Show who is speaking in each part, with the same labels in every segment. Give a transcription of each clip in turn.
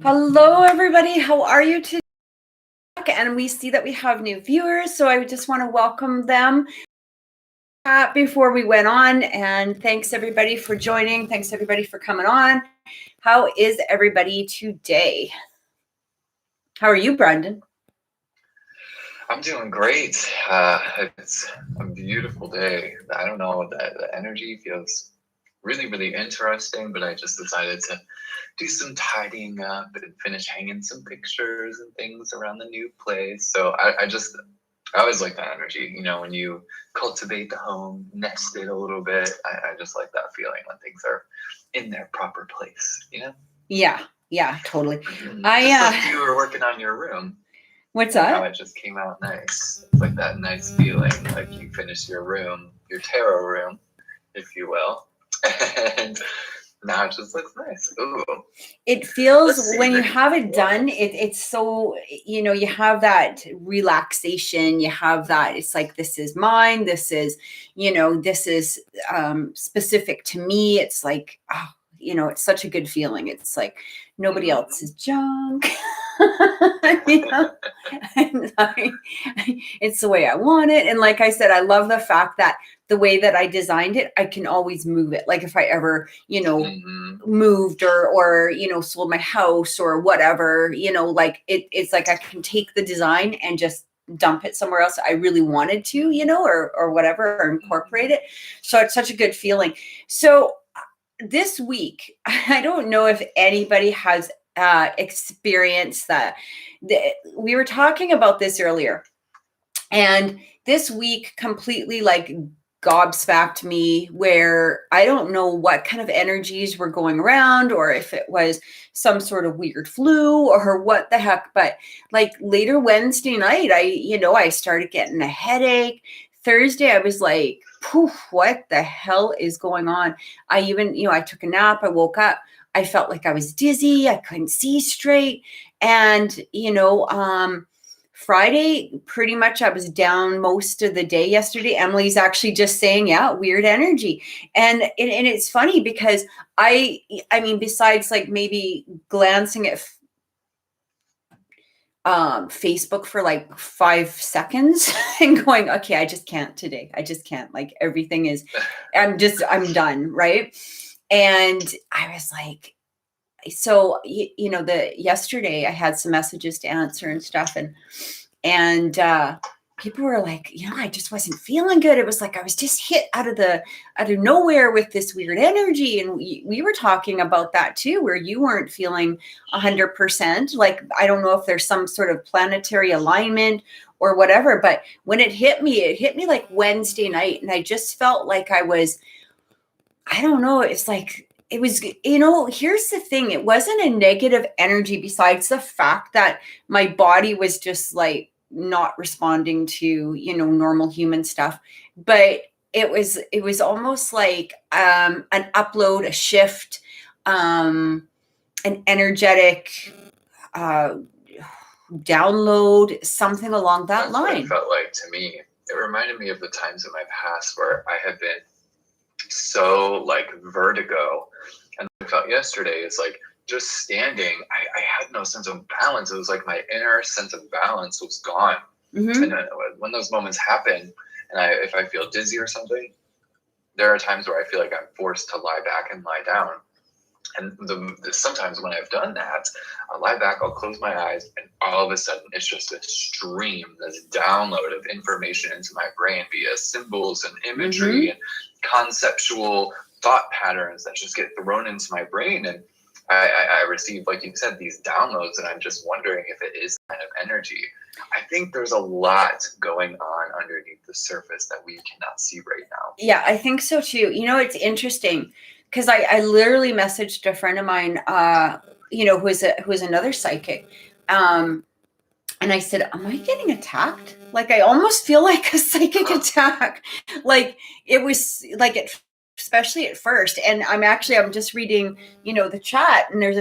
Speaker 1: Hello, everybody. How are you today? And we see that we have new viewers, so I just want to welcome them before we went on. And thanks, everybody, for joining. Thanks, everybody, for coming on. How is everybody today? How are you, Brandon?
Speaker 2: I'm doing great. It's a beautiful day. I don't know, the energy feels really, really interesting, but I just decided to do some tidying up and finish hanging some pictures and things around the new place. So I always like that energy, when you cultivate the home, nest it a little bit. I just like that feeling when things are in their proper place.
Speaker 1: Yeah, totally.
Speaker 2: Just like you were working on your room.
Speaker 1: What's that?
Speaker 2: How it just came out nice. It's like that nice feeling, like you finished your room, your tarot room, if you will, and now it just looks nice. Ooh.
Speaker 1: It feels when you have it done, it's so, you have that relaxation. You have that, it's like, this is mine. This is, this is specific to me. It's like, it's such a good feeling. It's like nobody else's junk. It's the way I want it. And like I said, I love the fact that the way that I designed it, I can always move it. Like if I ever, moved or sold my house or whatever, like it's like I can take the design and just dump it somewhere else I really wanted to, or whatever, or incorporate it. So it's such a good feeling. So this week, I don't know if anybody has experienced that. We were talking about this earlier, and this week completely like gobsmacked me, where I don't know what kind of energies were going around, or if it was some sort of weird flu or what the heck. But like later Wednesday night, I started getting a headache. Thursday, I was like, poof, what the hell is going on? I even, I took a nap. I woke up. I felt like I was dizzy. I couldn't see straight. And, Friday, pretty much I was down most of the day yesterday. Emily's actually just saying, yeah, weird energy. And it's funny because I mean, besides like maybe glancing at Facebook for like 5 seconds and going, okay, I just can't today. I just can't. Like everything is, I'm done. Right. And I was like, so, yesterday I had some messages to answer and stuff. And people were like, I just wasn't feeling good. It was like I was just hit out of nowhere with this weird energy. And we were talking about that too, where you weren't feeling 100%. Like, I don't know if there's some sort of planetary alignment or whatever, but when it hit me like Wednesday night. And I just felt like I don't know, it's like, it was, here's the thing. It wasn't a negative energy besides the fact that my body was just like not responding to, normal human stuff. But it was almost like an upload, a shift, an energetic download, something along that line.
Speaker 2: What it felt like to me. It reminded me of the times in my past where I had been so like vertigo, and I felt yesterday is like just standing, I had no sense of balance. It was like my inner sense of balance was gone. And then when those moments happen, and if I feel dizzy or something, there are times where I feel like I'm forced to lie back and lie down. And sometimes when I've done that, I'll lie back, I'll close my eyes, and all of a sudden it's just a stream, this download of information into my brain via symbols and imagery and conceptual thought patterns that just get thrown into my brain. And I receive, like you said, these downloads, and I'm just wondering if it is kind of energy. I think there's a lot going on underneath the surface that we cannot see right now.
Speaker 1: Yeah, I think so too. It's interesting, because I literally messaged a friend of mine, who is another psychic. And I said, am I getting attacked? Like, I almost feel like a psychic attack. Like, it was like, especially at first. And I'm just reading, the chat, and there's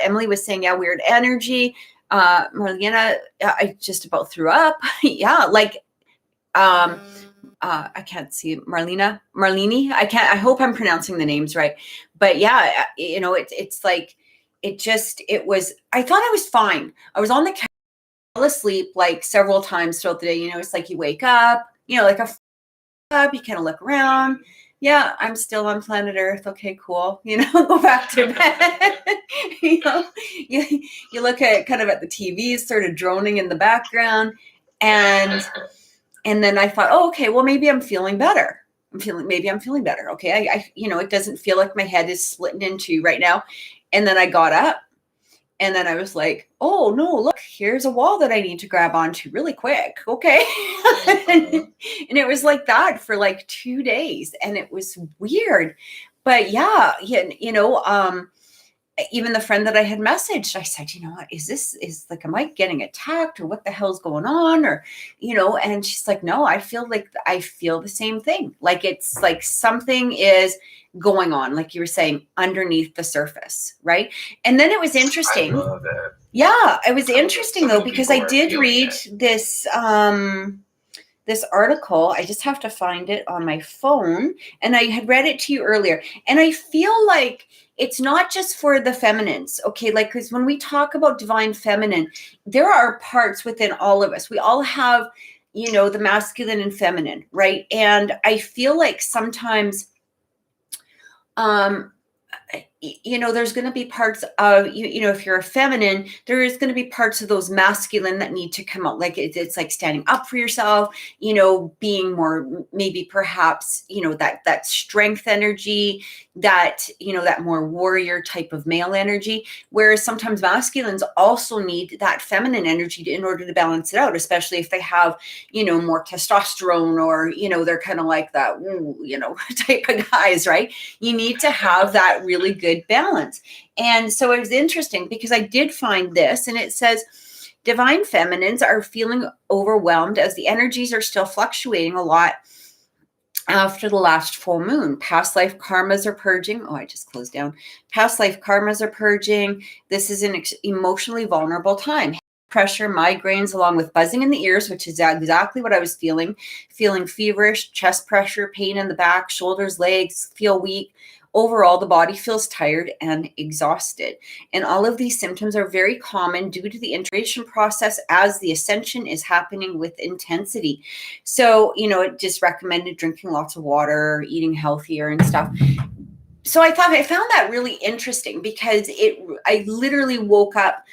Speaker 1: Emily was saying, yeah, weird energy. Marlena, I just about threw up. Yeah. Like, I can't see Marlene. I hope I'm pronouncing the names right. But yeah, it's like, I thought I was fine. I was on the couch, fell asleep like several times throughout the day. You know, it's like you wake up, you know, like up, you kind of look around. Yeah, I'm still on planet Earth. Okay, cool. You know, go back to bed. You know, you look at kind of at the TV, sort of droning in the background. And then I thought, oh, okay, well, maybe I'm feeling better. Maybe I'm feeling better. Okay. I, you know, it doesn't feel like my head is splitting in two right now. And then I got up. And then I was like, oh, no, look, here's a wall that I need to grab onto really quick. Okay. And it was like that for like 2 days. And it was weird. But yeah, you know, even the friend that I had messaged, I said, you know what, is like, am I getting attacked or what the hell's going on? Or, you know, and she's like, no, I feel the same thing. Like, it's like something is going on, like you were saying, underneath the surface. Right. And then it was interesting.
Speaker 2: I love it.
Speaker 1: Yeah, it was interesting though, because I did read this, this article. I just have to find it on my phone. And I had read it to you earlier. And I feel like it's not just for the feminines. Okay. Like, because when we talk about divine feminine, there are parts within all of us. We all have, you know, the masculine and feminine. Right. And I feel like sometimes, you know, there's going to be parts of you know, if you're a feminine, there is going to be parts of those masculine that need to come out. Like it's like standing up for yourself, you know, being more, maybe perhaps, you know, that strength energy, that, you know, that more warrior type of male energy. Whereas sometimes masculines also need that feminine energy in order to balance it out, especially if they have, you know, more testosterone, or, you know, they're kind of like that, you know, type of guys, right? You need to have that really good balance. And so it was interesting because I did find this, and it says divine feminines are feeling overwhelmed as the energies are still fluctuating a lot after the last full moon. Past life karmas are purging. Oh, I just closed down. Past life karmas are purging. This is an emotionally vulnerable time. Pressure, migraines, along with buzzing in the ears, which is exactly what I was feeling feverish, chest pressure, pain in the back, shoulders, legs, feel weak. Overall, the body feels tired and exhausted. And all of these symptoms are very common due to the integration process as the ascension is happening with intensity. So, you know, it just recommended drinking lots of water, eating healthier and stuff. So I found that really interesting because I literally woke up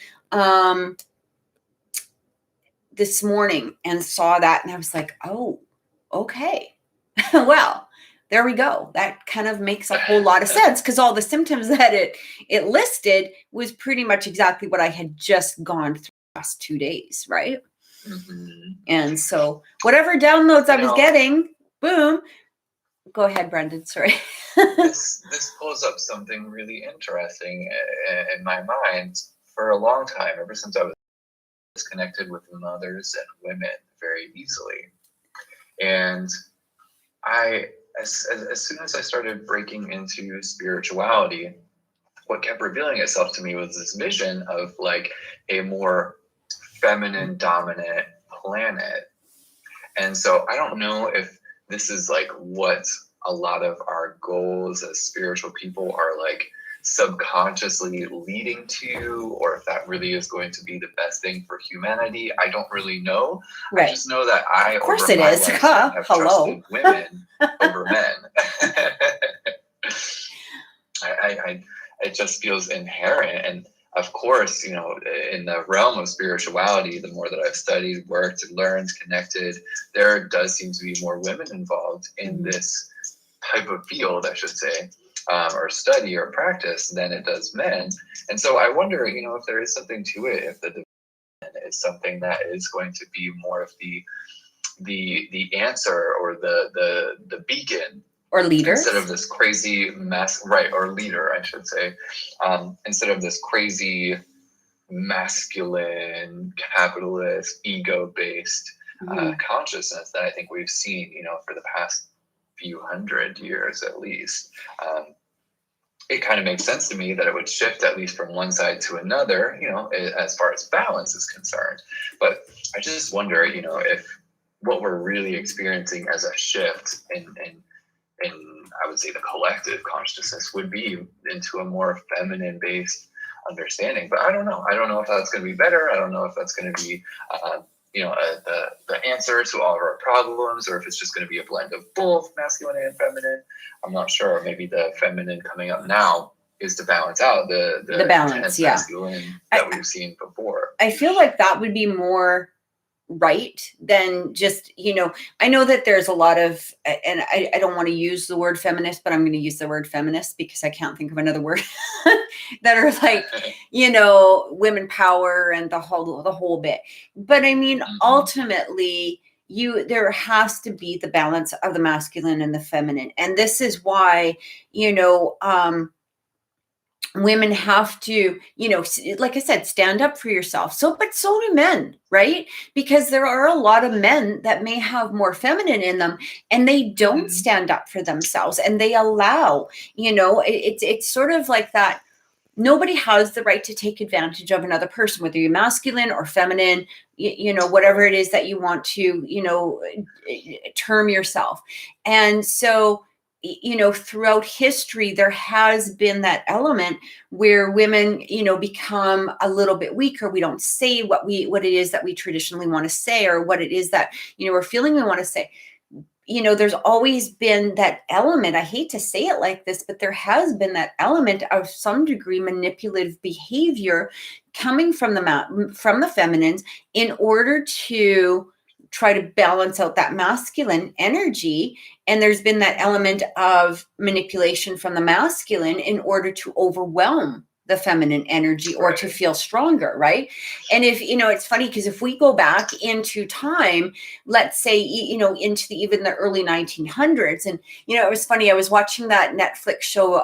Speaker 1: this morning and saw that, and I was like, oh, okay. Well, there we go. That kind of makes a whole lot of sense, because all the symptoms that it listed was pretty much exactly what I had just gone through the last 2 days, right? Mm-hmm. And so whatever downloads I was getting, boom. Go ahead, Brandon. Sorry.
Speaker 2: this pulls up something really interesting in my mind for a long time, ever since I was connected with mothers and women very easily. And as soon as I started breaking into spirituality, what kept revealing itself to me was this vision of like a more feminine dominant planet. And so I don't know if this is like what a lot of our goals as spiritual people are like subconsciously leading to, or if that really is going to be the best thing for humanity. I don't really know. Right. I just know that of course it is. Have trusted women over men. It just feels inherent. And of course, you know, in the realm of spirituality, the more that I've studied, worked, learned, connected, there does seem to be more women involved in this type of field, I should say, or study or practice than it does men. And so I wonder, you know, if there is something to it, if the divine is something that is going to be more of the answer, or the beacon,
Speaker 1: or leader,
Speaker 2: instead of this crazy or leader, I should say, instead of this crazy masculine, capitalist, ego-based consciousness that I think we've seen, you know, for the past few hundred years at least. It kind of makes sense to me that it would shift at least from one side to another, you know, as far as balance is concerned. But I just wonder, you know, if what we're really experiencing as a shift in I would say the collective consciousness would be into a more feminine based understanding. But I don't know. I don't know if that's going to be better. I don't know if that's going to be, the answer to all of our problems, or if it's just going to be a blend of both masculine and feminine. I'm not sure. Maybe the feminine coming up now is to balance out the
Speaker 1: balance, yeah,
Speaker 2: masculine that we've seen before.
Speaker 1: I feel like that would be more right than just, I know that there's a lot of, and I don't want to use the word feminist, but I'm going to use the word feminist because I can't think of another word that are like, women power and the whole bit. But I mean, ultimately, there has to be the balance of the masculine and the feminine. And this is why, women have to, like I said, stand up for yourself. But so do men, right? Because there are a lot of men that may have more feminine in them and they don't stand up for themselves, and they allow, it's sort of like that. Nobody has the right to take advantage of another person, whether you're masculine or feminine, whatever it is that you want to, term yourself. And so, throughout history, there has been that element where women, become a little bit weaker. We don't say what it is that we traditionally want to say, or what it is that, we're feeling we want to say. There's always been that element. I hate to say it like this, but there has been that element of some degree manipulative behavior coming from the feminines in order to try to balance out that masculine energy. And there's been that element of manipulation from the masculine in order to overwhelm the feminine energy or to feel stronger, right? And if, it's funny because if we go back into time, let's say, into even the early 1900s, and, it was funny, I was watching that Netflix show,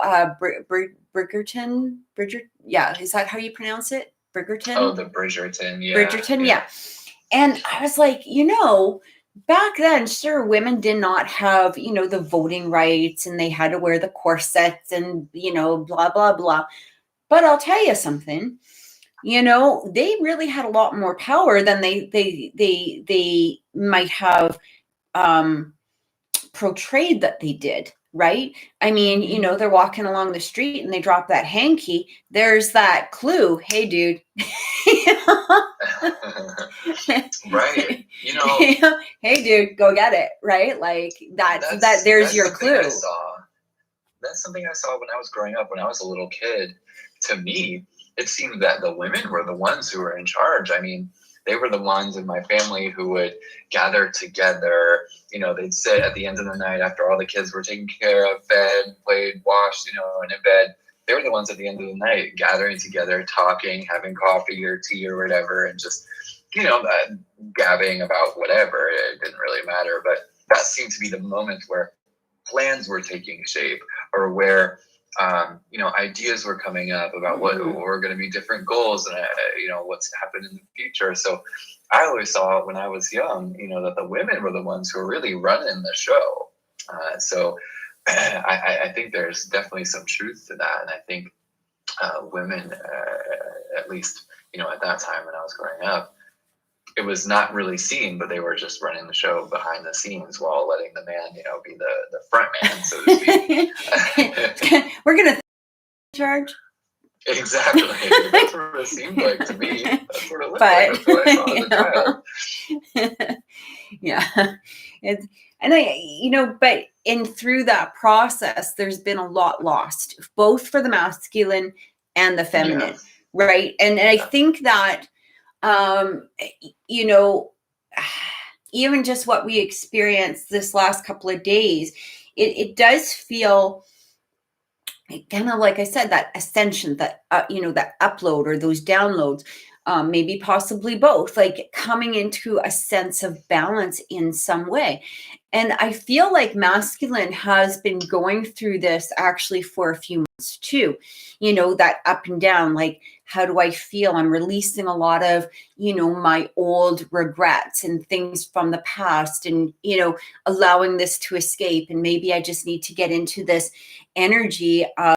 Speaker 1: Bridgerton, yeah, is that how you pronounce it? Bridgerton?
Speaker 2: Oh, the Bridgerton, yeah.
Speaker 1: Bridgerton, yeah. And I was like, back then, sure, women did not have, the voting rights, and they had to wear the corsets and, blah, blah, blah. But I'll tell you something, they really had a lot more power than they might have portrayed that they did. Right. I mean, they're walking along the street and they drop that hanky. There's that clue. Hey, dude.
Speaker 2: Right.
Speaker 1: Hey, dude, go get it. Right. Like there's your clue.
Speaker 2: That's something I saw when I was growing up, when I was a little kid. To me, it seemed that the women were the ones who were in charge. I mean, they were the ones in my family who would gather together. They'd sit at the end of the night after all the kids were taken care of, fed, played, washed, and in bed. They were the ones at the end of the night gathering together, talking, having coffee or tea or whatever, and just, gabbing about whatever. It didn't really matter. But that seemed to be the moment where plans were taking shape, or where ideas were coming up about what were going to be different goals and, what's to happen in the future. So I always saw when I was young, that the women were the ones who were really running the show. So I think there's definitely some truth to that. And I think women, at least, at that time when I was growing up, it was not really seen, but they were just running the show behind the scenes while letting the man, be the front man, so to speak.
Speaker 1: We're going to charge.
Speaker 2: Exactly. That's what it seemed like to me. That's what it looked like. That's what I saw as a child.
Speaker 1: Yeah. But through that process, there's been a lot lost, both for the masculine and the feminine. Yeah. Right. And I think that, even just what we experienced this last couple of days, it does feel kind of like I said, that ascension, that, that upload or those downloads, maybe possibly both, like coming into a sense of balance in some way. And I feel like masculine has been going through this actually for a few months too, that up and down, like, how do I feel? I'm releasing a lot of, my old regrets and things from the past, and, allowing this to escape. And maybe I just need to get into this energy of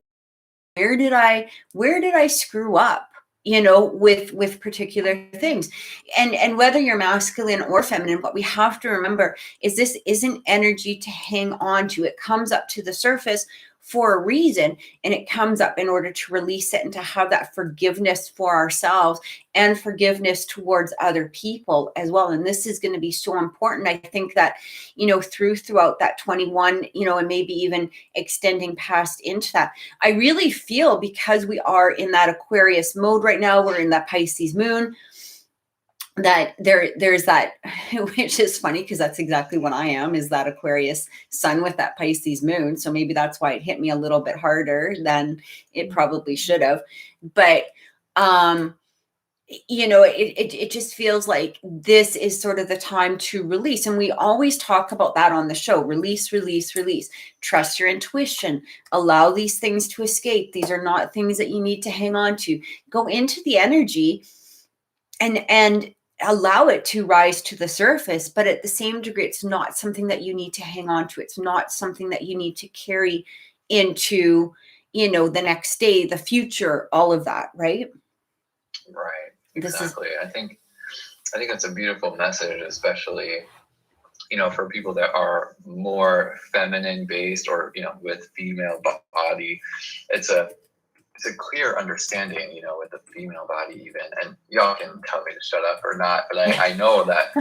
Speaker 1: where did I screw up? With particular things. And whether you're masculine or feminine, what we have to remember is this isn't energy to hang on to. It comes up to the surface for a reason, and it comes up in order to release it and to have that forgiveness for ourselves and forgiveness towards other people as well. And this is going to be so important. I think that, throughout that 21, and maybe even extending past into that, I really feel, because we are in that Aquarius mode right now, we're in that Pisces moon, that there's that, which is funny because that's exactly what I am, is that Aquarius sun with that Pisces moon. So maybe that's why it hit me a little bit harder than it probably should have. But it just feels like this is sort of the time to release. And we always talk about that on the show: release, release, release. Trust your intuition. Allow these things to escape. These are not things that you need to hang on to. Go into the energy and allow it to rise to the surface, but at the same degree, it's not something that you need to hang on to. It's not something that you need to carry into, the next day, the future, all of that, right?
Speaker 2: Right. Exactly. I think that's a beautiful message, especially, for people that are more feminine based, or, with female body. It's a clear understanding, with the female body even, and y'all can tell me to shut up or not, but I know that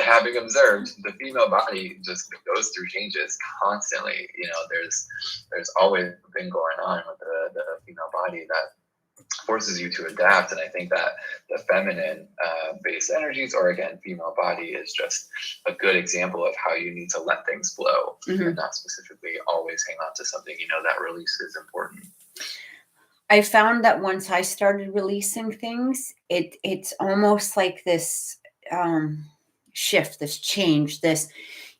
Speaker 2: having observed, the female body just goes through changes constantly. There's always been going on with the female body that forces you to adapt. And I think that the feminine based energies, or again, female body, is just a good example of how you need to let things flow, and not specifically always hang on to something. That release is important.
Speaker 1: I found that once I started releasing things, it's almost like this shift, this change,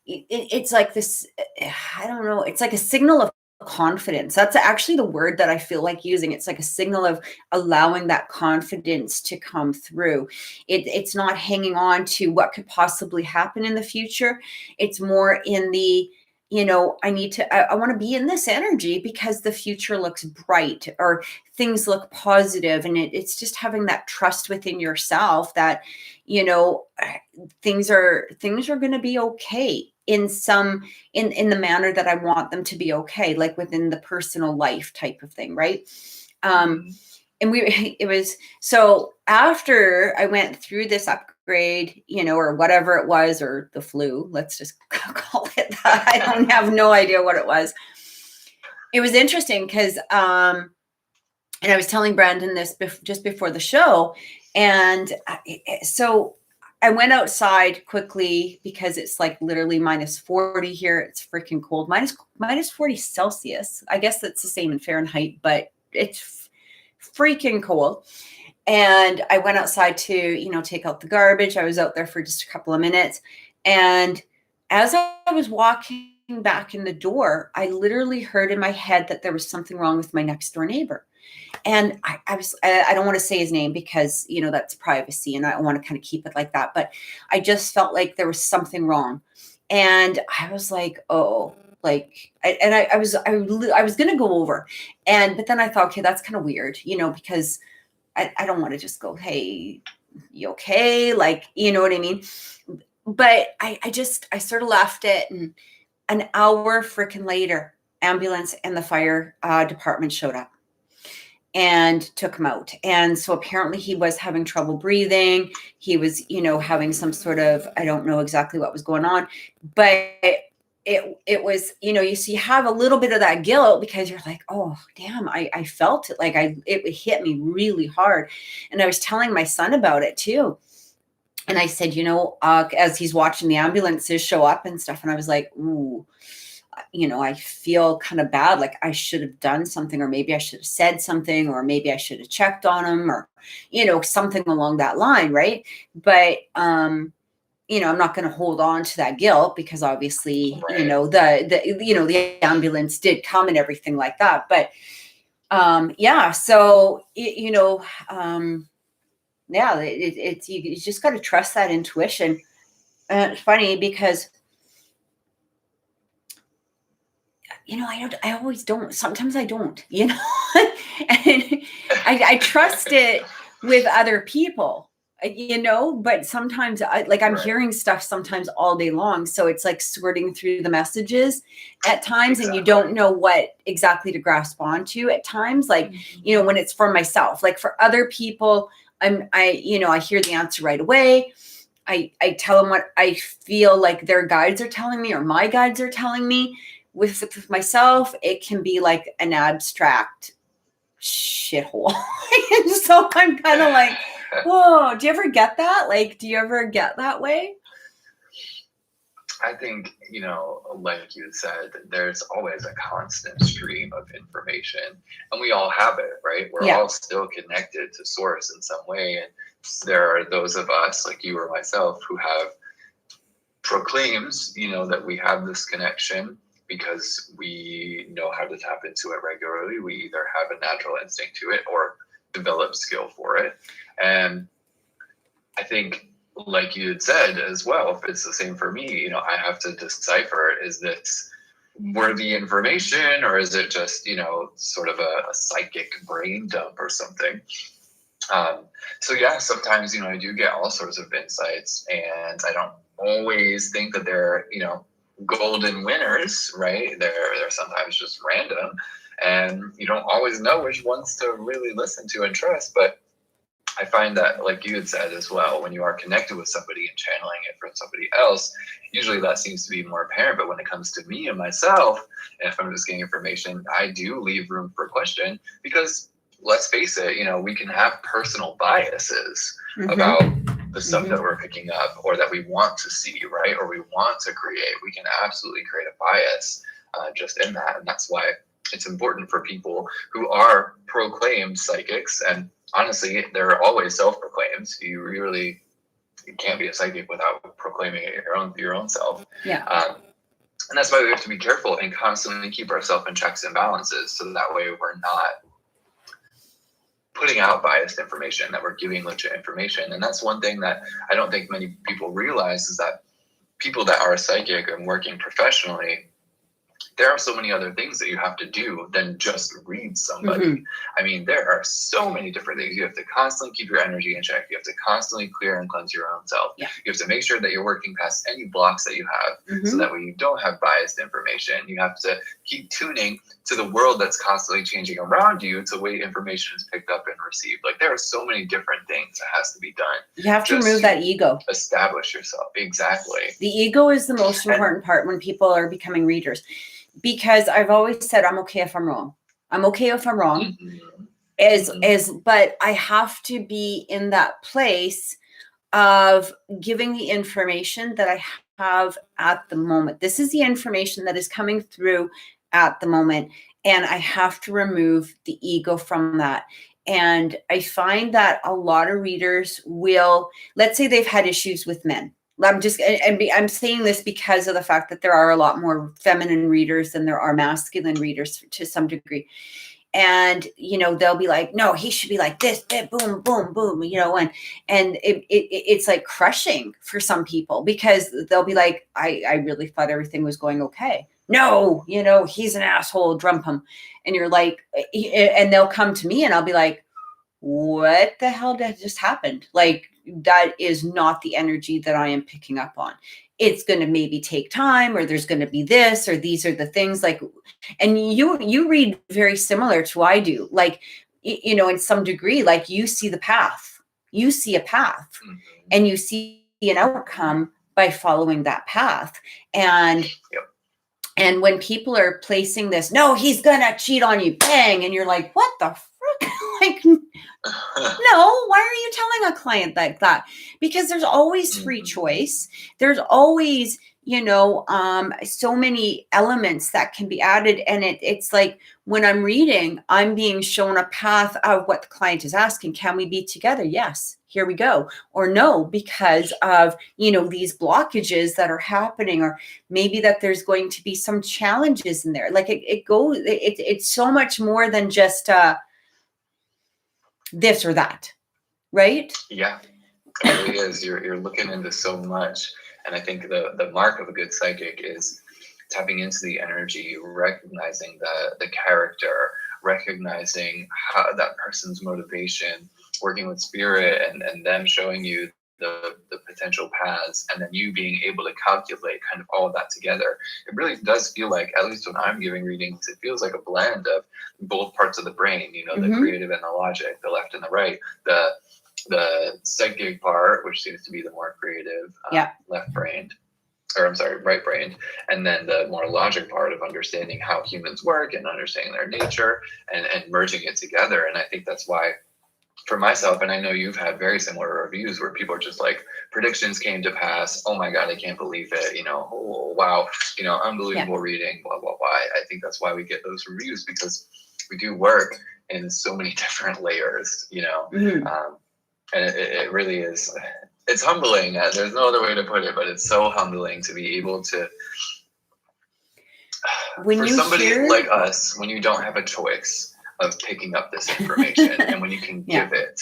Speaker 1: it's like this, I don't know, it's like a signal of confidence. That's actually the word that I feel like using. It's like a signal of allowing that confidence to come through. It's not hanging on to what could possibly happen in the future. It's more in the, I want to be in this energy because the future looks bright, or things look positive. And it's just having that trust within yourself that, things are going to be okay in the manner that I want them to be okay, like within the personal life type of thing. Right. And so after I went through this upgrade, or whatever it was, or the flu, let's just call it that. I don't have no idea what it was. It was interesting because, and I was telling Brandon this just before the show. And so I went outside quickly because it's like literally minus 40 here. It's freaking cold. Minus 40 Celsius. I guess that's the same in Fahrenheit, but it's freaking cold. And I went outside to, take out the garbage. I was out there for just a couple of minutes. And as I was walking back in the door, I literally heard in my head that there was something wrong with my next door neighbor. And I don't want to say his name because, that's privacy, and I want to kind of keep it like that. But I just felt like there was something wrong. And I was like, oh, I was going to go over. But then I thought, okay, that's kind of weird, because I don't want to just go, hey, you okay? You know what I mean? But I sort of left it. And an hour freaking later, ambulance and the fire department showed up and took him out. And so apparently he was having trouble breathing. He was, having some sort of, I don't know exactly what was going on, but it was, you have a little bit of that guilt because you're like, oh, damn, I felt it. It hit me really hard. And I was telling my son about it too. And I said, as he's watching the ambulances show up and stuff, and I was like, ooh, I feel kind of bad. Like I should have done something, or maybe I should have said something, or maybe I should have checked on him, or, something along that line. Right. But, I'm not going to hold on to that guilt because obviously,
Speaker 2: right.
Speaker 1: The ambulance did come and everything like that. But, yeah, so, yeah, it's, you just got to trust that intuition. And it's funny because, I always don't. Sometimes I don't, and I trust it with other people. but sometimes I'm
Speaker 2: Right.
Speaker 1: hearing stuff sometimes all day long. So it's like sorting through the messages at times, and you
Speaker 2: Exactly.
Speaker 1: don't know what exactly to grasp onto at times. Like, when it's for myself, like for other people, I hear the answer right away. I tell them what I feel like their guides are telling me or my guides are telling me. With myself, it can be like an abstract shithole. So I'm kind of like, whoa, do you ever get that? Like, do you ever get that way?
Speaker 2: I think, like you said, there's always a constant stream of information, and we all have it, right? We're all still connected to source in some way. And there are those of us, like you or myself, who have proclaims, that we have this connection because we know how to tap into it regularly. We either have a natural instinct to it or develop skill for it. And I think, like you had said as well, if it's the same for me, I have to decipher, is this worthy information, or is it just, sort of a psychic brain dump or something? So yeah, sometimes, I do get all sorts of insights, and I don't always think that they're, golden winners, right? They're sometimes just random, and you don't always know which ones to really listen to and trust. But I find that, like you had said as well, when you are connected with somebody and channeling it from somebody else, usually that seems to be more apparent. But when it comes to me and myself, and if I'm just getting information, I do leave room for question, because let's face it, we can have personal biases about the stuff that we're picking up or that we want to see, right? Or we want to create. We can absolutely create a bias just in that. And that's why it's important for people who are proclaimed psychics, and honestly, they're always self-proclaimed. You can't be a psychic without proclaiming it your own self.
Speaker 1: Yeah.
Speaker 2: And that's why we have to be careful and constantly keep ourselves in checks and balances, so that way we're not putting out biased information, that we're giving legit information. And that's one thing that I don't think many people realize, is that people that are psychic and working professionally, there are so many other things that you have to do than just read somebody. I mean, there are so many different things. You have to constantly keep your energy in check. You have to constantly clear and cleanse your own self.
Speaker 1: Yeah.
Speaker 2: You have to make sure that you're working past any blocks that you have, so that way you don't have biased information. You have to keep tuning to the world that's constantly changing around you, to the way information is picked up and received. Like, there are so many different things that has to be done.
Speaker 1: You have to remove that ego.
Speaker 2: Establish yourself. Exactly.
Speaker 1: The ego is the most important part when people are becoming readers. Because I've always said, I'm okay if I'm wrong. I'm okay if I'm wrong. But I have to be in that place of giving the information that I have at the moment. This is the information that is coming through at the moment. And I have to remove the ego from that. And I find that a lot of readers will, let's say they've had issues with men. I'm saying this because of the fact that there are a lot more feminine readers than there are masculine readers to some degree. And, they'll be like, no, he should be like this, boom, boom, boom, and it's like crushing for some people, because they'll be like, I really thought everything was going okay. No, he's an asshole, drum him. And you're like, and they'll come to me and I'll be like, what the hell just happened? Like, that is not the energy that I am picking up on. It's going to maybe take time, or there's going to be this, or these are the things, like, and you read very similar to I do, like, in some degree, like, you see the path, you see a path, and you see an outcome by following that path. And and when people are placing this, no, he's gonna cheat on you, bang, and you're like, what the frick? Like, no, why are you telling a client like that? Because there's always free choice. There's always, so many elements that can be added. And it's like, when I'm reading, I'm being shown a path of what the client is asking. Can we be together? Yes. Here we go. Or no, because of, these blockages that are happening, or maybe that there's going to be some challenges in there. Like, it's so much more than just this or that. Right?
Speaker 2: Yeah, it really is. You're looking into so much. And I think the mark of a good psychic is tapping into the energy, recognizing the character, recognizing how that person's motivation, working with spirit and them showing you the potential paths, and then you being able to calculate kind of all of that together. It really does feel like, at least when I'm giving readings, it feels like a blend of both parts of the brain, you know, the creative and the logic, the left and the right, the psychic part, which seems to be the more creative, left brained, or I'm sorry, right brained, and then the more logic part of understanding how humans work and understanding their nature and merging it together. And I think that's why, for myself, and I know you've had very similar reviews where people are just like, predictions came to pass. Oh my God, I can't believe it. You know, oh, wow, you know, unbelievable reading, blah, blah, blah. I think that's why we get those reviews, because we do work in so many different layers, you know, and it really is, it's humbling. There's no other way to put it, but it's so humbling to be able to, for somebody like us, when you don't have a choice of picking up this information and when you can give it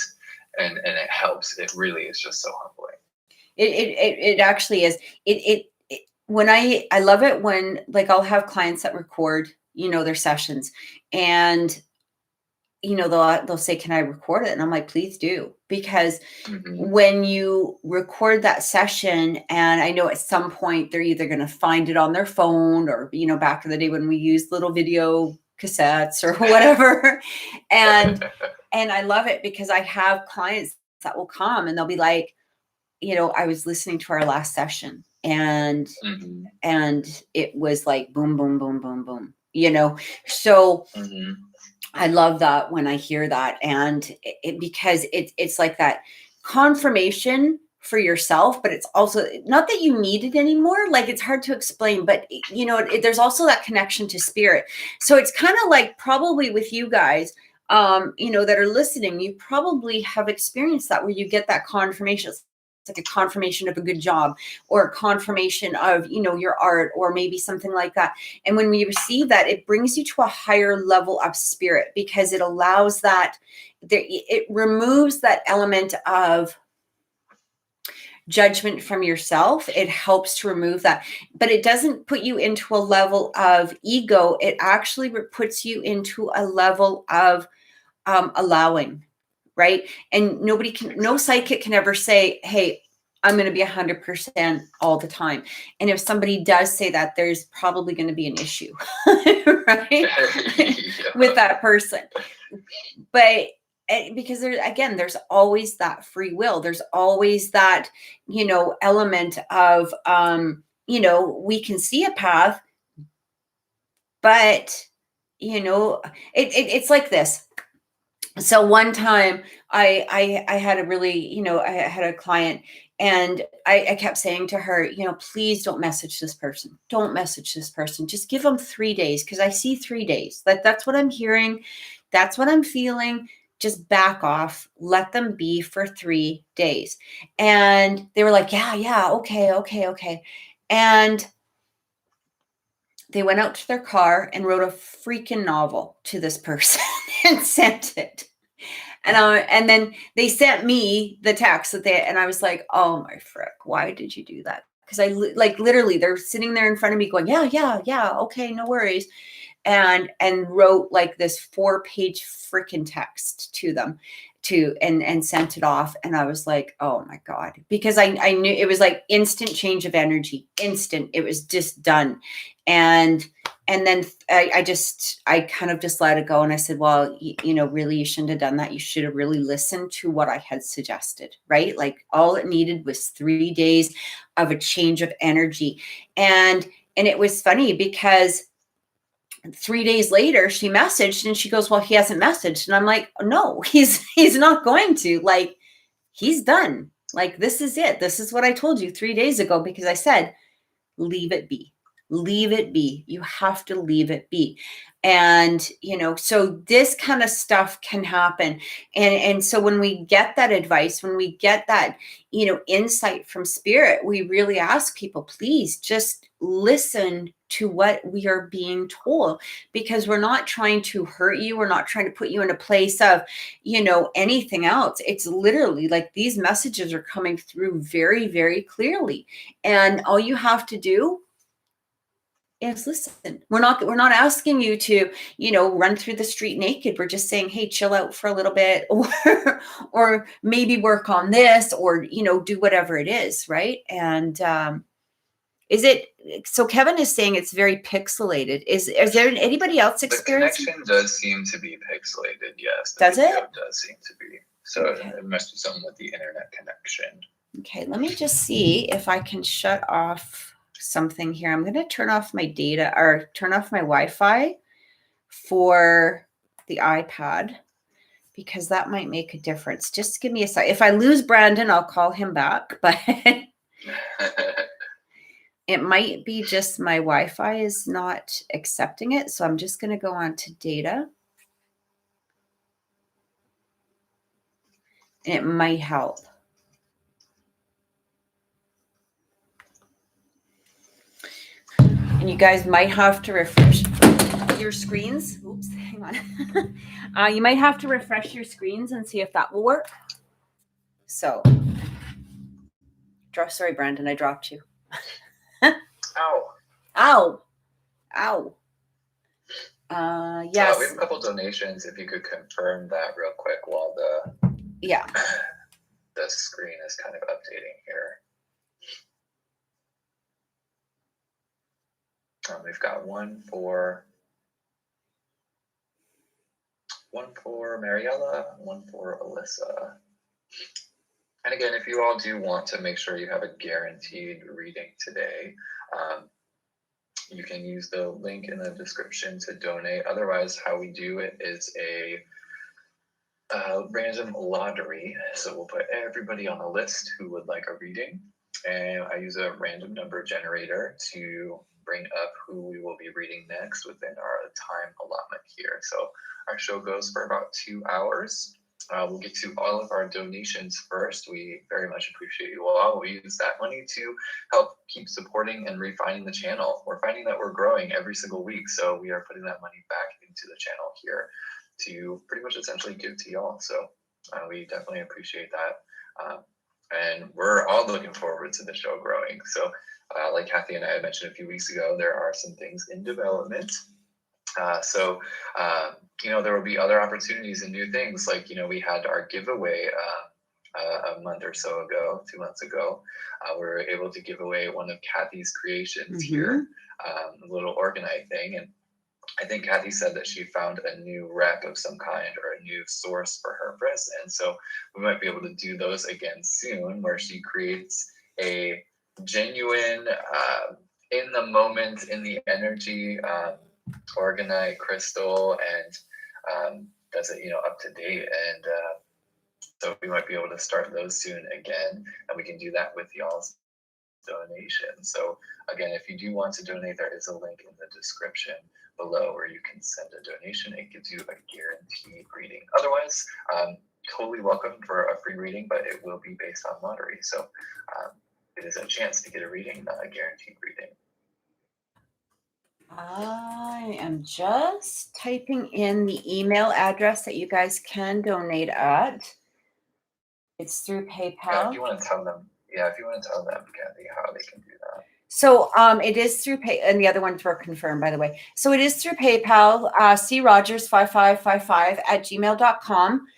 Speaker 2: and it helps, it really is just so humbling.
Speaker 1: It actually is. When I love it when, like, I'll have clients that record, you know, their sessions, and, you know, they'll say, can I record it? And I'm like, please do. Because when you record that session, and I know at some point they're either going to find it on their phone, or, you know, back in the day when we used little video cassettes or whatever. And I love it because I have clients that will come and they'll be like, you know, I was listening to our last session, and it was like boom, boom, boom, boom, boom, you know. So I love that when I hear that, and because it's like that confirmation for yourself, but it's also not that you need it anymore. Like, it's hard to explain, but you know, there's also that connection to spirit. So it's kind of like, probably with you guys, you know, that are listening, you probably have experienced that, where you get that confirmation. It's like a confirmation of a good job, or a confirmation of, you know, your art, or maybe something like that. And when we receive that, it brings you to a higher level of spirit, because it allows that, it removes that element of judgment from yourself. It helps to remove that, but it doesn't put you into a level of ego. It actually puts you into a level of allowing, right? And no psychic can ever say, hey, I'm going to be 100% all the time. And if somebody does say that, there's probably going to be an issue, right? With that person. But because there's always that free will. There's always that, you know, element of, you know, we can see a path, but, you know, it's like this. So one time I had a really, you know, I had a client, and I kept saying to her, you know, please don't message this person. Don't message this person. Just give them 3 days. Cause I see 3 days. That's what I'm hearing. That's what I'm feeling. Just back off, let them be for 3 days. And they were like, yeah. Okay. And they went out to their car and wrote a freaking novel to this person and sent it. And then they sent me the text and I was like, oh my frick, why did you do that? Because literally they're sitting there in front of me going, yeah, okay, no worries. And wrote like this 4-page freaking text to them and sent it off. And I was like, oh my God, because I knew it was like instant change of energy, instant. It was just done. And then I kind of just let it go. And I said, well, you know, really, you shouldn't have done that. You should have really listened to what I had suggested, right? Like, all it needed was 3 days of a change of energy. And it was funny because 3 days later she messaged and she goes, well, he hasn't messaged. And I'm like, no, he's not going to. Like, he's done. Like, this is it. This is what I told you 3 days ago, because I said, leave it be. Leave it be. You have to leave it be. And, you know, so this kind of stuff can happen. And so when we get that advice, when we get that, you know, insight from spirit, we really ask people, please just listen to what we are being told, because we're not trying to hurt you. We're not trying to put you in a place of, you know, anything else. It's literally like these messages are coming through very, very clearly. And all you have to do is listen. We're not asking you to, run through the street naked. We're just saying, hey, chill out for a little bit, or maybe work on this, or do whatever it is, right? And so Kevin is saying it's very pixelated. Is there anybody else experiencing?
Speaker 2: The connection does seem to be pixelated, yes.
Speaker 1: Does it?
Speaker 2: Does seem to be. So okay. It must be something with the internet connection.
Speaker 1: Okay, let me just see if I can shut off something here. I'm going to turn off my data, or turn off my Wi-Fi for the iPad, because that might make a difference. Just give me a sec. If I lose Brandon, I'll call him back, but it might be just my Wi-Fi is not accepting it. So I'm just going to go on to data. And it might help. And you guys might have to refresh your screens. Oops, hang on. You might have to refresh your screens and see if that will work. So, sorry, Brandon, I dropped you.
Speaker 2: Ow.
Speaker 1: Ow. Ow. Yes.
Speaker 2: We have a couple donations. If you could confirm that real quick while the screen is kind of updating here. We've got one for Mariella, one for Alyssa. And again, if you all do want to make sure you have a guaranteed reading today, you can use the link in the description to donate. Otherwise, how we do it is a random lottery. So we'll put everybody on a list who would like a reading, and I use a random number generator to bring up who we will be reading next within our time allotment here. So our show goes for about 2 hours. We'll get to all of our donations first. We very much appreciate you all. We use that money to help keep supporting and refining the channel. We're finding that we're growing every single week, so we are putting that money back into the channel here to pretty much essentially give to y'all. So we definitely appreciate that. And we're all looking forward to the show growing. So like Kathy and I had mentioned a few weeks ago, there are some things in development. There will be other opportunities and new things. Like, we had our giveaway a month or so ago, 2 months ago. We were able to give away one of Kathy's creations here, a little organite thing. And I think Kathy said that she found a new rep of some kind, or a new source for her present. So we might be able to do those again soon, where she creates a genuine, in the moment, in the energy, organite crystal, and does it, up to date. And so we might be able to start those soon again, and we can do that with y'all's donation. So again, if you do want to donate, there is a link in the description below where you can send a donation. It gives you a guaranteed reading. Otherwise, totally welcome for a free reading, but it will be based on lottery. So it is a chance to get a reading, not a guaranteed reading.
Speaker 1: I am just typing in the email address that you guys can donate at. It's through PayPal.
Speaker 2: Yeah, if you want to tell them, Kathy, how they can do that.
Speaker 1: So it is through and the other ones were confirmed, by the way. So it is through PayPal, crogers5555@gmail.com.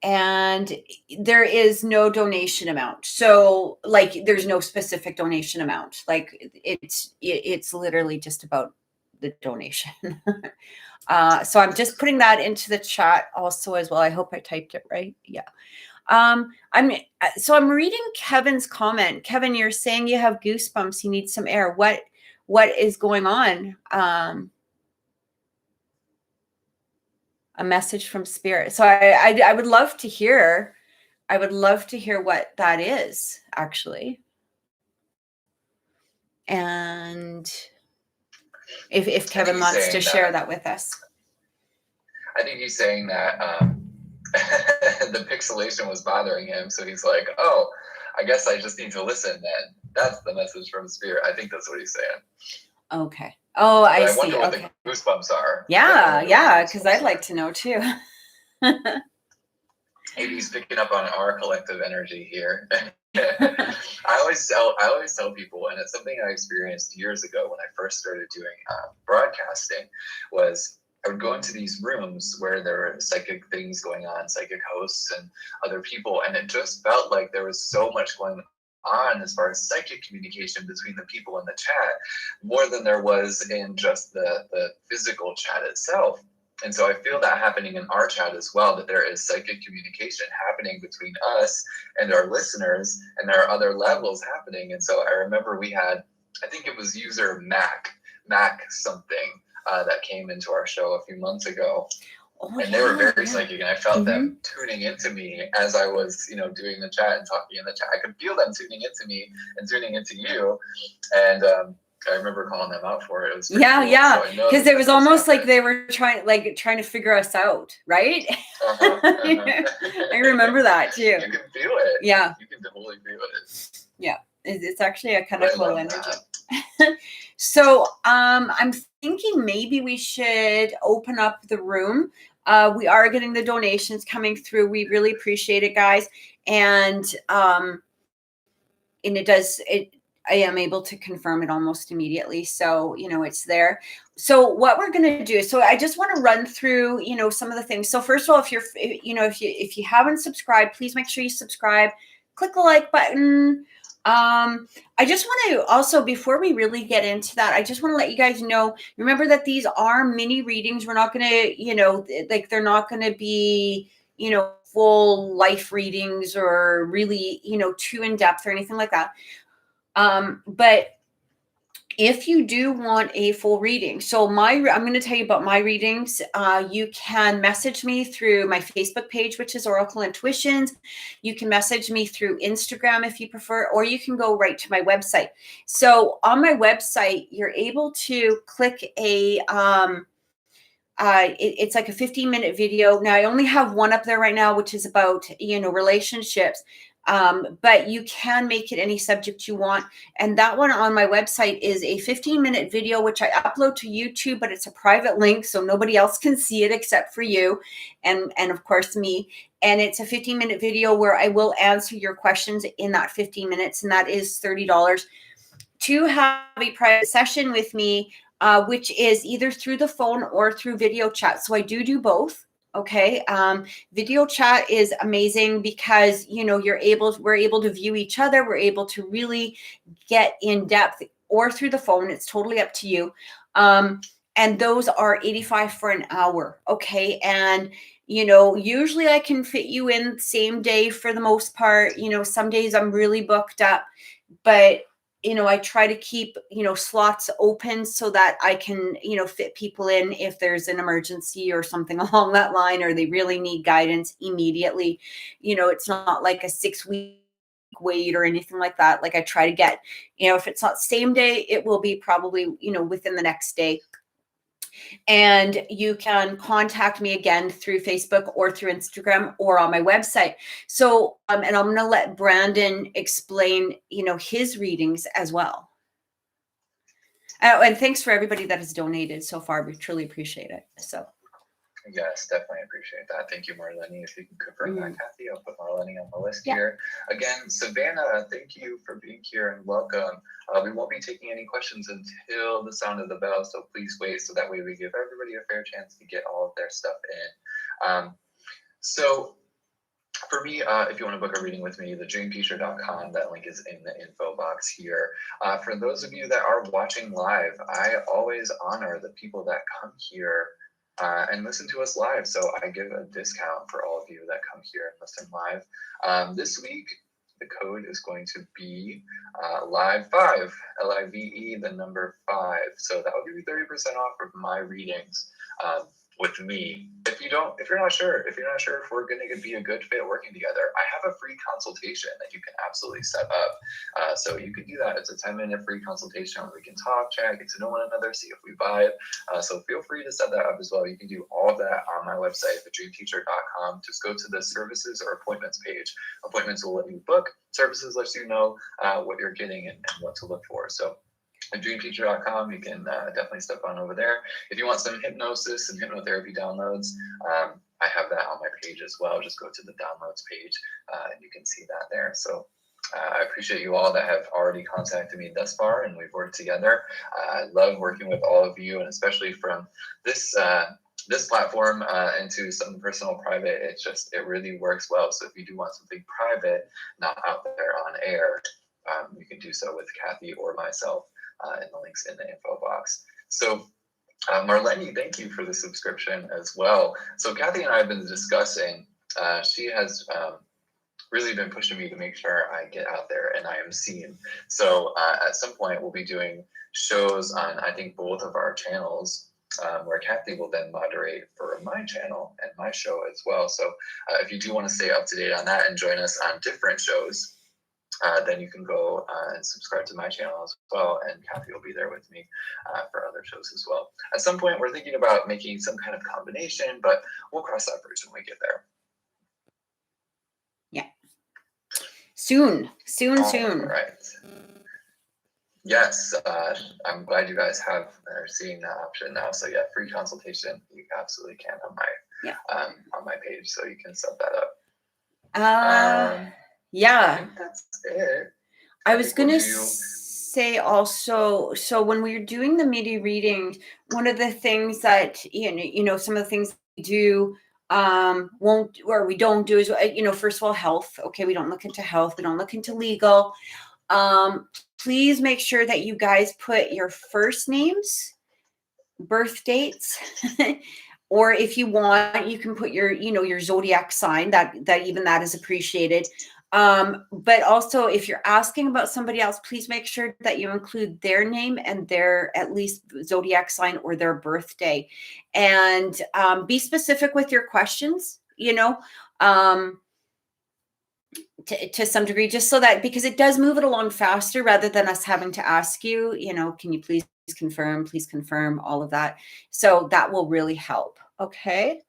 Speaker 1: And there is no donation amount. So there's no specific donation amount. It's literally just about the donation. So I'm just putting that into the chat also as well. I hope I typed it right. Yeah. I'm reading Kevin's comment. Kevin, you're saying you have goosebumps. You need some air. What is going on? A message from spirit. So I would love to hear. I would love to hear what that is, actually. And if Kevin wants to share that with us.
Speaker 2: I think he's saying that the pixelation was bothering him. So he's like, oh, I guess I just need to listen then. That's the message from spirit. I think that's what he's saying.
Speaker 1: Okay. Oh, I see.
Speaker 2: I wonder what the goosebumps are.
Speaker 1: Yeah, because I'd like to know too.
Speaker 2: Maybe he's picking up on our collective energy here. I always tell people, and it's something I experienced years ago when I first started doing broadcasting, was I would go into these rooms where there were psychic things going on, psychic hosts and other people, and it just felt like there was so much going on as far as psychic communication between the people in the chat, more than there was in just the physical chat itself. And so I feel that happening in our chat as well, that there is psychic communication happening between us and our listeners, and there are other levels happening. And so I remember we had, I think it was user Mac something that came into our show a few months ago. Oh, and they were very psychic, and I felt them tuning into me as I was, doing the chat and talking in the chat. I could feel them tuning into me and tuning into you. And I remember calling them out for it. It was cool.
Speaker 1: Because so it was almost like they were trying to figure us out, right? I remember that too.
Speaker 2: You can feel it.
Speaker 1: Yeah,
Speaker 2: you can totally feel it.
Speaker 1: Yeah, it's actually a kind of cool energy. So I'm thinking maybe we should open up the room. We are getting the donations coming through. We really appreciate it, guys. And I am able to confirm it almost immediately. So, it's there. So what we're going to do, so I just want to run through, some of the things. So first of all, if you haven't subscribed, please make sure you subscribe, click the like button. I just want to also, before we really get into that, I just want to let you guys know, remember that these are mini readings. We're not going to, they're not going to be, full life readings or really, too in depth or anything like that. But if you do want a full reading, so I'm going to tell you about my readings. You can message me through my Facebook page, which is Oracle Intuitions. You can message me through Instagram if you prefer, or you can go right to my website. So on my website, you're able to click it's like a 15-minute video. Now I only have one up there right now, which is about, relationships. But you can make it any subject you want. And that one on my website is a 15-minute video, which I upload to YouTube, but it's a private link, so nobody else can see it except for you and of course me. And it's a 15-minute video where I will answer your questions in that 15 minutes, and that is $30. To have a private session with me, which is either through the phone or through video chat. So I do both. Okay. Video chat is amazing because, we're able to view each other. We're able to really get in depth, or through the phone. It's totally up to you. And those are $85 for an hour. Okay. And, usually I can fit you in same day for the most part. Some days I'm really booked up, but I try to keep, slots open so that I can, fit people in if there's an emergency or something along that line, or they really need guidance immediately. It's not like a 6-week wait or anything like that. Like I try to get, if it's not same day, it will be probably, within the next day. And you can contact me again through Facebook or through Instagram or on my website. So, and I'm going to let Brandon explain, his readings as well. And thanks for everybody that has donated so far. We truly appreciate it. So.
Speaker 2: Yes, definitely appreciate that. Thank you, Marlene. If you can confirm that, Kathy, I'll put Marlene on the list here. Again, Savannah, thank you for being here and welcome. We won't be taking any questions until the sound of the bell, so please wait, so that way we give everybody a fair chance to get all of their stuff in. So for me, if you want to book a reading with me, thedreamteacher.com, that link is in the info box here. For those of you that are watching live, I always honor the people that come here and listen to us live. So I give a discount for all of you that come here and listen live. This week, the code is going to be LIVE5, LIVE, the number 5. So that will give you 30% off of my readings with me. If you're not sure if we're going to be a good fit working together, I have a free consultation that you can absolutely set up. So you can do that. It's a 10-minute free consultation where we can talk, chat, get to know one another, see if we vibe. So feel free to set that up as well. You can do all of that on my website, thedreamteacher.com. Just go to the services or appointments page. Appointments will let you book. Services lets you know what you're getting and what to look for. So at dreamteacher.com, you can definitely step on over there. If you want some hypnosis and hypnotherapy downloads, I have that on my page as well. Just go to the downloads page and you can see that there. So I appreciate you all that have already contacted me thus far, and we've worked together. I love working with all of you, and especially from this this platform into something personal, private. It really works well. So if you do want something private, not out there on air, you can do so with Kathy or myself, and the links in the info box. So Marlene, thank you for the subscription as well. So Kathy and I have been discussing, she has really been pushing me to make sure I get out there and I am seen. So at some point we'll be doing shows on, I think, both of our channels, where Kathy will then moderate for my channel and my show as well. So if you do want to stay up to date on that and join us on different shows, then you can go and subscribe to my channel as well, and Kathy will be there with me for other shows as well. At some point, we're thinking about making some kind of combination, but we'll cross that bridge when we get there.
Speaker 1: Yeah. Soon.
Speaker 2: All right. Yes, I'm glad you guys are seeing that option now. So yeah, free consultation, you absolutely can on my page, so you can set that up.
Speaker 1: Yeah.
Speaker 2: I think that's it.
Speaker 1: I was going to say also, so when we were doing the MIDI reading, one of the things that, some of the things we do won't, or we don't do is, first of all, health. Okay. We don't look into health. We don't look into legal. Please make sure that you guys put your first names, birth dates, or if you want, you can put your zodiac sign. That even that is appreciated. But also, if you're asking about somebody else, please make sure that you include their name and their at least zodiac sign or their birthday, and be specific with your questions. To some degree, just so that, because it does move it along faster rather than us having to ask you, can you please confirm all of that. So that will really help. Okay.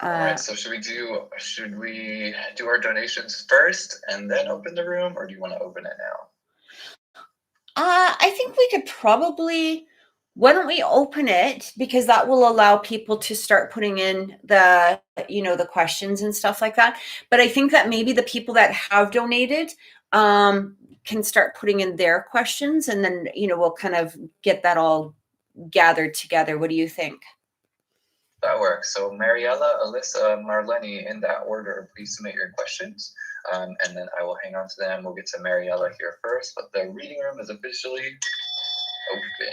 Speaker 2: All right. So should we do our donations first and then open the room, or do you want to open it now?
Speaker 1: I think we could probably, why don't we open it, because that will allow people to start putting in the questions and stuff like that. But I think that maybe the people that have donated can start putting in their questions, and then, we'll kind of get that all gathered together. What do you think?
Speaker 2: That works. So Mariella, Alyssa, Marlene, in that order, please submit your questions. And then I will hang on to them. We'll get to Mariella here first, but the reading room is officially open.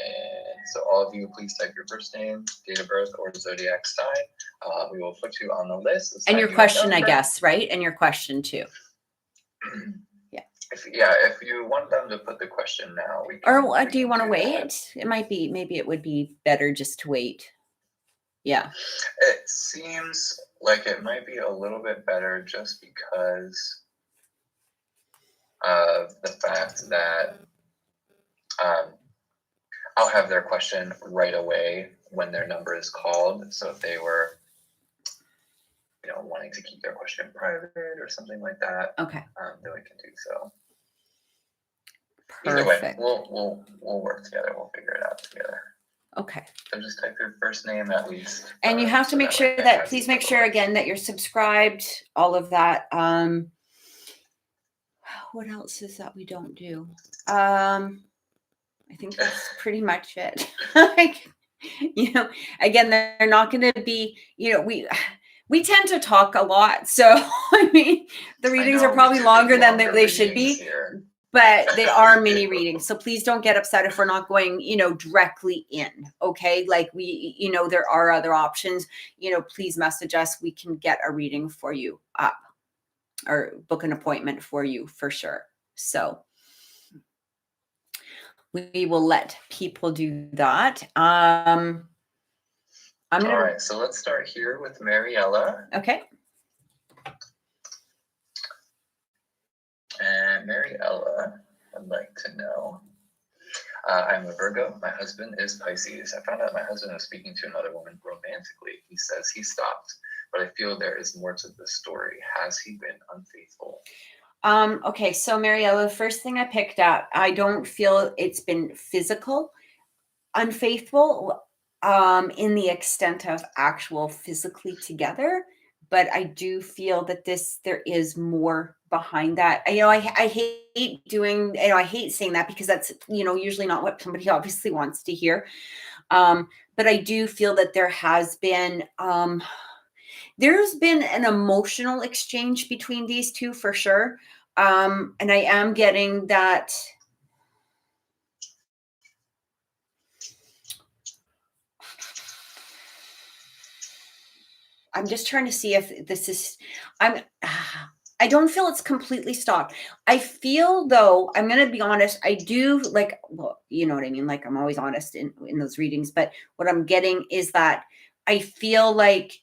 Speaker 2: So all of you, please type your first name, date of birth, or zodiac sign. We will put you on the list.
Speaker 1: And your question, I guess, right? And your question too.
Speaker 2: If you want them to put the question now, we can.
Speaker 1: Or do you want to wait? It might be, maybe it would be better just to wait. Yeah.
Speaker 2: It seems like it might be a little bit better just because of the fact that I'll have their question right away when their number is called. So if they were, wanting to keep their question private or something like that,
Speaker 1: okay,
Speaker 2: then we can do so.
Speaker 1: Perfect.
Speaker 2: Either way, we'll work together. We'll figure it out together.
Speaker 1: Okay.
Speaker 2: So just type your first name at least.
Speaker 1: And you have to make sure that, please make sure again that you're subscribed, all of that. What else is that we don't do? I think that's pretty much it. Again, they're not going to be, we tend to talk a lot. So, I mean, the readings are probably longer than they should be. Here. But they are mini readings. So please don't get upset if we're not going, directly in. Okay. Like there are other options, please message us. We can get a reading for you up or book an appointment for you for sure. So we will let people do that. All
Speaker 2: right. So let's start here with Mariella.
Speaker 1: Okay.
Speaker 2: And Mariella, I'd like to know, I'm a Virgo. My husband is Pisces. I found out my husband was speaking to another woman romantically. He says he stopped, but I feel there is more to the story. Has he been unfaithful?
Speaker 1: Okay, so Mariella, the first thing I picked up, I don't feel it's been physical unfaithful in the extent of actual physically together, but I do feel that there is more behind that. I hate doing, I hate saying that because that's, usually not what somebody obviously wants to hear. But I do feel that there's been an emotional exchange between these two for sure. And I am getting that. I'm just trying to see if this is, I don't feel it's completely stopped. I feel though, I'm going to be honest, I do like, well, you know what I mean? Like I'm always honest in those readings, but what I'm getting is that I feel like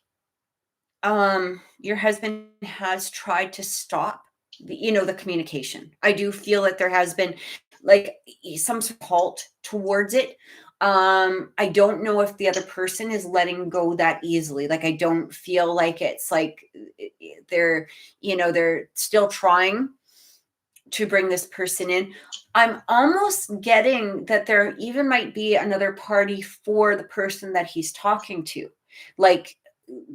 Speaker 1: your husband has tried to stop the communication. I do feel that there has been like some sort of halt towards it. I don't know if the other person is letting go that easily. Like I don't feel like it's like they're still trying to bring this person in. I'm almost getting that there even might be another party for the person that he's talking to. Like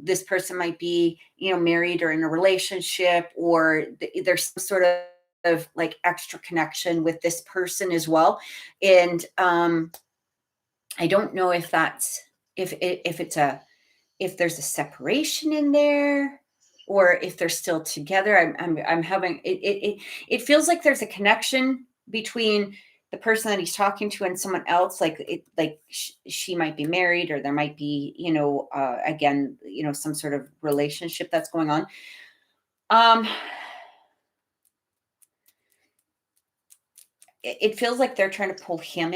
Speaker 1: this person might be, married or in a relationship, or there's some sort of like extra connection with this person as well. And I don't know if that's if there's a separation in there or if they're still together. I'm having it feels like there's a connection between the person that he's talking to and someone else. Like she might be married, or there might be, again, some sort of relationship that's going on. It feels like they're trying to pull him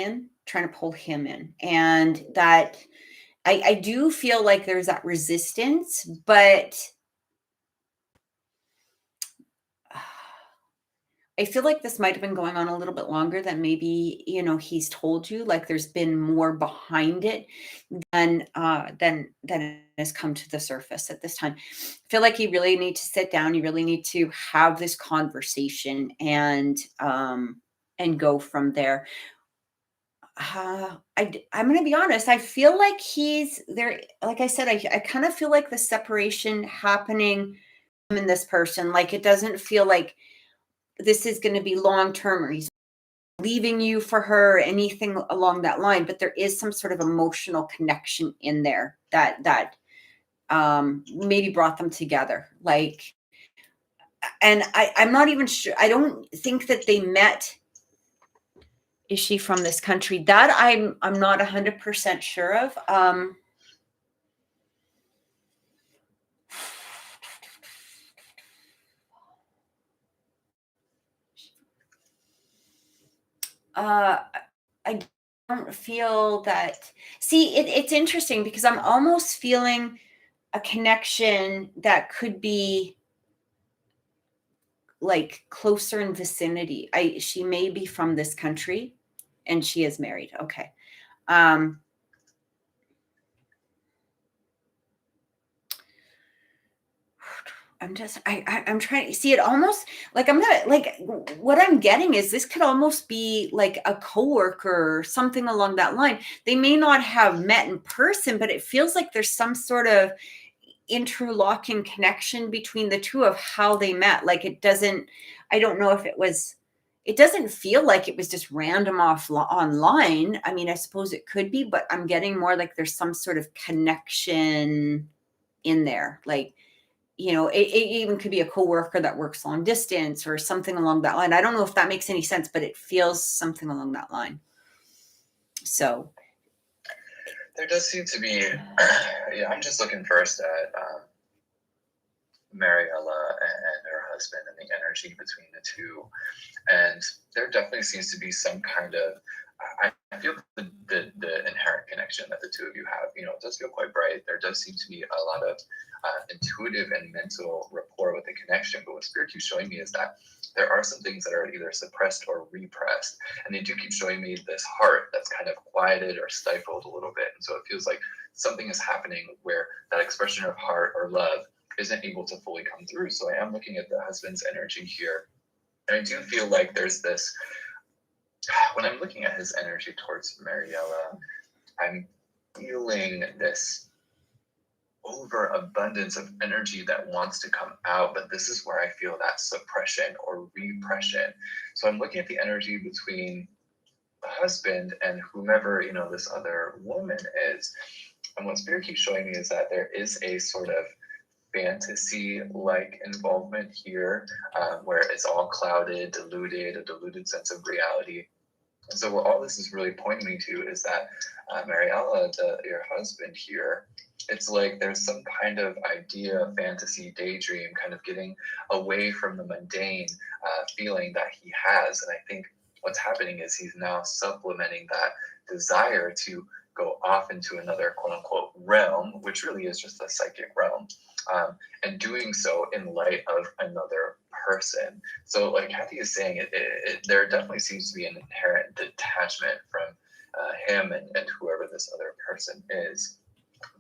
Speaker 1: in, and that I do feel like there's that resistance, but I feel like this might have been going on a little bit longer than maybe, he's told you. Like there's been more behind it than has come to the surface at this time. I feel like you really need to sit down. You really need to have this conversation and go from there. I'm going to be honest. I feel like he's there. Like I said, I kind of feel like the separation happening in this person. Like it doesn't feel like this is going to be long-term, or he's leaving you for her, anything along that line. But there is some sort of emotional connection in there that maybe brought them together. Like, and I'm not even sure. I don't think that they met. Is she from this country? That I'm not 100% sure of. I don't feel that. See, it's interesting because I'm almost feeling a connection that could be like closer in vicinity. She may be from this country and she is married. Okay. I'm trying to see it almost like I'm not like what I'm getting is this could almost be like a coworker or something along that line. They may not have met in person, but it feels like there's some sort of interlocking connection between the two of how they met. Like I don't know if it doesn't feel like it was just random online. I mean, I suppose it could be, but I'm getting more like there's some sort of connection in there. Like, it even could be a coworker that works long distance or something along that line. I don't know if that makes any sense, but it feels something along that line. So
Speaker 2: there does seem to be, yeah, I'm just looking first at Mariella and her husband and the energy between the two. And there definitely seems to be some kind of, I feel the inherent connection that the two of you have, it does feel quite bright. There does seem to be a lot of intuitive and mental rapport with the connection. But what Spirit keeps showing me is that there are some things that are either suppressed or repressed. And they do keep showing me this heart that's kind of quieted or stifled a little bit. And so it feels like something is happening where that expression of heart or love isn't able to fully come through. So I am looking at the husband's energy here. And I do feel like there's this, when I'm looking at his energy towards Mariella, I'm feeling this overabundance of energy that wants to come out, but this is where I feel that suppression or repression. So I'm looking at the energy between the husband and whomever, this other woman is. And what Spirit keeps showing me is that there is a sort of fantasy-like involvement here, where it's all clouded, diluted, a diluted sense of reality. And so what all this is really pointing me to is that Mariella, your husband here, it's like there's some kind of idea, fantasy, daydream, kind of getting away from the mundane feeling that he has. And I think what's happening is he's now supplementing that desire to go off into another quote unquote realm, which really is just the psychic realm, and doing so in light of another person. So like Kathy is saying, there definitely seems to be an inherent detachment from him and whoever this other person is.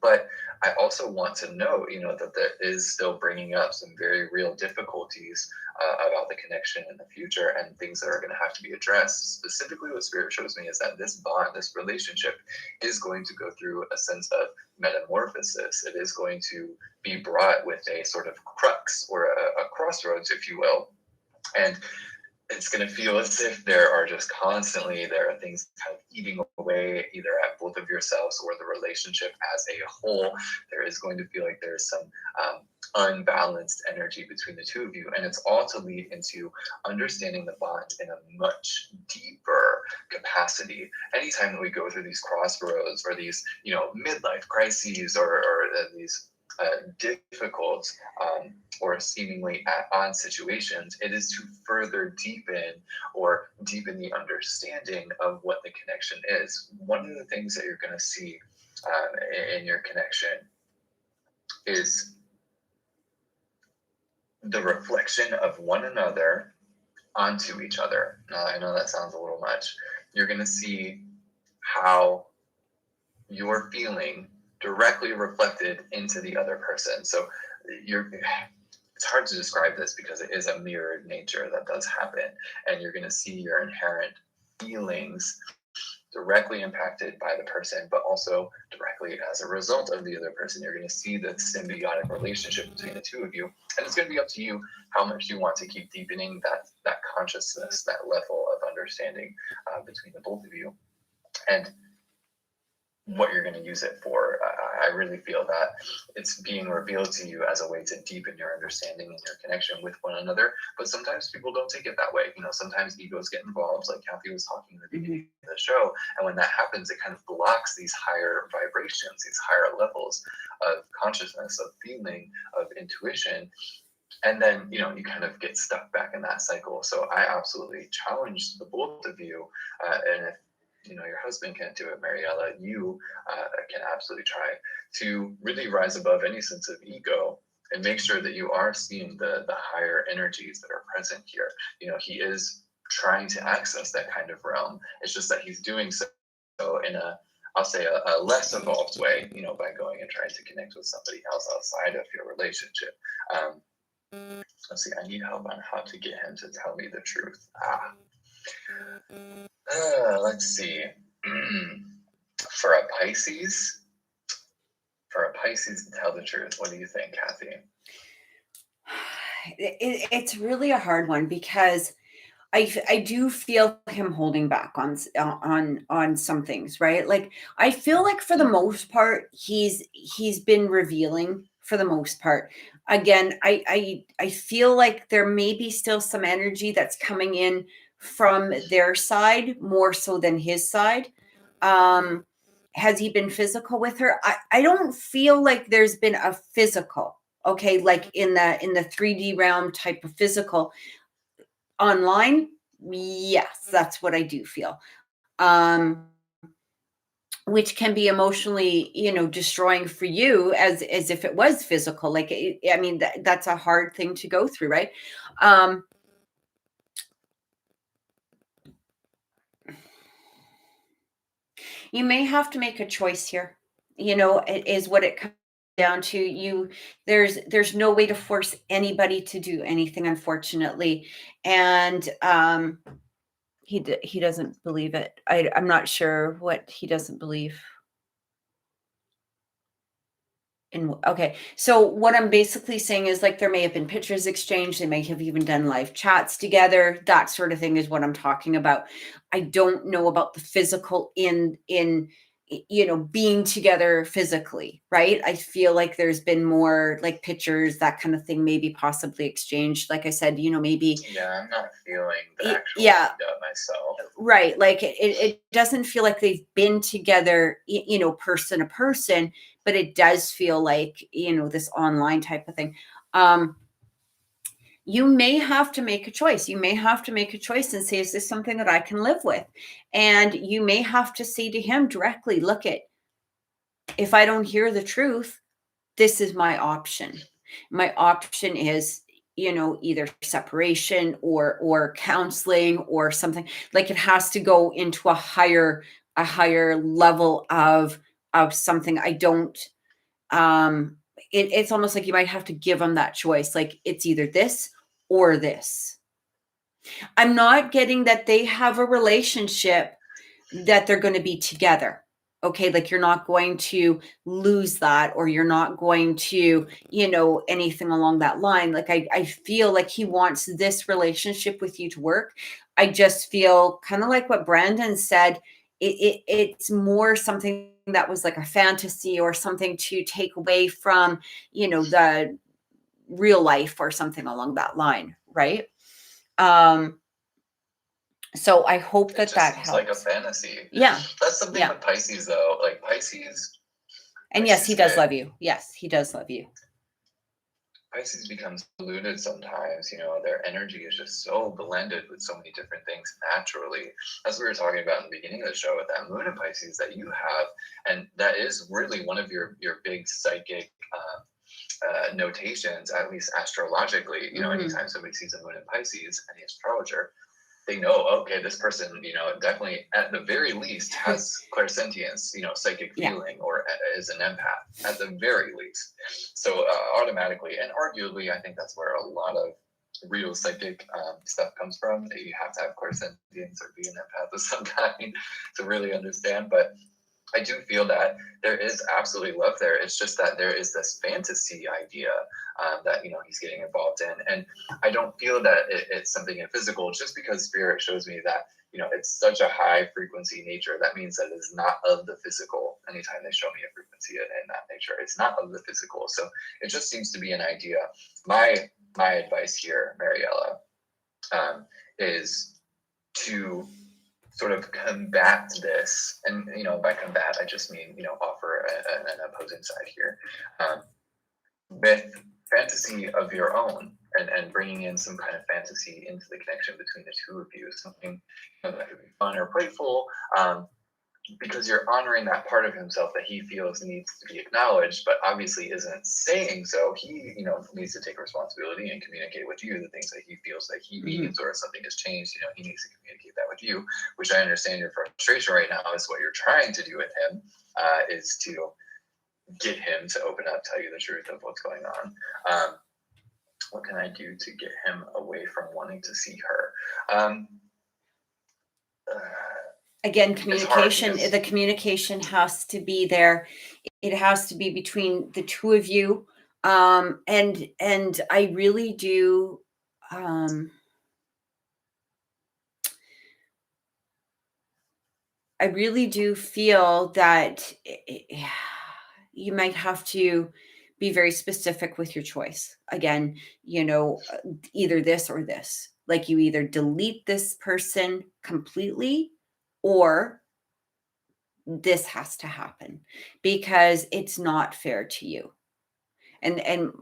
Speaker 2: But I also want to know, that there is still bringing up some very real difficulties about the connection in the future and things that are going to have to be addressed. Specifically, what Spirit shows me is that this bond, this relationship is going to go through a sense of metamorphosis. It is going to be brought with a sort of crux or a crossroads, if you will. And it's going to feel as if there are things kind of eating away either at both of yourselves or the relationship as a whole. There is going to feel like there's some unbalanced energy between the two of you. And it's all to lead into understanding the bond in a much deeper capacity. Anytime that we go through these crossroads or these, midlife crises or these difficult or seemingly at odds situations, it is to further deepen the understanding of what the connection is. One of the things that you're going to see in your connection is the reflection of one another onto each other. Now, I know that sounds a little much. You're going to see how you're feeling directly reflected into the other person. So it's hard to describe this because it is a mirrored nature that does happen. And you're going to see your inherent feelings directly impacted by the person, but also directly as a result of the other person. You're going to see the symbiotic relationship between the two of you. And it's going to be up to you how much you want to keep deepening that consciousness, that level of understanding between the both of you. And what you're going to use it for. I really feel that it's being revealed to you as a way to deepen your understanding and your connection with one another. But sometimes people don't take it that way. Sometimes egos get involved, like Kathy was talking in the beginning of the show. And when that happens, it kind of blocks these higher vibrations, these higher levels of consciousness, of feeling, of intuition. And then, you kind of get stuck back in that cycle. So I absolutely challenge the both of you. And if your husband can't do it, Mariella, you can absolutely try to really rise above any sense of ego and make sure that you are seeing the higher energies that are present here. He is trying to access that kind of realm. It's just that he's doing so in I'll say a less evolved way, by going and trying to connect with somebody else outside of your relationship. Let's see, I need help on how to get him to tell me the truth. Let's see. For a Pisces to tell the truth, what do you think, Kathy?
Speaker 1: It's really a hard one because I do feel him holding back on some things, right? Like I feel like for the most part he's been revealing for the most part. Again, I feel like there may be still some energy that's coming in from their side more so than his side. Has he been physical with her? I don't feel like there's been a physical, okay, like in the 3D realm type of physical. Online, yes, that's what I do feel. Which can be emotionally, destroying for you as if it was physical. Like, I mean, that's a hard thing to go through, right? You may have to make a choice here. It is what it comes down to. There's no way to force anybody to do anything, unfortunately. And he doesn't believe it. I'm not sure what he doesn't believe. Okay, so what I'm basically saying is like there may have been pictures exchanged, they may have even done live chats together, that sort of thing is what I'm talking about. I don't know about the physical being together physically, right? I feel like there's been more like pictures, that kind of thing, maybe possibly exchanged. Like I said, maybe.
Speaker 2: Yeah, I'm not feeling the actual
Speaker 1: Yeah,
Speaker 2: meetup myself.
Speaker 1: right. Like it doesn't feel like they've been together, person to person, but it does feel like, this online type of thing. You may have to make a choice. You may have to make a choice and say, is this something that I can live with? And you may have to say to him directly, look if I don't hear the truth, this is my option. My option is, either separation or counseling or something. Like it has to go into a higher level of something. I don't it's almost like you might have to give them that choice. Like it's either this or this. I'm not getting that they have a relationship that they're going to be together. Okay, like you're not going to lose that, or you're not going to, anything along that line. Like I feel like he wants this relationship with you to work. I just feel kind of like what Brandon said. It's more something that was like a fantasy or something to take away from, the real life or something along that line, right? So I hope
Speaker 2: It
Speaker 1: that
Speaker 2: just
Speaker 1: that
Speaker 2: seems
Speaker 1: helps.
Speaker 2: like a fantasy.
Speaker 1: Yeah.
Speaker 2: That's something
Speaker 1: Yeah.
Speaker 2: with Pisces, though. Like Pisces,
Speaker 1: And yes, he
Speaker 2: Pisces
Speaker 1: does love you. Yes, he does love you.
Speaker 2: Pisces becomes polluted sometimes. Their energy is just so blended with so many different things naturally. As we were talking about in the beginning of the show, with that moon in Pisces that you have, and that is really one of your big psychic notations, at least astrologically. Anytime somebody sees a moon in Pisces, any astrologer, they know, okay, this person, definitely at the very least has clairsentience, psychic feeling, or is an empath at the very least. So automatically, and arguably, I think that's where a lot of real psychic stuff comes from. You have to have clairsentience or be an empath of some kind to really understand. But I do feel that there is absolutely love there. It's just that there is this fantasy idea that he's getting involved in, and I don't feel that it's something physical. Just because spirit shows me that it's such a high frequency nature, that means that it's not of the physical. Anytime they show me a frequency in that nature, it's not of the physical. So it just seems to be an idea. My advice here, Mariella, is to sort of combat this, and by combat I just mean offer an opposing side here, with fantasy of your own, and bringing in some kind of fantasy into the connection between the two of you, something that could be fun or playful, because you're honoring that part of himself that he feels needs to be acknowledged, but obviously isn't saying so. He, needs to take responsibility and communicate with you the things that he feels that he needs, or if something has changed, he needs to communicate that with you, which I understand your frustration right now is what you're trying to do with him, is to get him to open up, tell you the truth of what's going on. What can I do to get him away from wanting to see her?
Speaker 1: Again, communication. The communication has to be there. It has to be between the two of you. And I really do. I really do feel that you might have to be very specific with your choice. Again, either this or this. Like you either delete this person completely, or this has to happen, because it's not fair to you. And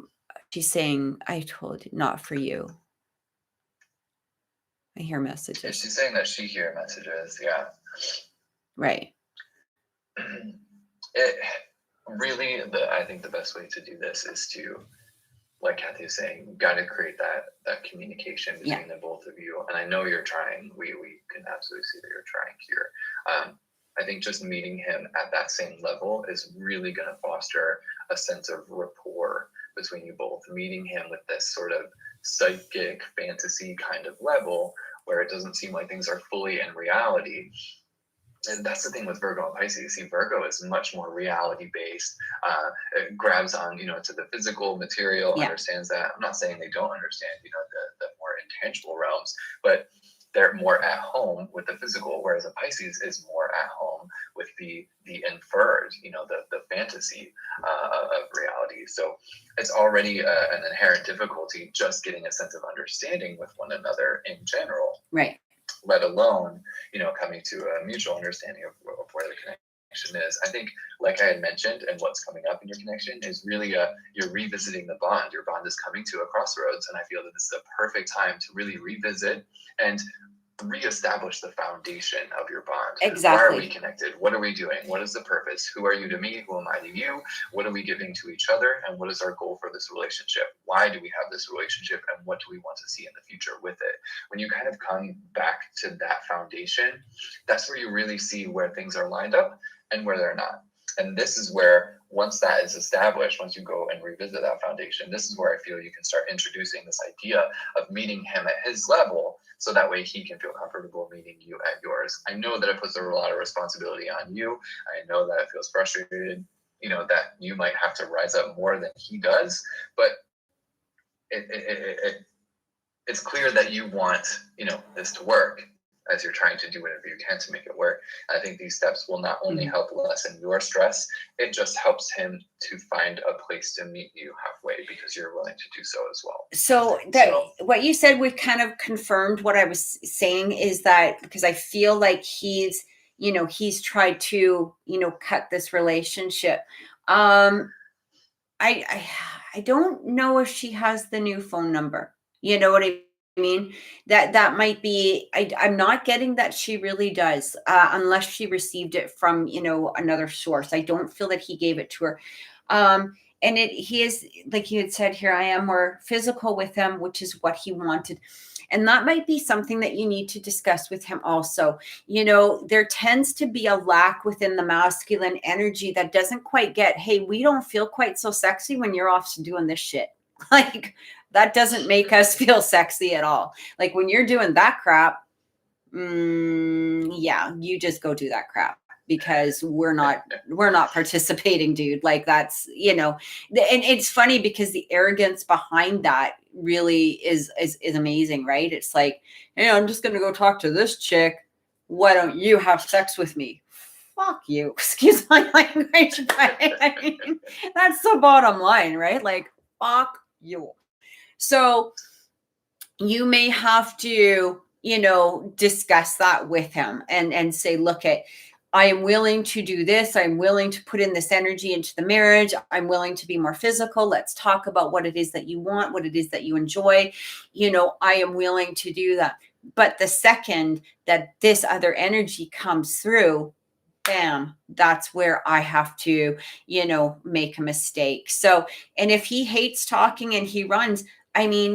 Speaker 1: she's saying, I told you, not for you. I hear messages.
Speaker 2: She's saying that she hears messages. Yeah.
Speaker 1: Right.
Speaker 2: It really, I think the best way to do this is to, like Kathy is saying, you got to create that communication between the both of you. And I know you're trying. We can absolutely see that you're trying here. I think just meeting him at that same level is really going to foster a sense of rapport between you both. Meeting him with this sort of psychic fantasy kind of level where it doesn't seem like things are fully in reality And that's the thing with Virgo and Pisces. See, Virgo is much more reality based. It grabs on, to the physical, material, understands that. I'm not saying they don't understand, the more intangible realms, but they're more at home with the physical, whereas a Pisces is more at home with the inferred, the fantasy of reality. So it's already an inherent difficulty just getting a sense of understanding with one another in general.
Speaker 1: Right.
Speaker 2: Let alone, coming to a mutual understanding of where the connection is. I think, like I had mentioned, and what's coming up in your connection is really you're revisiting the bond. Your bond is coming to a crossroads, and I feel that this is a perfect time to really revisit and reestablish the foundation of your bond.
Speaker 1: Exactly.
Speaker 2: Why are we connected? What are we doing? What is the purpose? Who are you to me? Who am I to you? What are we giving to each other? And what is our goal for this relationship? Why do we have this relationship? And what do we want to see in the future with it? When you kind of come back to that foundation, that's where you really see where things are lined up and where they're not. And this is where, once that is established, once you go and revisit that foundation, this is where I feel you can start introducing this idea of meeting him at his level, so that way he can feel comfortable meeting you at yours. I know that it puts a lot of responsibility on you. I know that it feels frustrated, that you might have to rise up more than he does, but it's clear that you want, this to work, as you're trying to do whatever you can to make it work. I think these steps will not only help lessen your stress, it just helps him to find a place to meet you halfway, because you're willing to do so as well.
Speaker 1: So what you said, we've kind of confirmed what I was saying, is that because I feel like he's tried to, cut this relationship. I don't know if she has the new phone number. You know what I mean? That might be, I'm not getting that she really does, unless she received it from, another source. I don't feel that he gave it to her. And he is, like you had said here, I am more physical with him, which is what he wanted. And that might be something that you need to discuss with him also. There tends to be a lack within the masculine energy that doesn't quite get, hey, we don't feel quite so sexy when you're off doing this shit. Like, that doesn't make us feel sexy at all. Like, when you're doing that crap, yeah, you just go do that crap, because we're not participating, dude. Like, that's, and it's funny because the arrogance behind that really is amazing, right? It's like, hey, I'm just going to go talk to this chick. Why don't you have sex with me? Fuck you. Excuse my language, but I mean, that's the bottom line, right? Like, fuck you. So you may have to, discuss that with him and say, look, I am willing to do this. I'm willing to put in this energy into the marriage. I'm willing to be more physical. Let's talk about what it is that you want, what it is that you enjoy. I am willing to do that. But the second that this other energy comes through, bam, that's where I have to, make a mistake. So, and if he hates talking and he runs, I mean,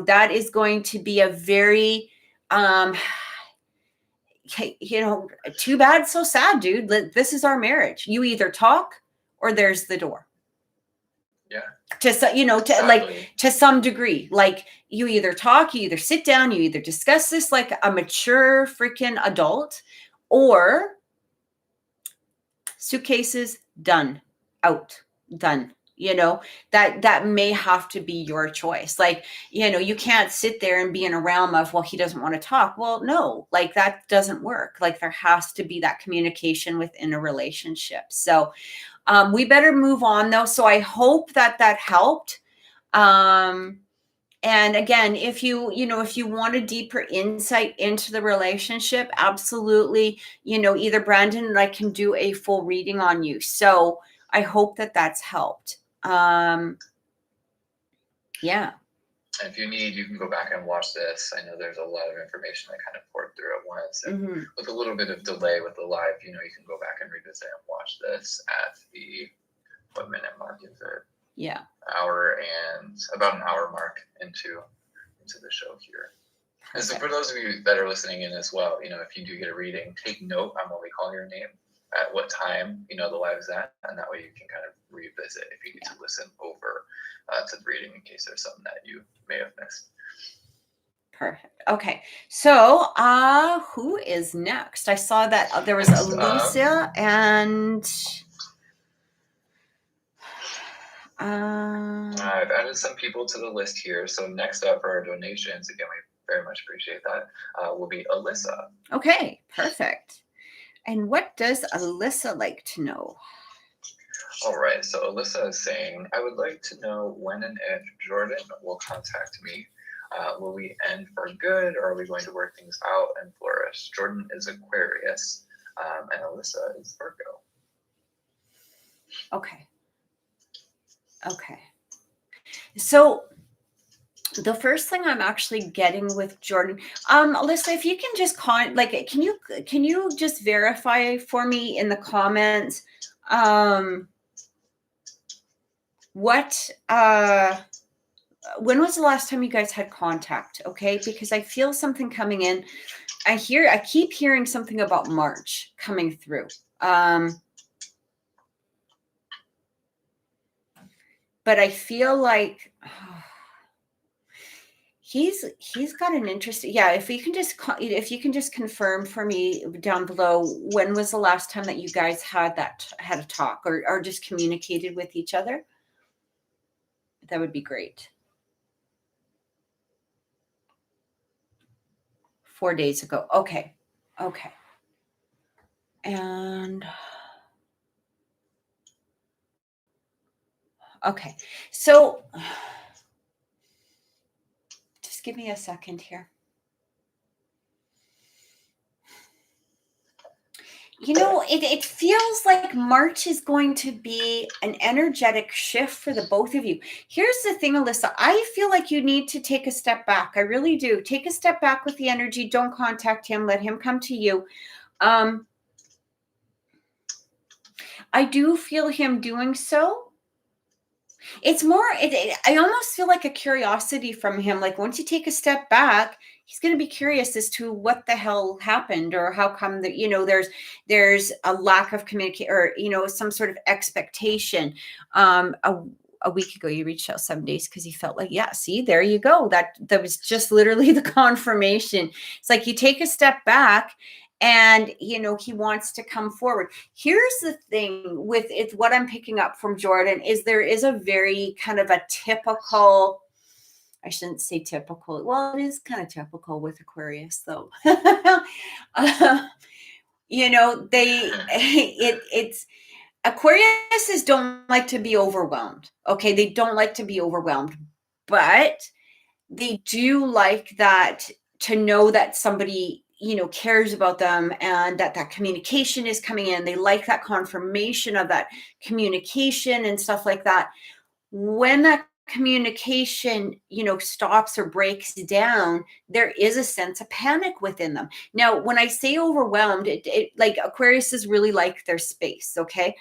Speaker 1: that is going to be a very, too bad, so sad, dude. This is our marriage. You either talk or there's the door.
Speaker 2: Yeah.
Speaker 1: To some degree, like, you either talk, you either sit down, you either discuss this like a mature freaking adult, or suitcases, done, out, done. That may have to be your choice. Like, you can't sit there and be in a realm of, well, he doesn't want to talk. Well, no, like, that doesn't work. Like, there has to be that communication within a relationship. So we better move on, though. So I hope that helped. And again, if you want a deeper insight into the relationship, absolutely, either Brandon and I can do a full reading on you. So I hope that that's helped. Yeah.
Speaker 2: If you need, you can go back and watch this. I know there's a lot of information I kind of poured through at once. And with a little bit of delay with the live, you can go back and revisit and watch this at the, what minute mark is it?
Speaker 1: Yeah.
Speaker 2: Hour and about an hour mark into the show here. And so for those of you that are listening in as well, if you do get a reading, take note on when we call your name, at what time, the live is at, and that way you can kind of revisit if you need to listen over to the reading in case there's something that you may have missed.
Speaker 1: Perfect. Okay. So, who is next? I saw that there was
Speaker 2: Next
Speaker 1: Alicia and
Speaker 2: I've added some people to the list here. So next up for our donations, again, we very much appreciate that, will be Alyssa.
Speaker 1: okay, perfect. And what does Alyssa like to know?
Speaker 2: All right, so Alyssa is saying, I would like to know when and if Jordan will contact me. Will we end for good, or are we going to work things out and flourish? Jordan is Aquarius, and Alyssa is Virgo.
Speaker 1: Okay. Okay. So the first thing I'm actually getting with Jordan, Alyssa, if you can just can you just verify for me in the comments, what, when was the last time you guys had contact? Okay. Because I feel something coming in. I keep hearing something about March coming through. But I feel like he's got an interest. Yeah, if you can just confirm for me down below, when was the last time that you guys had a talk or just communicated with each other? That would be great. 4 days ago. Okay. Okay. And okay. So just give me a second here. You know, it feels like March is going to be an energetic shift for the both of you. Here's the thing, Alyssa. I feel like you need to take a step back. I really do. Take a step back with the energy. Don't contact him. Let him come to you. I do feel him doing so. It's more, I almost feel like a curiosity from him. Like once you take a step back, he's going to be curious as to what the hell happened or how come that, there's a lack of communication or, some sort of expectation. A week ago, you reached out 7 days because he felt like, yeah, see, there you go. That was just literally the confirmation. It's like you take a step back and, he wants to come forward. Here's the thing with it. What I'm picking up from Jordan is there is a very kind of a typical, I shouldn't say typical. Well, it is kind of typical with Aquarius though. It's Aquariuses don't like to be overwhelmed. Okay. They don't like to be overwhelmed, but they do like that, to know that somebody cares about them and that communication is coming in. They like that confirmation of that communication and stuff like that. When that communication stops or breaks down, there is a sense of panic within them. Now when I say overwhelmed, it like Aquariuses really like their space. Okay.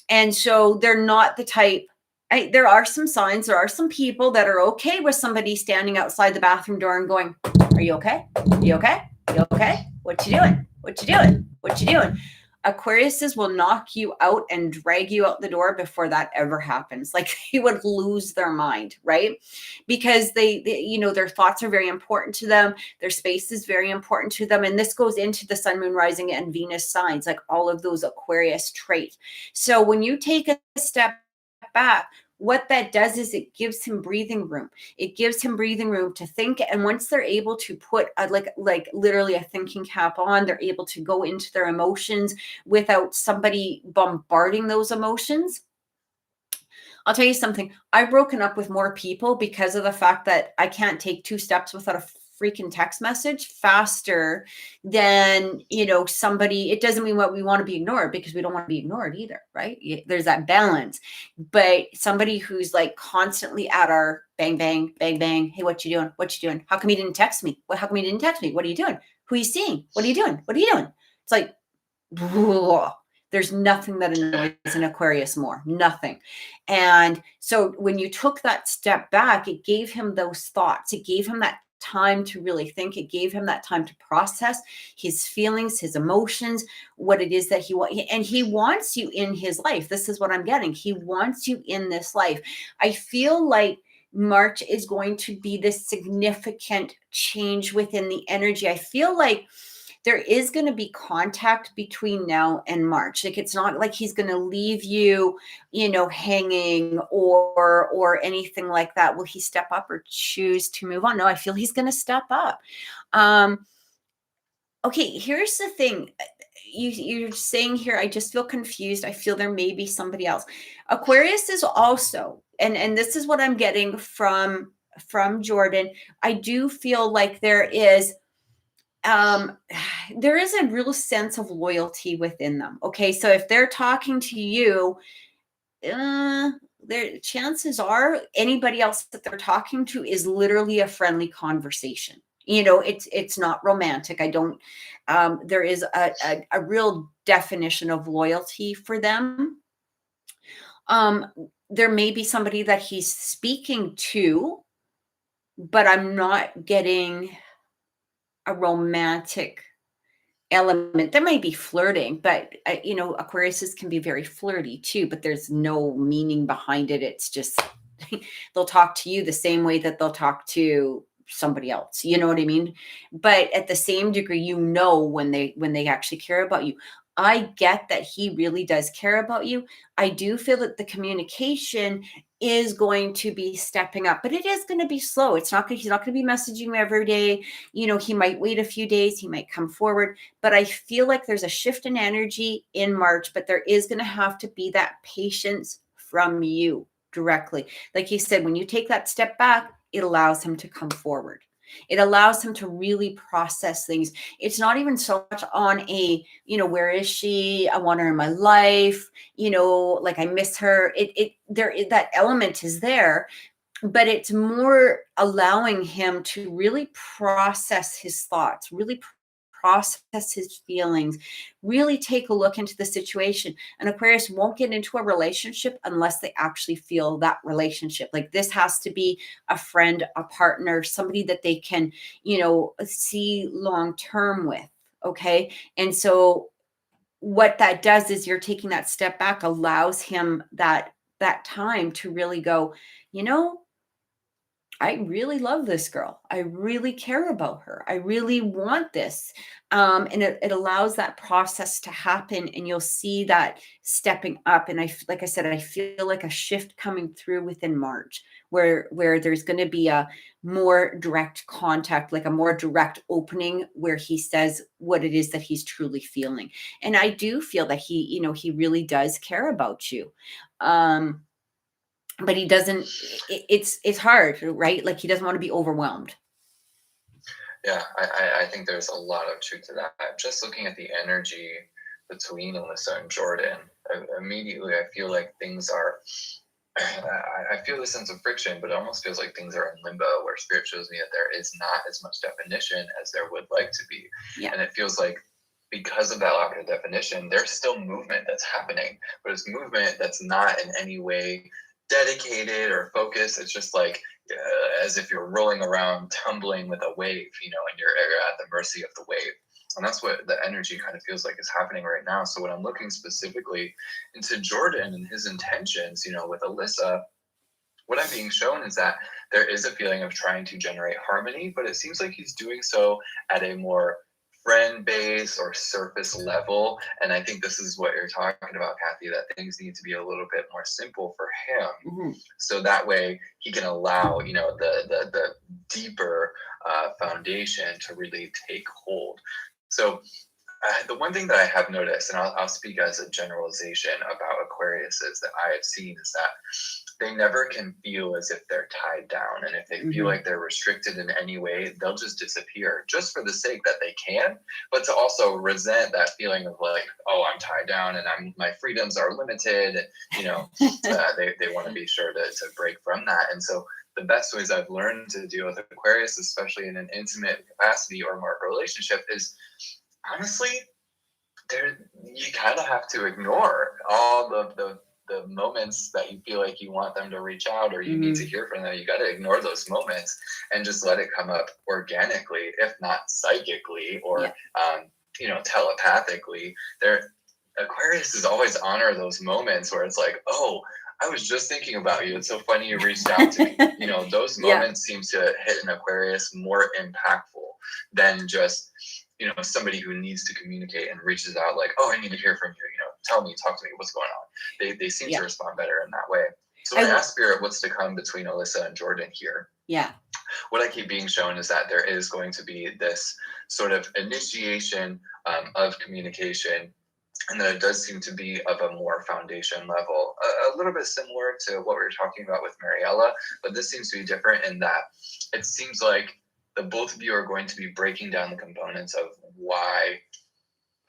Speaker 1: And so they're not the type. There are some signs, there are some people that are okay with somebody standing outside the bathroom door and going, are you okay? You okay? You okay? What you doing? What you doing? What you doing? Aquariuses will knock you out and drag you out the door before that ever happens. Like they would lose their mind, right? Because they their thoughts are very important to them. Their space is very important to them. And this goes into the sun, moon, rising, and Venus signs, like all of those Aquarius traits. So when you take a step back, what that does is it gives him breathing room. It gives him breathing room to think. And once they're able to put like literally a thinking cap on, they're able to go into their emotions without somebody bombarding those emotions. I'll tell you something. I've broken up with more people because of the fact that I can't take 2 steps without a freaking text message faster than, somebody. It doesn't mean what we want to be ignored, because we don't want to be ignored either, right? There's that balance. But somebody who's like constantly at our bang, bang, bang, bang. Hey, what you doing? What you doing? How come you didn't text me? How come you didn't text me? What are you doing? Who are you seeing? What are you doing? What are you doing? It's like, there's nothing that annoys an Aquarius more, nothing. And so when you took that step back, it gave him those thoughts. It gave him that time to really think. It gave him that time to process his feelings, his emotions, what it is that he wants. And he wants you in his life. This is what I'm getting. He wants you in this life. I feel like March is going to be this significant change within the energy. I feel like there is going to be contact between now and March. Like, it's not like he's going to leave you, hanging or anything like that. Will he step up or choose to move on? No, I feel he's going to step up. Okay, here's the thing. You're saying here, I just feel confused. I feel there may be somebody else. Aquarius is also, and this is what I'm getting from Jordan. I do feel like there is a real sense of loyalty within them. Okay, so if they're talking to you, their chances are anybody else that they're talking to is literally a friendly conversation. It's not romantic. I don't there is a real definition of loyalty for them. There may be somebody that he's speaking to, but I'm not getting a romantic element. There might be flirting, but Aquariuses can be very flirty too, but there's no meaning behind it. It's just they'll talk to you the same way that they'll talk to somebody else. You know what I mean? But at the same degree, when they actually care about you. I get that he really does care about you. I do feel that the communication is going to be stepping up, but it is going to be slow. He's not going to be messaging you every day. He might wait a few days, he might come forward, but I feel like there's a shift in energy in March, but there is going to have to be that patience from you directly. Like he said, when you take that step back, it allows him to come forward. It allows him to really process things. It's not even so much on a, where is she? I want her in my life. Like, I miss her. That element is there, but it's more allowing him to really process his thoughts, really process his feelings, really take a look into the situation. And Aquarius won't get into a relationship unless they actually feel that relationship. Like, this has to be a friend, a partner, somebody that they can, see long term with. Okay. And so what that does is you're taking that step back, allows him that time to really go, I really love this girl. I really care about her. I really want this. And it allows that process to happen, and you'll see that stepping up. And like I said, I feel like a shift coming through within March where there's going to be a more direct contact, like a more direct opening where he says what it is that he's truly feeling. And I do feel that he really does care about you. But he doesn't, it's hard, right? Like, he doesn't want to be overwhelmed.
Speaker 2: Yeah, I think there's a lot of truth to that. Just looking at the energy between Alyssa and Jordan, immediately I feel like things are, I feel the sense of friction, but it almost feels like things are in limbo, where Spirit shows me that there is not as much definition as there would like to be. Yeah. And it feels like because of that lack of definition, there's still movement that's happening, but it's movement that's not in any way dedicated or focused. It's just like as if you're rolling around, tumbling with a wave, and you're at the mercy of the wave. And that's what the energy kind of feels like is happening right now. So when I'm looking specifically into Jordan and his intentions, with Alyssa, what I'm being shown is that there is a feeling of trying to generate harmony, but it seems like he's doing so at a more friend base or surface level. And I think this is what you're talking about, Kathy, that things need to be a little bit more simple for him. Mm-hmm. So that way he can allow, the deeper foundation to really take hold. So the one thing that I have noticed, and I'll speak as a generalization about Aquariuses that I have seen, is that they never can feel as if they're tied down. And if they feel like they're restricted in any way, they'll just disappear just for the sake that they can, but to also resent that feeling of like, oh, I'm tied down and my freedoms are limited. They want to be sure to break from that. And so the best ways I've learned to deal with Aquarius, especially in an intimate capacity or more relationship, is honestly, you kind of have to ignore all of the moments that you feel like you want them to reach out or you need to hear from them. You got to ignore those moments and just let it come up organically, if not psychically or telepathically. Aquarius is always honor those moments where it's like, oh, I was just thinking about you. It's so funny you reached out to me. You know, those moments seem to hit an Aquarius more impactful than just, you know, somebody who needs to communicate and reaches out like, oh, I need to hear from you. You know, tell me, talk to me, what's going on? They seem to respond better in that way. So when I ask Spirit what's to come between Alyssa and Jordan here, what I keep being shown is that there is going to be this sort of initiation of communication, and that it does seem to be of a more foundation level, a little bit similar to what we were talking about with Mariella, but this seems to be different in that it seems like the both of you are going to be breaking down the components of why,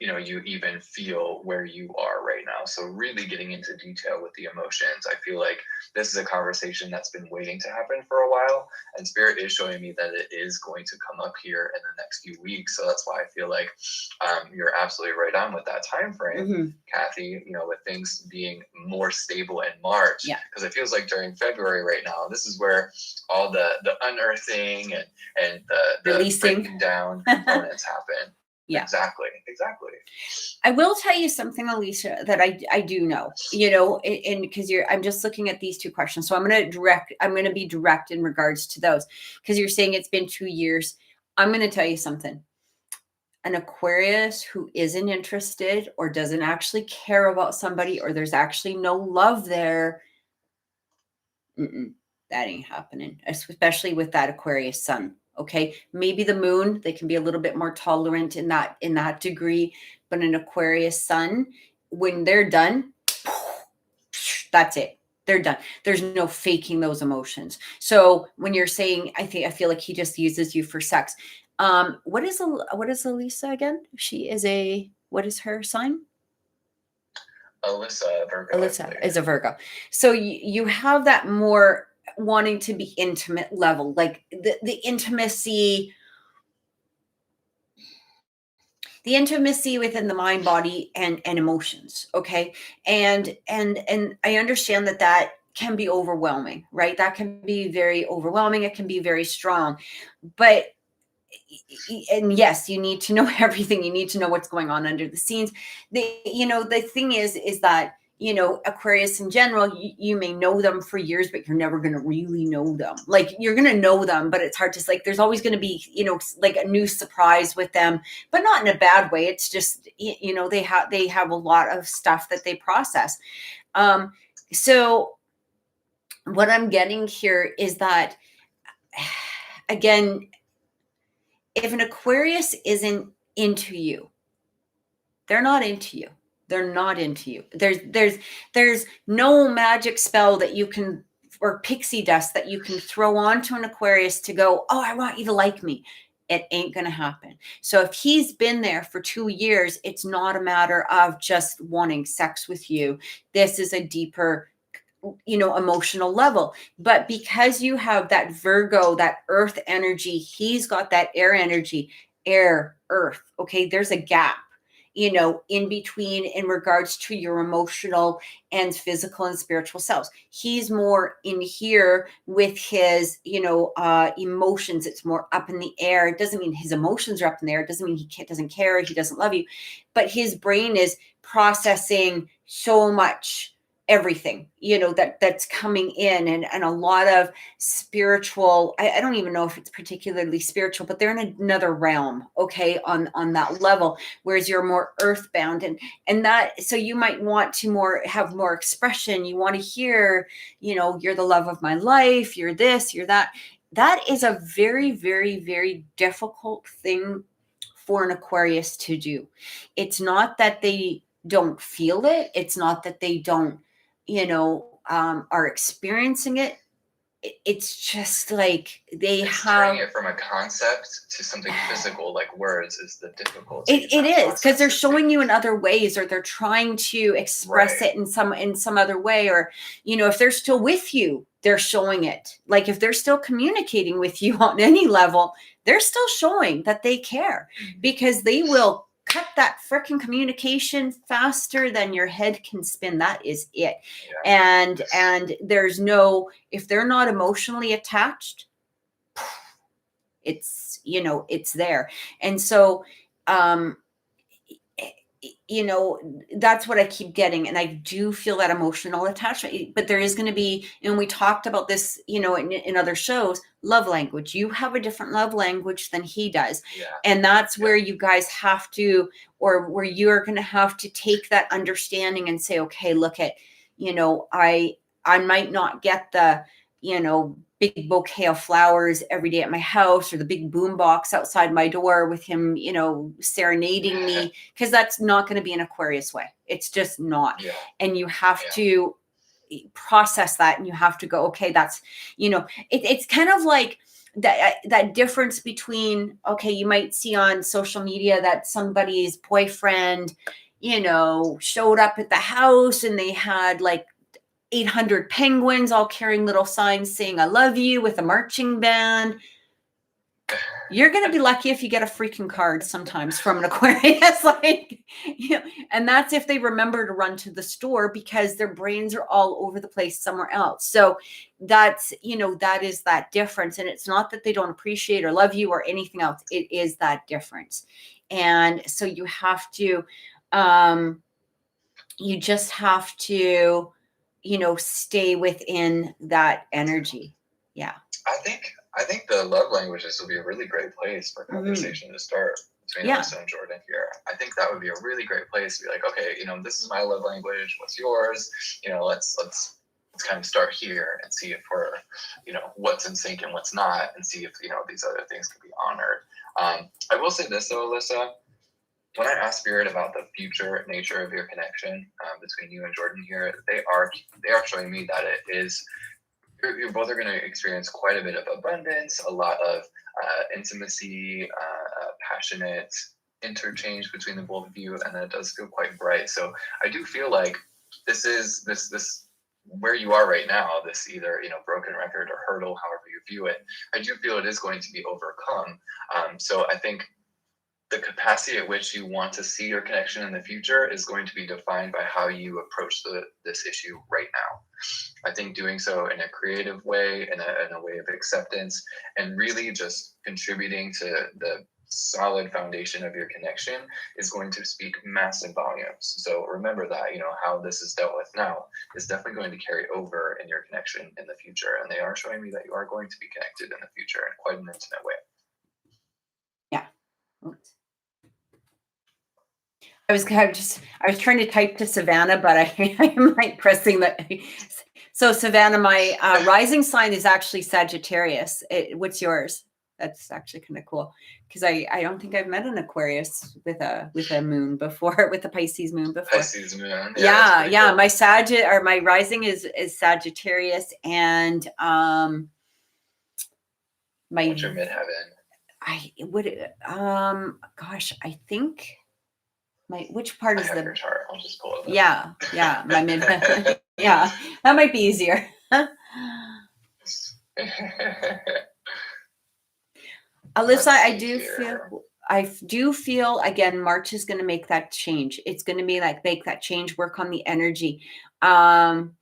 Speaker 2: you know, you even feel where you are right now. So really getting into detail with the emotions. I feel like this is a conversation that's been waiting to happen for a while, and Spirit is showing me that it is going to come up here in the next few weeks. So that's why I feel like you're absolutely right on with that time frame, Kathy, you know, with things being more stable in March. Because it feels like during February right now, this is where all the unearthing and the
Speaker 1: releasing
Speaker 2: breaking down components happen. Exactly.
Speaker 1: I will tell you something, Alicia, that I do know, you know, and because I'm just looking at these two questions. So I'm going to be direct in regards to those, because you're saying it's been 2 years. I'm going to tell you something. An Aquarius who isn't interested or doesn't actually care about somebody, or there's actually no love there, that ain't happening, especially with that Aquarius sun. Okay, maybe the moon, they can be a little bit more tolerant in that degree, but an Aquarius sun, when they're done, that's it. They're done. There's no faking those emotions. So when you're saying, I feel like he just uses you for sex. What is Elisa again? She is what is her sign?
Speaker 2: Alyssa, Virgo.
Speaker 1: Alyssa is a Virgo. So you have that more wanting to be intimate level, like the intimacy within the mind, body, and emotions. Okay. And I understand that can be overwhelming, right? That can be very overwhelming. It can be very strong, but and yes, you need to know everything. You need to know what's going on under the scenes. The thing is that, you know, Aquarius in general, you may know them for years, but you're never going to really know them. Like, you're going to know them, but it's hard to, like, there's always going to be, you know, like a new surprise with them, but not in a bad way. It's just, you know, they have a lot of stuff that they process. So what I'm getting here is that, again, if an Aquarius isn't into you, they're not into you. They're not into you. There's no magic spell that you can, or pixie dust that you can throw onto an Aquarius to go, oh, I want you to like me. It ain't going to happen. So if he's been there for 2 years, it's not a matter of just wanting sex with you. This is a deeper, you know, emotional level. But because you have that Virgo, that earth energy, he's got that air energy, air, earth. Okay. There's a gap, you know, in between in regards to your emotional and physical and spiritual selves. He's more in here with his, you know, emotions. It's more up in the air. It doesn't mean his emotions are up in the air. It doesn't mean he doesn't care. He doesn't love you, but his brain is processing so much, everything, you know, that's coming in, and a lot of spiritual, I don't even know if it's particularly spiritual, but they're in another realm, okay, on that level, whereas you're more earthbound, and that, so you might want to have more expression. You want to hear, you know, you're the love of my life, you're this, you're that. That is a very, very, very difficult thing for an Aquarius to do. It's not that they don't feel it. It's not that they don't, you know, are experiencing it. It's just like
Speaker 2: turning it from a concept to something physical, like words, is the difficulty.
Speaker 1: It is, because they're showing you in other ways, or they're trying to express it in some other way, or, you know, if they're still with you, they're showing it. Like, if they're still communicating with you on any level, they're still showing that they care, because they will cut that freaking communication faster than your head can spin. That is it. Yeah. And there's no, if they're not emotionally attached, it's, you know, it's there. And so that's what I keep getting. And I do feel that emotional attachment, but there is going to be, and we talked about this, in other shows, love language. You have a different love language than he does.
Speaker 2: Yeah.
Speaker 1: And that's where you guys have to, or where you're going to have to take that understanding and say, okay, look at, I might not get the, big bouquet of flowers every day at my house, or the big boom box outside my door with him, serenading me, because that's not going to be an Aquarius way. It's just not.
Speaker 2: Yeah.
Speaker 1: And you have to process that, and you have to go, okay, that's, it's kind of like that difference between, okay, you might see on social media that somebody's boyfriend, showed up at the house and they had like 800 penguins all carrying little signs saying I love you with a marching band. You're going to be lucky if you get a freaking card sometimes from an Aquarius. And that's if they remember to run to the store, because their brains are all over the place somewhere else. So that's, that is that difference. And it's not that they don't appreciate or love you or anything else. It is that difference. And so you have to, you just have to, stay within that energy. Yeah.
Speaker 2: I think the love languages will be a really great place for conversation to start between Alyssa and Jordan here. I think that would be a really great place to be like, okay, this is my love language. What's yours? Let's kind of start here and see if we're, what's in sync and what's not, and see if, these other things can be honored. I will say this though, Alyssa, when I ask Spirit about the future nature of your connection between you and Jordan here, they are showing me that it is, you both are going to experience quite a bit of abundance, a lot of intimacy, passionate interchange between the both of you, and that does feel quite bright. So I do feel like this is this where you are right now, this either broken record or hurdle, however you view it. I do feel it is going to be overcome. So I think the capacity at which you want to see your connection in the future is going to be defined by how you approach this issue right now. I think doing so in a creative way, in a way of acceptance, and really just contributing to the solid foundation of your connection is going to speak massive volumes. So remember that, how this is dealt with now is definitely going to carry over in your connection in the future. And they are showing me that you are going to be connected in the future in quite an intimate way.
Speaker 1: Yeah. I was trying to type to Savannah, but I'm like pressing the. So Savannah, my rising sign is actually Sagittarius. What's yours? That's actually kind of cool, because I don't think I've met an Aquarius with a moon before, with a Pisces moon before.
Speaker 2: Pisces moon.
Speaker 1: Yeah.
Speaker 2: Cool.
Speaker 1: My rising is Sagittarius, and
Speaker 2: what's your midheaven?
Speaker 1: I think. Which part is
Speaker 2: your chart? I'll just pull it up.
Speaker 1: Yeah, my midheaven. Yeah, that might be easier. Alyssa, I do feel again, March is going to make that change. It's going to be like make that change, work on the energy. And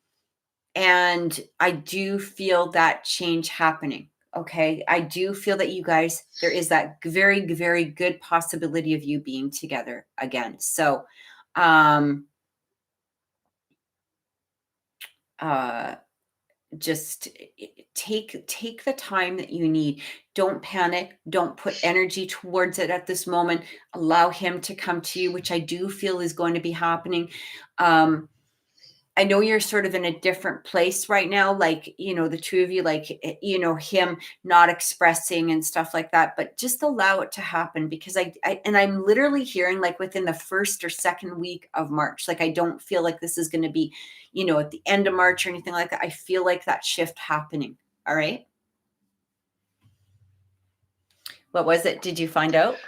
Speaker 1: I do feel that change happening. Okay. I do feel that you guys, there is that very, very good possibility of you being together again. So, just take the time that you need. Don't panic. Don't put energy towards it at this moment. Allow him to come to you, which I do feel is going to be happening. I know you're sort of in a different place right now, like, the two of you, like, him not expressing and stuff like that, but just allow it to happen, because I'm literally hearing like within the first or second week of March, like, I don't feel like this is going to be, at the end of March or anything like that. I feel like that shift happening. All right. What was it? Did you find out?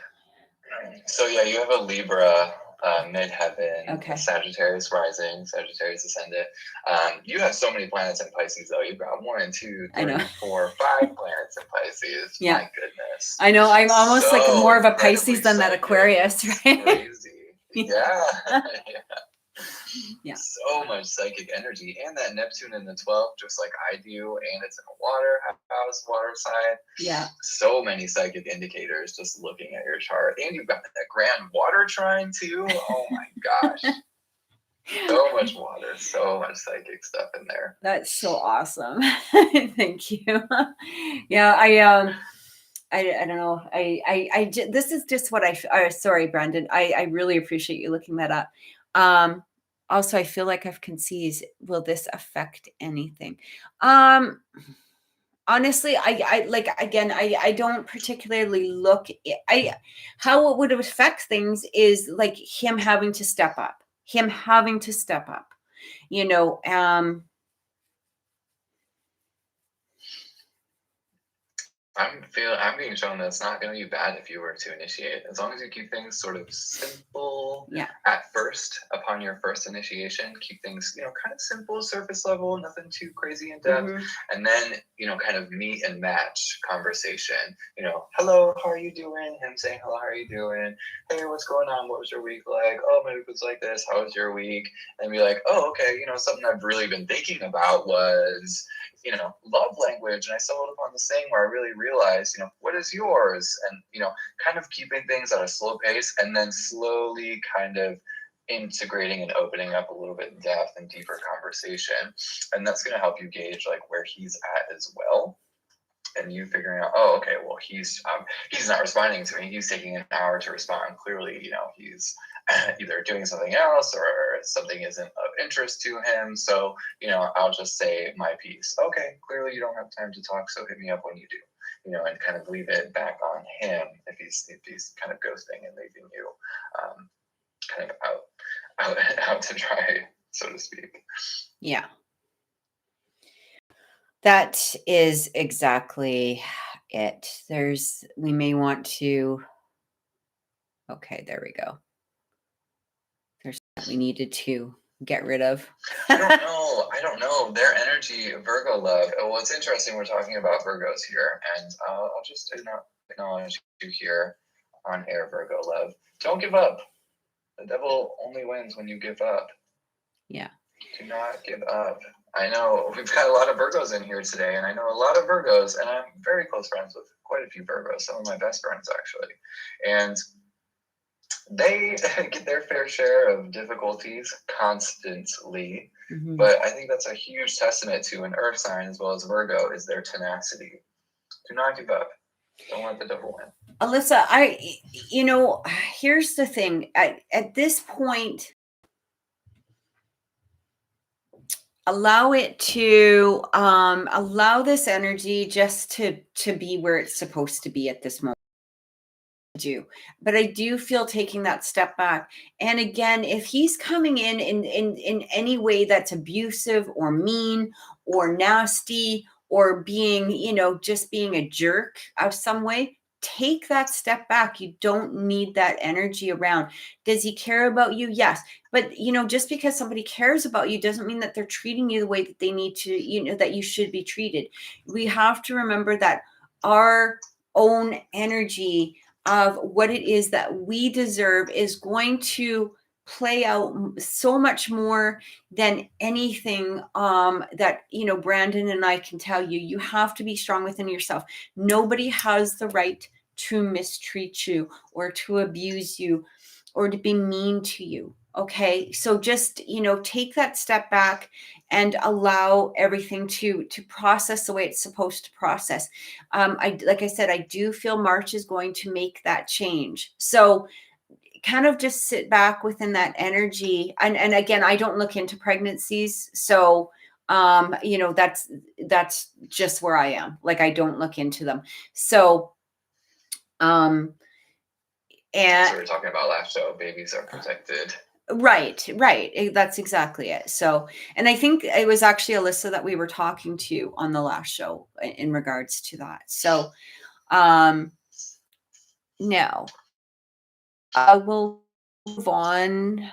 Speaker 2: So yeah, you have a Libra midheaven,
Speaker 1: okay.
Speaker 2: Sagittarius rising, Sagittarius ascendant. You have so many planets in Pisces, though. You've got 1, 2, 3, 4, 5 planets in Pisces.
Speaker 1: Yeah.
Speaker 2: My goodness.
Speaker 1: I know. I'm almost like more of a Pisces than that Aquarius, right?
Speaker 2: Crazy. Yeah. Yeah.
Speaker 1: Yeah.
Speaker 2: So much psychic energy, and that Neptune in the 12th, just like I do, and it's in a water house, water sign.
Speaker 1: Yeah.
Speaker 2: So many psychic indicators just looking at your chart, and you've got that grand water trine too. Oh my gosh. So much water, so much psychic stuff in there.
Speaker 1: That's so awesome. Thank you. Yeah, I don't know. This is just what sorry, Brandon. I really appreciate you looking that up. Also, I feel like I've conceived. Will this affect anything? Honestly, I like, again, I don't particularly look. How it would affect things is like him having to step up. You know,
Speaker 2: I'm being shown that it's not going to be bad if you were to initiate, as long as you keep things sort of simple.
Speaker 1: Yeah.
Speaker 2: At first, upon your first initiation, keep things, kind of simple, surface level, nothing too crazy in depth.
Speaker 1: Mhm.
Speaker 2: And then, kind of meet and match conversation. Hello, how are you doing? Him saying, hello, how are you doing? Hey, what's going on? What was your week like? Oh, my week was like this. How was your week? And be like, oh, okay, something I've really been thinking about was, love language. And I stumbled upon this thing where I really realized, what is yours? And, kind of keeping things at a slow pace, and then slowly kind of integrating and opening up a little bit in depth and deeper conversation. And that's going to help you gauge like where he's at as well. And you figuring out, oh, okay, well, he's not responding to me. He's taking an hour to respond. Clearly, he's either doing something else or something isn't of interest to him. So, I'll just say my piece. Okay, clearly you don't have time to talk, so hit me up when you do. And kind of leave it back on him if he's kind of ghosting and leaving you kind of out to dry, so to speak.
Speaker 1: Yeah. That is exactly it. We may want to, okay, there we go. There's that we needed to get rid of.
Speaker 2: I don't know. Their energy, Virgo love. Well, it's interesting we're talking about Virgos here, and I'll just acknowledge you here on air, Virgo love. Don't give up. The devil only wins when you give up.
Speaker 1: Yeah.
Speaker 2: Do not give up. I know we've got a lot of Virgos in here today, and I know a lot of Virgos, and I'm very close friends with quite a few Virgos, some of my best friends actually. And they get their fair share of difficulties constantly. Mm-hmm. But I think that's a huge testament to an earth sign as well as Virgo is their tenacity. Do not give up. Don't let the devil win.
Speaker 1: Alyssa, here's the thing. At this point, allow this energy just to be where it's supposed to be at this moment. But I do feel taking that step back. And again, if he's coming in any way that's abusive or mean or nasty or being, just being a jerk of some way, take that step back. You don't need that energy around. Does he care about you? Yes. But, just because somebody cares about you doesn't mean that they're treating you the way that they need to, that you should be treated. We have to remember that our own energy of what it is that we deserve is going to play out so much more than anything that Brandon and I can tell you. You have to be strong within yourself. Nobody has the right to mistreat you or to abuse you or to be mean to you. Okay, so just take that step back and allow everything to process the way it's supposed to process. Like I said, I do feel March is going to make that change. So kind of just sit back within that energy. And again, I don't look into pregnancies, so that's just where I am. Like, I don't look into them. So and
Speaker 2: that's what we were talking about last show. Babies are protected.
Speaker 1: Right. That's exactly it. So, and I think it was actually Alyssa that we were talking to on the last show in regards to that. So, now we'll move on.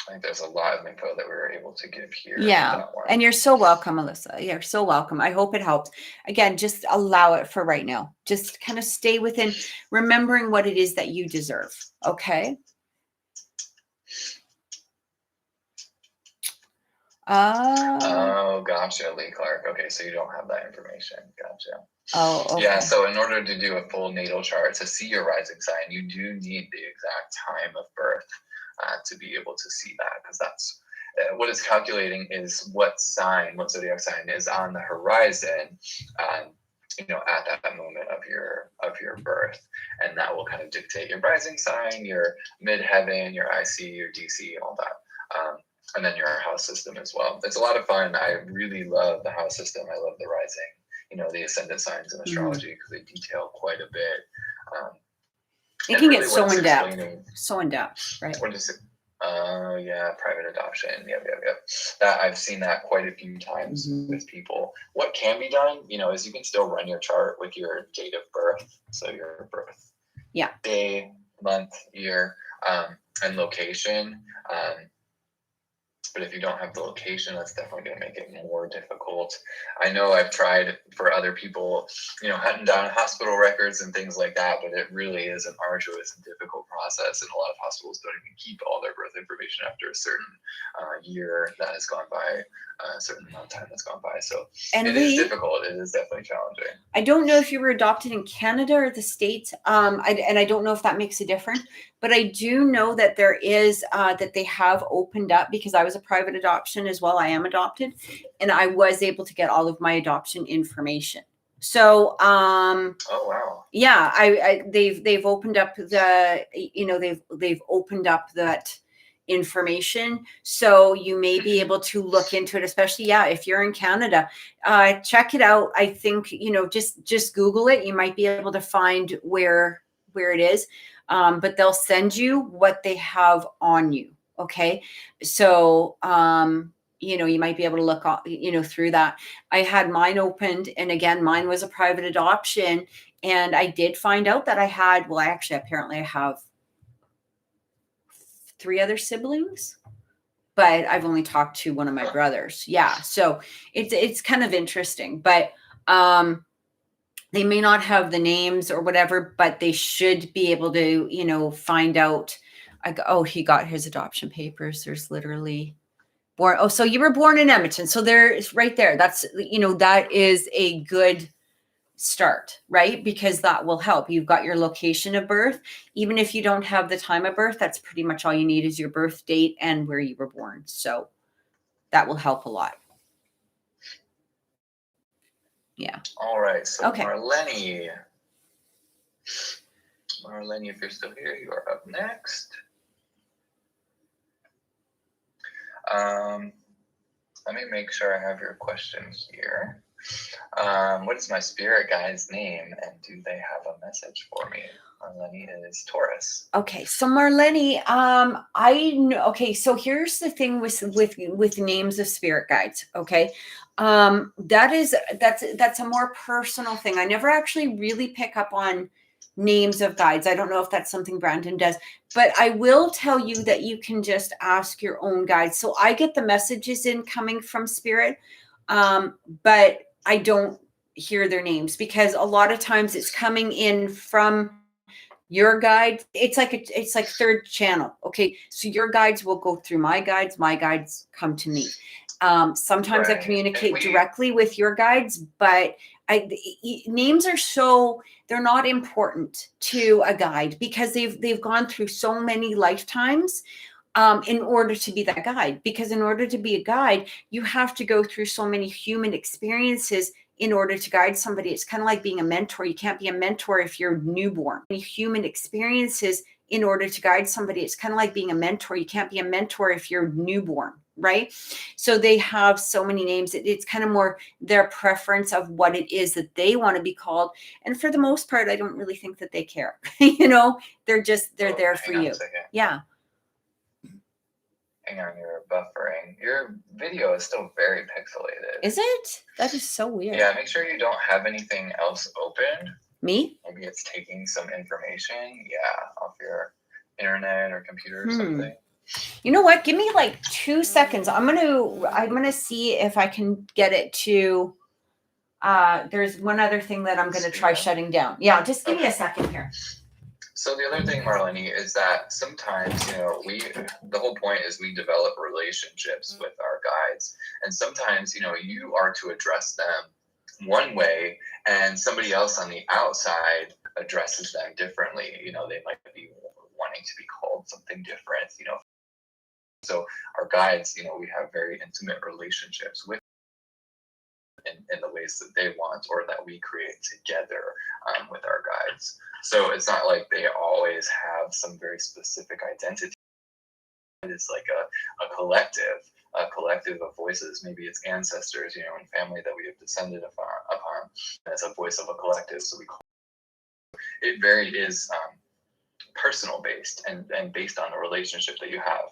Speaker 2: I think there's a lot of info that we were able to give here.
Speaker 1: Yeah. And you're so welcome, Alyssa. You're so welcome. I hope it helps. Again, just allow it for right now. Just kind of stay within remembering what it is that you deserve. Okay.
Speaker 2: Oh, gotcha, Lee Clark. Okay, so you don't have that information. Gotcha.
Speaker 1: Oh, okay.
Speaker 2: Yeah, so in order to do a full natal chart to see your rising sign, you do need the exact time of birth to be able to see that, because that's what it's calculating is what zodiac sign is on the horizon, at that moment of your birth, and that will kind of dictate your rising sign, your midheaven, your IC, your DC, all that. And then your house system as well. It's a lot of fun. I really love the house system. I love the rising, the ascendant signs in astrology, because they detail quite a bit.
Speaker 1: It can get so in depth, right?
Speaker 2: What is it? Oh, yeah, private adoption. Yep. That I've seen that quite a few times with people. What can be done, is you can still run your chart with your date of birth. So your birth day, month, year, and location. But if you don't have the location, that's definitely going to make it more difficult. I know I've tried for other people, hunting down hospital records and things like that, but it really is an arduous and difficult process. And a lot of hospitals don't even keep all their birth information after a certain year that has gone by, a certain amount of time that's gone by. So it is difficult. It is definitely challenging.
Speaker 1: I don't know if you were adopted in Canada or the States. And I don't know if that makes a difference, but I do know that there is, that they have opened up, because I was a private adoption as well. I am adopted, and I was able to get all of my adoption information. So,
Speaker 2: oh wow,
Speaker 1: yeah, they've opened up they've opened up that information, so you may be able to look into it, especially if you're in Canada. Check it out. I think just Google it. You might be able to find where it is, but they'll send you what they have on you. Okay, so you might be able to look through that. I had mine opened, and again, mine was a private adoption, and I did find out that I had, apparently I have 3 other siblings, but I've only talked to one of my brothers. Yeah. So it's kind of interesting, but they may not have the names or whatever, but they should be able to, find out. He got his adoption papers. There's literally born. Oh, so you were born in Edmonton. So there's right there. That's, that is a good start, right? Because that will help. You've got your location of birth. Even if you don't have the time of birth, that's pretty much all you need is your birth date and where you were born. So that will help a lot. Yeah.
Speaker 2: All right. So
Speaker 1: okay.
Speaker 2: Marlene, if you're still here, you are up next. Let me make sure I have your question here. What is my spirit guide's name, and do they have a message for me? Marlene is Taurus.
Speaker 1: Okay, so Marlene, I know. Okay, so here's the thing with names of spirit guides. Okay, that's a more personal thing. I never actually really pick up on names of guides. I don't know if that's something Brandon does, but I will tell you that you can just ask your own guides. So I get the messages coming from spirit, but I don't hear their names, because a lot of times it's coming in from your guide. It's like third channel. Okay, so your guides will go through my guides come to me. Sometimes I communicate directly with your guides, but names are they're not important to a guide, because they've gone through so many lifetimes in order to be that guide. Because in order to be a guide, you have to go through so many human experiences in order to guide somebody. It's kind of like being a mentor. You can't be a mentor if you're newborn. Human experiences in order to guide somebody. It's kind of like being a mentor. You can't be a mentor if you're newborn, right? So they have so many names. It's kind of more their preference of what it is that they want to be called. And for the most part, I don't really think that they care. They're there for you. Yeah.
Speaker 2: Hang on, you're buffering. Your video is still very pixelated.
Speaker 1: Is it? That is so weird.
Speaker 2: Yeah, make sure you don't have anything else open.
Speaker 1: Me?
Speaker 2: Maybe it's taking some information, off your internet or computer or something.
Speaker 1: You know what? Give me like 2 seconds. I'm gonna see if I can get it to. There's one other thing that I'm gonna try shutting down. Yeah, just give me a second here.
Speaker 2: So the other thing, Marlene, is that sometimes, the whole point is we develop relationships with our guides. And sometimes, you are to address them one way and somebody else on the outside addresses them differently. They might be wanting to be called something different, So our guides, we have very intimate relationships with in the ways that they want or that we create together with our guides. So it's not like they always have some very specific identity. It's like a collective of voices. Maybe it's ancestors, and family that we have descended upon. As a voice of a collective. So it very is personal based and based on the relationship that you have.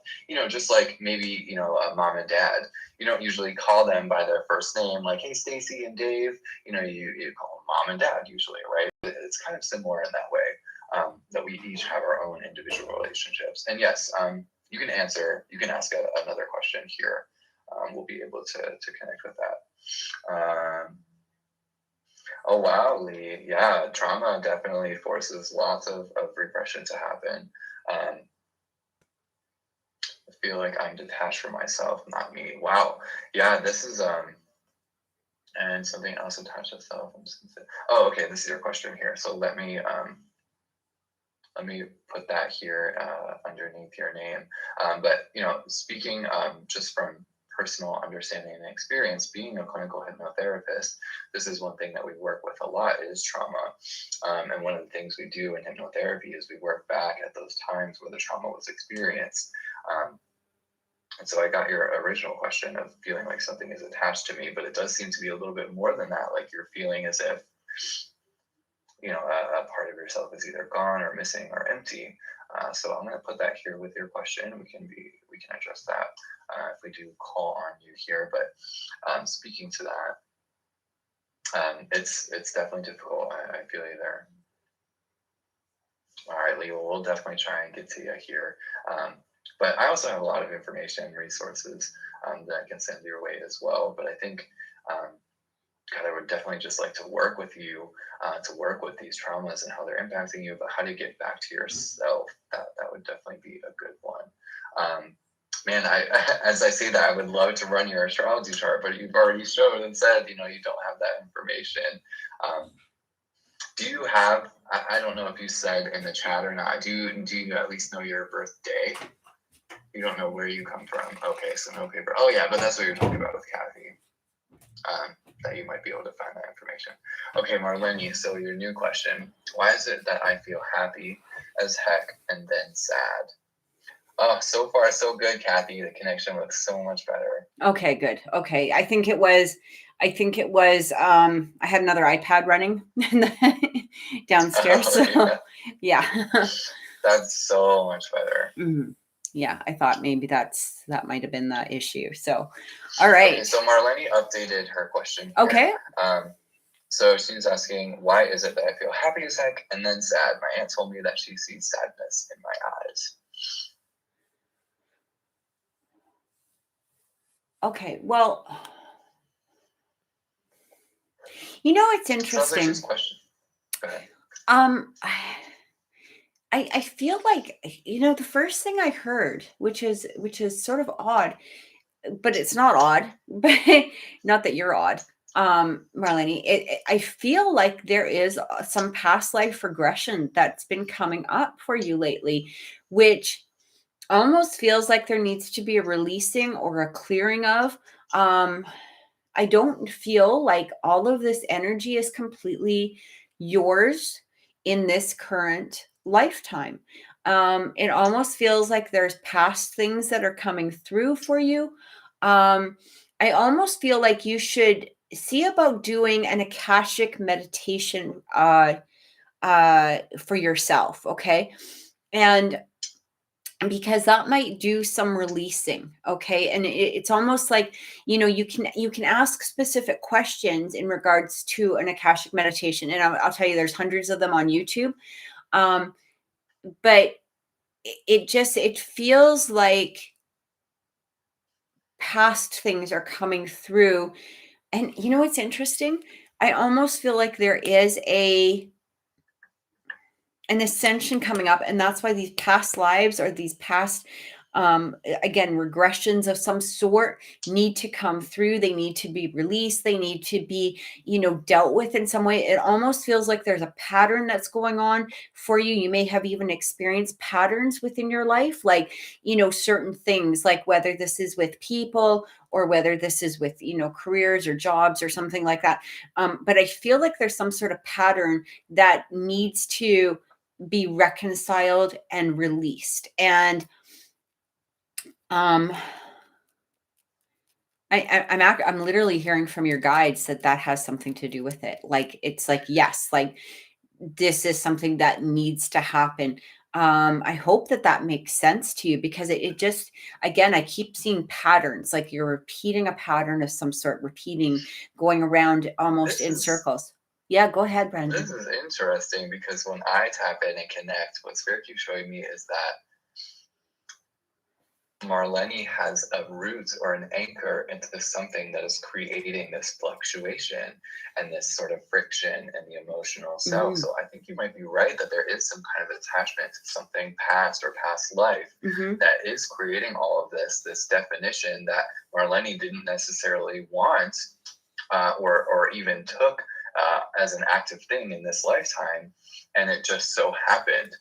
Speaker 2: Just like maybe, a mom and dad, you don't usually call them by their first name, like, hey, Stacy and Dave, you call them mom and dad usually, right? It's kind of similar in that way, that we each have our own individual relationships. And yes, you can ask another question here. We'll be able to connect with that. Oh, wow, Lee. Yeah, trauma definitely forces lots of repression to happen. I feel like I'm detached from myself, not me. Wow. Yeah, this is, and something else attached to self. Oh, okay, this is your question here. So let me put that here underneath your name. But, speaking just from personal understanding and experience, being a clinical hypnotherapist, this is one thing that we work with a lot is trauma. And one of the things we do in hypnotherapy is we work back at those times where the trauma was experienced. And so I got your original question of feeling like something is attached to me, but it does seem to be a little bit more than that. Like you're feeling as if, a part of yourself is either gone or missing or empty. So I'm going to put that here with your question. We can address that if we do call on you here. But speaking to that, it's definitely difficult. I feel you there. All right, Lee, we'll definitely try and get to you here. But I also have a lot of information and resources that I can send your way as well. But I think, God, I would definitely just like to work with you, to work with these traumas and how they're impacting you, but how to get back to yourself. That would definitely be a good one. Man, as I say that, I would love to run your astrology chart, but you've already showed and said, you don't have that information. Do you have, I don't know if you said in the chat or not, do you at least know your birthday? You don't know where you come from. Okay, so no paper. Oh yeah, but that's what you're talking about with Kathy. That you might be able to find that information. Okay, Marlene, so your new question. Why is it that I feel happy as heck and then sad? Oh, so far so good, Kathy. The connection looks so much better.
Speaker 1: Okay, good. Okay. I think it was, I had another iPad running downstairs.
Speaker 2: Oh,
Speaker 1: so yeah.
Speaker 2: That's so much better.
Speaker 1: Mm-hmm. Yeah, I thought maybe that might have been the issue. So, all right.
Speaker 2: Okay, so Marlene updated her question here.
Speaker 1: Okay.
Speaker 2: So she's asking, why is it that I feel happy as heck and then sad? My aunt told me that she sees sadness in my eyes.
Speaker 1: Okay, well, it's interesting.
Speaker 2: Sounds like she's questioning. Go ahead.
Speaker 1: I feel like, the first thing I heard, which is sort of odd, but it's not odd, but not that you're odd, Marlene, I feel like there is some past life regression that's been coming up for you lately, which almost feels like there needs to be a releasing or a clearing of. I don't feel like all of this energy is completely yours in this current lifetime. It almost feels like there's past things that are coming through for you. I almost feel like you should see about doing an Akashic meditation for yourself, okay? And because that might do some releasing, okay? And it's almost like, you can ask specific questions in regards to an Akashic meditation. And I'll tell you, there's hundreds of them on YouTube. But it feels like past things are coming through. And it's interesting. I almost feel like there is an ascension coming up. And that's why these past lives or these past, again, regressions of some sort need to come through. They need to be released. They need to be, dealt with in some way. It almost feels like there's a pattern that's going on for you. You may have even experienced patterns within your life, like, certain things, like whether this is with people or whether this is with, careers or jobs or something like that. But I feel like there's some sort of pattern that needs to be reconciled and released. And I'm literally hearing from your guides that has something to do with it. Like, it's like, yes, like this is something that needs to happen. I hope that makes sense to you, because it just, again, I keep seeing patterns, like you're repeating a pattern of some sort, going around almost in circles. Yeah, go ahead, Brandon.
Speaker 2: This is interesting, because when I tap in and connect, what Spirit keeps showing me is that Marlene has a root or an anchor into something that is creating this fluctuation and this sort of friction in the emotional self. So I think you might be right that there is some kind of attachment to something past or past life that is creating all of this definition that Marlene didn't necessarily want or even took as an active thing in this lifetime. And it just so happened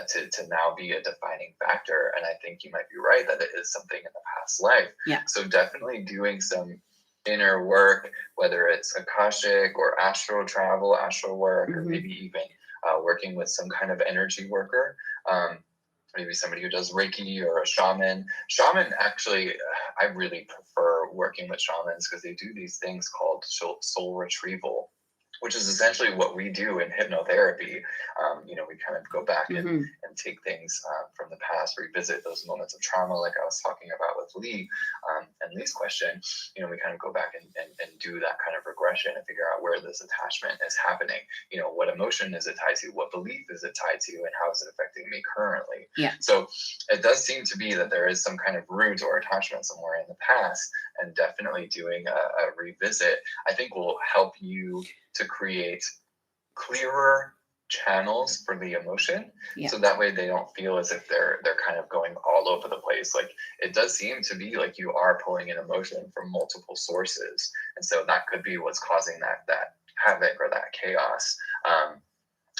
Speaker 2: to now be a defining factor. And I think you might be right that it is something in the past life.
Speaker 1: Yeah.
Speaker 2: So definitely doing some inner work, whether it's Akashic or astral travel, astral work, or maybe even working with some kind of energy worker. Maybe somebody who does Reiki or a shaman. Shaman, actually, I really prefer working with shamans, because they do these things called soul retrieval, which is essentially what we do in hypnotherapy. We kind of go back and take things from the past, revisit those moments of trauma, like I was talking about with Lee and Lee's question. We kind of go back and do that kind of regression and figure out where this attachment is happening. What emotion is it tied to? What belief is it tied to? And how is it affecting me currently?
Speaker 1: Yeah.
Speaker 2: So it does seem to be that there is some kind of root or attachment somewhere in the past, and definitely doing a revisit, I think, will help you to create clearer channels for the emotion. So that way they don't feel as if they're kind of going all over the place. Like, it does seem to be like you are pulling in emotion from multiple sources, and so that could be what's causing that havoc or that chaos.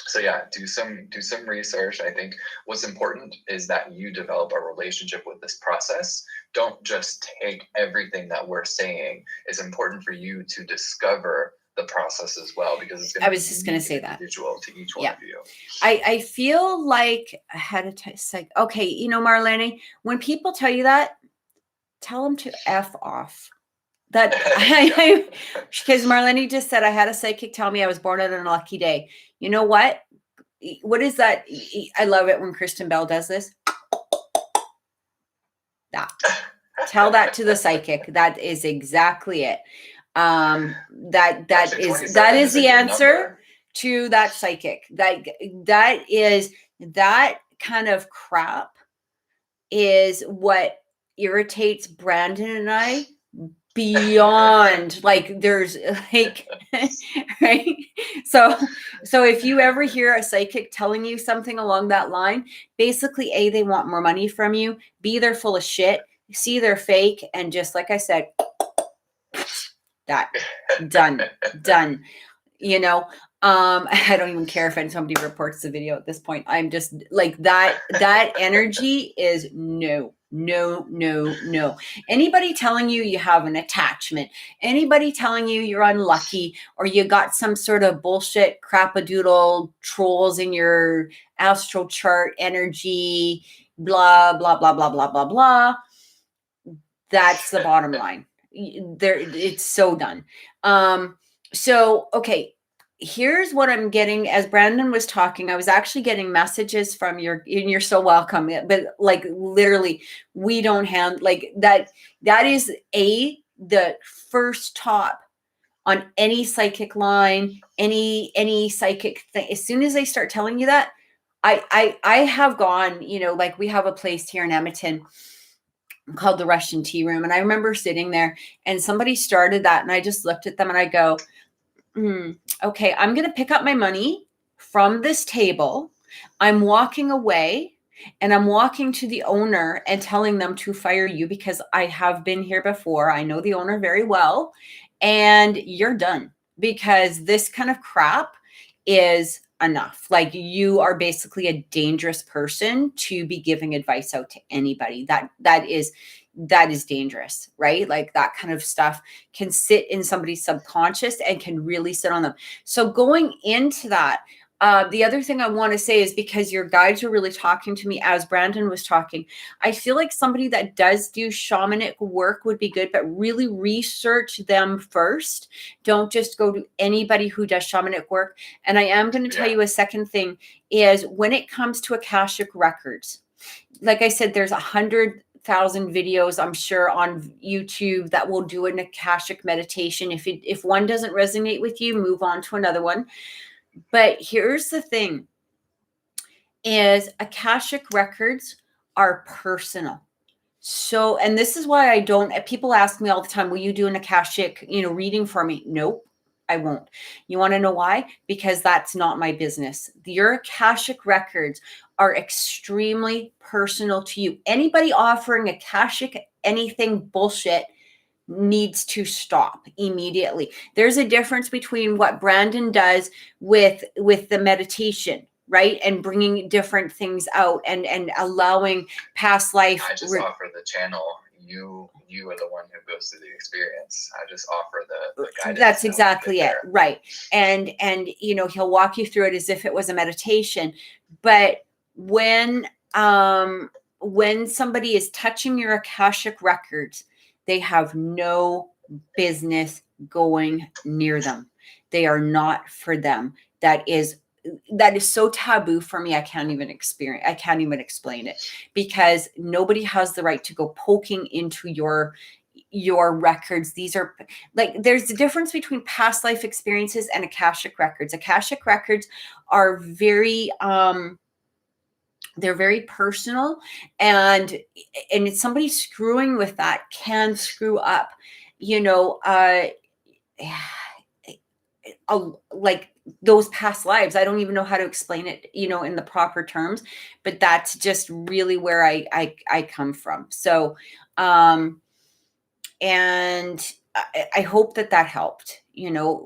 Speaker 2: So yeah, do some research. I think what's important is that you develop a relationship with this process. Don't just take everything that we're saying. It's important for you to discover the process as well, because it's going to
Speaker 1: I was just going to say that
Speaker 2: individual to each one of you.
Speaker 1: I feel like I had to say, okay, Marlene, when people tell you that, tell them to F off. That because Marlene just said, I had a psychic tell me I was born on an unlucky day. You know what? What is that? I love it when Kristen Bell does this. That. Tell that to the psychic. That is exactly it. That is the answer to that psychic. That kind of crap is what irritates Brandon and I beyond. Like, there's like right. So if you ever hear a psychic telling you something along that line, basically, A, they want more money from you, B, they're full of shit, C, they're fake, and just like I said, that done. I don't even care if somebody reports the video at this point. I'm just like that energy is no. Anybody telling you have an attachment, anybody telling you you're unlucky, or you got some sort of bullshit crapadoodle trolls in your astral chart energy, blah, blah, blah, blah, blah, blah, blah. That's the bottom line. It's so done. So, okay, here's what I'm getting. As Brandon was talking, I was actually getting messages from and you're so welcome, but like, literally, we don't hand like that. That is the first top on any psychic line, any psychic thing. As soon as they start telling you that, I have gone, like, we have a place here in Edmonton called the Russian Tea Room. And I remember sitting there and somebody started that, and I just looked at them and I go, okay, I'm going to pick up my money from this table I'm walking away and I'm walking to the owner and telling them to fire you because I have been here before. I know the owner very well, and you're done because this kind of crap is enough. Like, you are basically a dangerous person to be giving advice out to anybody. That is dangerous, right? Like, that kind of stuff can sit in somebody's subconscious and can really sit on them. So going into that, the other thing I want to say is, because your guides were really talking to me as Brandon was talking, I feel like somebody that does do shamanic work would be good, but really research them first. Don't just go to anybody who does shamanic work. And I am going to tell you a second thing is, when it comes to Akashic records, like I said, there's 100,000 videos, I'm sure, on YouTube that will do an Akashic meditation. If one doesn't resonate with you, move on to another one. But here's the thing is, Akashic records are personal. So, and this is why people ask me all the time, will you do an Akashic, reading for me? Nope, I won't. You want to know why? Because that's not my business. Your Akashic records are extremely personal to you. Anybody offering Akashic anything bullshit needs to stop immediately. There's a difference between what Brandon does with the meditation, right, and bringing different things out and allowing past life.
Speaker 2: I just offer the channel. You are the one who goes through the experience. I just offer the guidance.
Speaker 1: That's exactly it, right? And he'll walk you through it as if it was a meditation. But when somebody is touching your Akashic records, they have no business going near them. They are not for them. That is so taboo for me. I can't even explain it, because nobody has the right to go poking into your records. These are like, there's a difference between past life experiences and Akashic records. Akashic records are very they're very personal, and it's somebody screwing with that can screw up, like those past lives. I don't even know how to explain it, in the proper terms, but that's just really where I come from. So, and I hope that helped,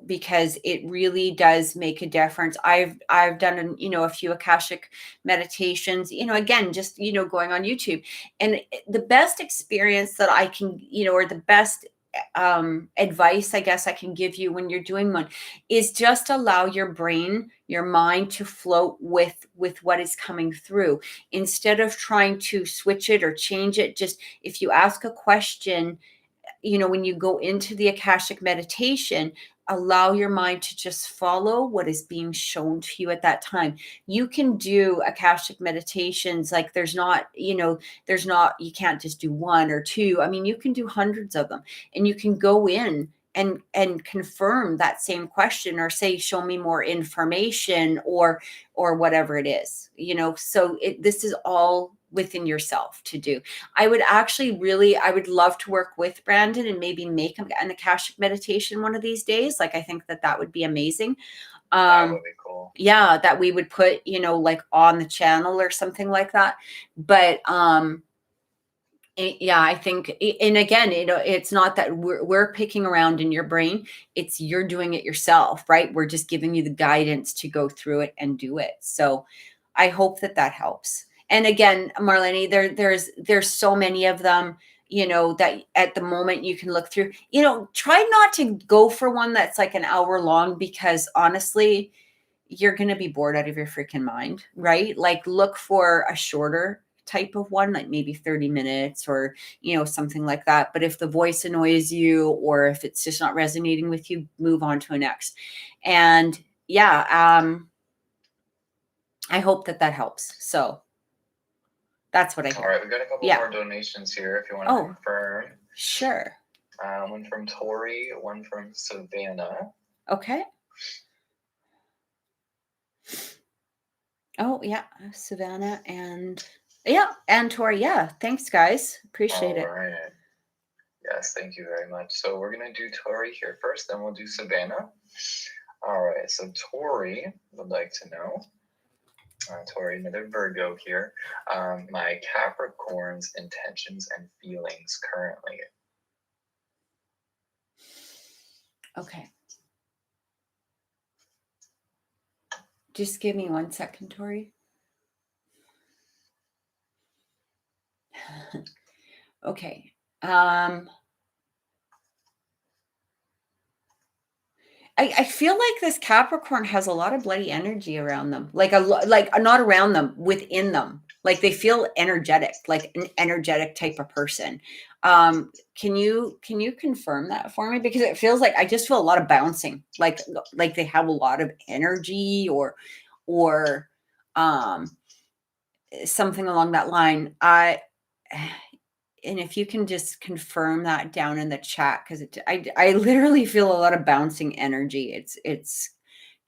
Speaker 1: because it really does make a difference. I've done, a few Akashic meditations, again, just, going on YouTube, and the best experience that I can, or the best advice, I guess, I can give you when you're doing one is just allow your brain, your mind to float with what is coming through, instead of trying to switch it or change it. Just, if you ask a question, when you go into the Akashic meditation, allow your mind to just follow what is being shown to you at that time. You can do Akashic meditations, like you can't just do one or two. I mean, you can do hundreds of them, and you can go in and confirm that same question, or say, show me more information, or whatever it is, so this is all within yourself to do. I would love to work with Brandon and maybe make an Akashic meditation one of these days. Like, I think that would be amazing.
Speaker 2: That would be cool.
Speaker 1: Yeah, that we would put, like on the channel or something like that. But yeah, I think, and again, it's not that we're picking around in your brain. It's you're doing it yourself, right? We're just giving you the guidance to go through it and do it. So I hope that helps. And again, Marlene, there's so many of them, that at the moment you can look through. Try not to go for one that's like an hour long, because honestly, you're going to be bored out of your freaking mind, right? Like, look for a shorter type of one, like maybe 30 minutes or, something like that. But if the voice annoys you, or if it's just not resonating with you, move on to a next. And yeah, I hope that helps. So that's what I hear.
Speaker 2: All right, we got a couple more donations here if you want to confirm.
Speaker 1: Sure.
Speaker 2: One from Tori, one from Savannah.
Speaker 1: Okay. Oh, yeah, Savannah and Tori. Yeah, thanks, guys. Appreciate it.
Speaker 2: All right. Yes, thank you very much. So we're going to do Tori here first, then we'll do Savannah. All right, so Tori would like to know, Tori, another Virgo here. My Capricorn's intentions and feelings currently.
Speaker 1: Okay. Just give me 1 second, Tori. Okay. I feel like this Capricorn has a lot of bloody energy around them, like not around them, within them. Like they feel energetic, like an energetic type of person. Can you confirm that for me? Because it feels like I just feel a lot of bouncing, like they have a lot of energy or something along that line. And if you can just confirm that down in the chat, because I literally feel a lot of bouncing energy. It's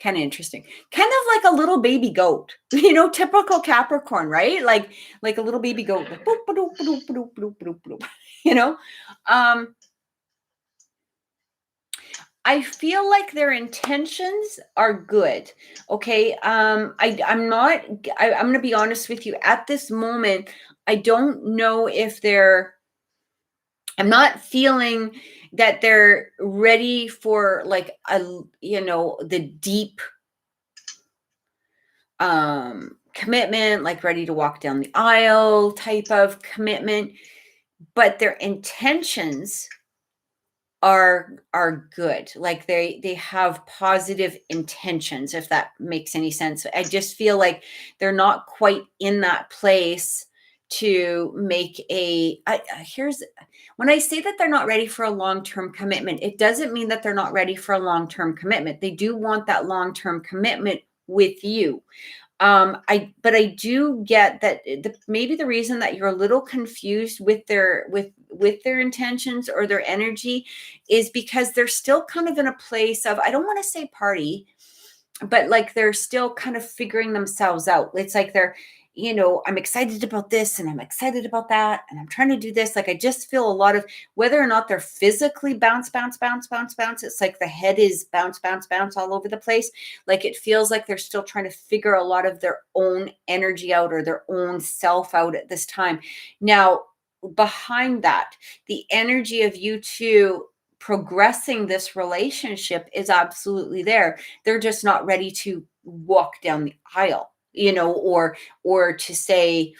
Speaker 1: kind of interesting, kind of like a little baby goat, typical Capricorn, right? Like a little baby goat, like boop, ba-doop, ba-doop, ba-doop, ba-doop, ba-doop, ba-doop, I feel like their intentions are good. Okay. I'm going to be honest with you at this moment. I don't know if I'm not feeling that they're ready for like the deep commitment, like ready to walk down the aisle type of commitment, but their intentions are good. Like they have positive intentions, if that makes any sense. I just feel like they're not quite in that place to make here's when I say that they're not ready for a long-term commitment, it doesn't mean that they're not ready for a long-term commitment. They do want that long-term commitment with you. But I do get that maybe the reason that you're a little confused with their intentions or their energy is because they're still kind of in a place of, I don't want to say party, but like they're still kind of figuring themselves out. It's like they're, I'm excited about this and I'm excited about that and I'm trying to do this. Like I just feel a lot of, whether or not they're physically bounce, it's like the head is bounce all over the place. Like it feels like they're still trying to figure a lot of their own energy out or their own self out at this time. Now, behind that, the energy of you two progressing this relationship is absolutely there. They're just not ready to walk down the aisle, or to say,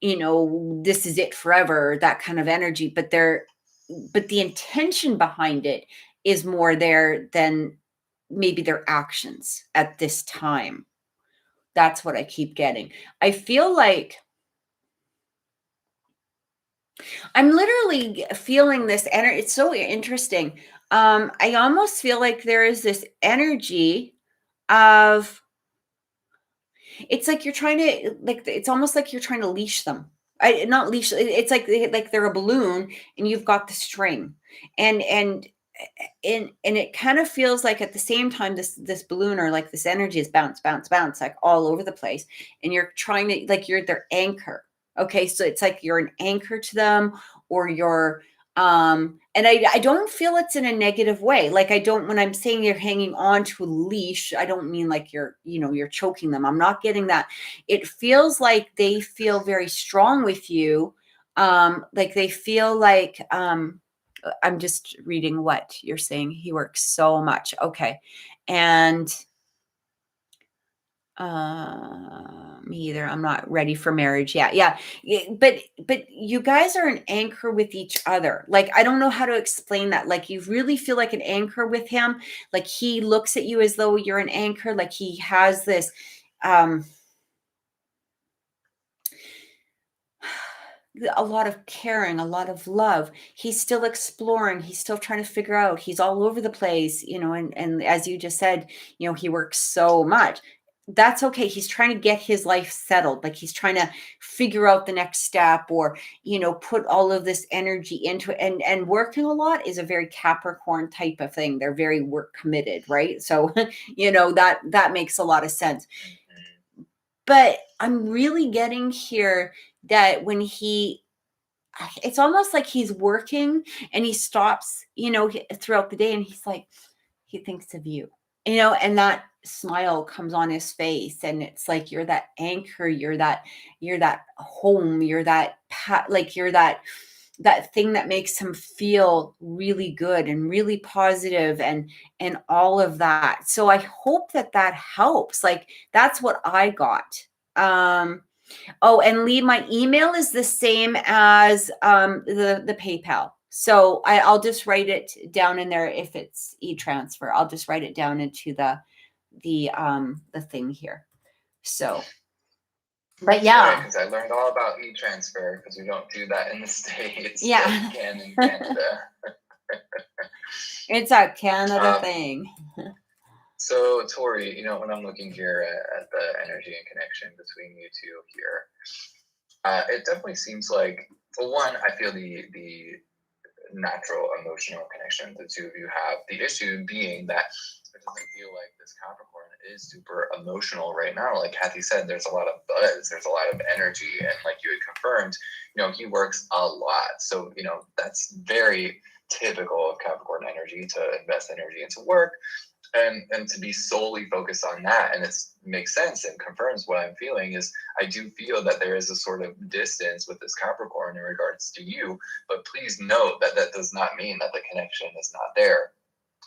Speaker 1: this is it forever, that kind of energy. But the intention behind it is more there than maybe their actions at this time. That's what I keep getting. I feel like I'm literally feeling this energy. It's so interesting. I almost feel like there is this energy of, it's like you're trying to, like, it's almost like you're trying to leash them. Not leash. It's like they're a balloon and you've got the string, and it kind of feels like at the same time this balloon or like this energy is bounce like all over the place, and you're trying to, like, you're their anchor. Okay, so it's like you're an anchor to them, or you're and I don't feel it's in a negative way. Like I don't, when I'm saying you're hanging on to a leash, I don't mean like you're choking them. I'm not getting that. It feels like they feel very strong with you. Like they feel like I'm just reading what you're saying. He works so much. Okay. And me either. I'm not ready for marriage yet. Yeah. But you guys are an anchor with each other. Like, I don't know how to explain that. Like, you really feel like an anchor with him. Like, he looks at you as though you're an anchor. Like, he has this, a lot of caring, a lot of love. He's still exploring. He's still trying to figure out. He's all over the place, and as you just said, he works so much. That's okay. He's trying to get his life settled. Like he's trying to figure out the next step, or, put all of this energy into it. And working a lot is a very Capricorn type of thing. They're very work committed, right? So, that makes a lot of sense. But I'm really getting here that when it's almost like he's working and he stops, throughout the day, and he's like, he thinks of you, and that smile comes on his face, and it's like you're that anchor, you're that home, you're that you're that thing that makes him feel really good and really positive and all of that. So I hope that that helps. Like, that's what I got. Oh, and Lee, my email is the same as the PayPal. So I'll just write it down in there. If it's e-transfer, I'll just write it down into the thing here. So, but yeah,
Speaker 2: because I learned all about e-transfer because we don't do that in the States.
Speaker 1: Yeah.
Speaker 2: But we can in Canada.
Speaker 1: It's a Canada thing.
Speaker 2: So Tori, when I'm looking here at the energy and connection between you two here, it definitely seems like, for one, I feel the natural emotional connection the two of you have. The issue being that it doesn't feel like this Capricorn is super emotional right now. Like Kathy said, there's a lot of buzz, there's a lot of energy, and like you had confirmed, he works a lot. So, that's very typical of Capricorn energy, to invest energy into work and to be solely focused on that. And it makes sense and confirms what I'm feeling. Is I do feel that there is a sort of distance with this Capricorn in regards to you, but please note that that does not mean that the connection is not there.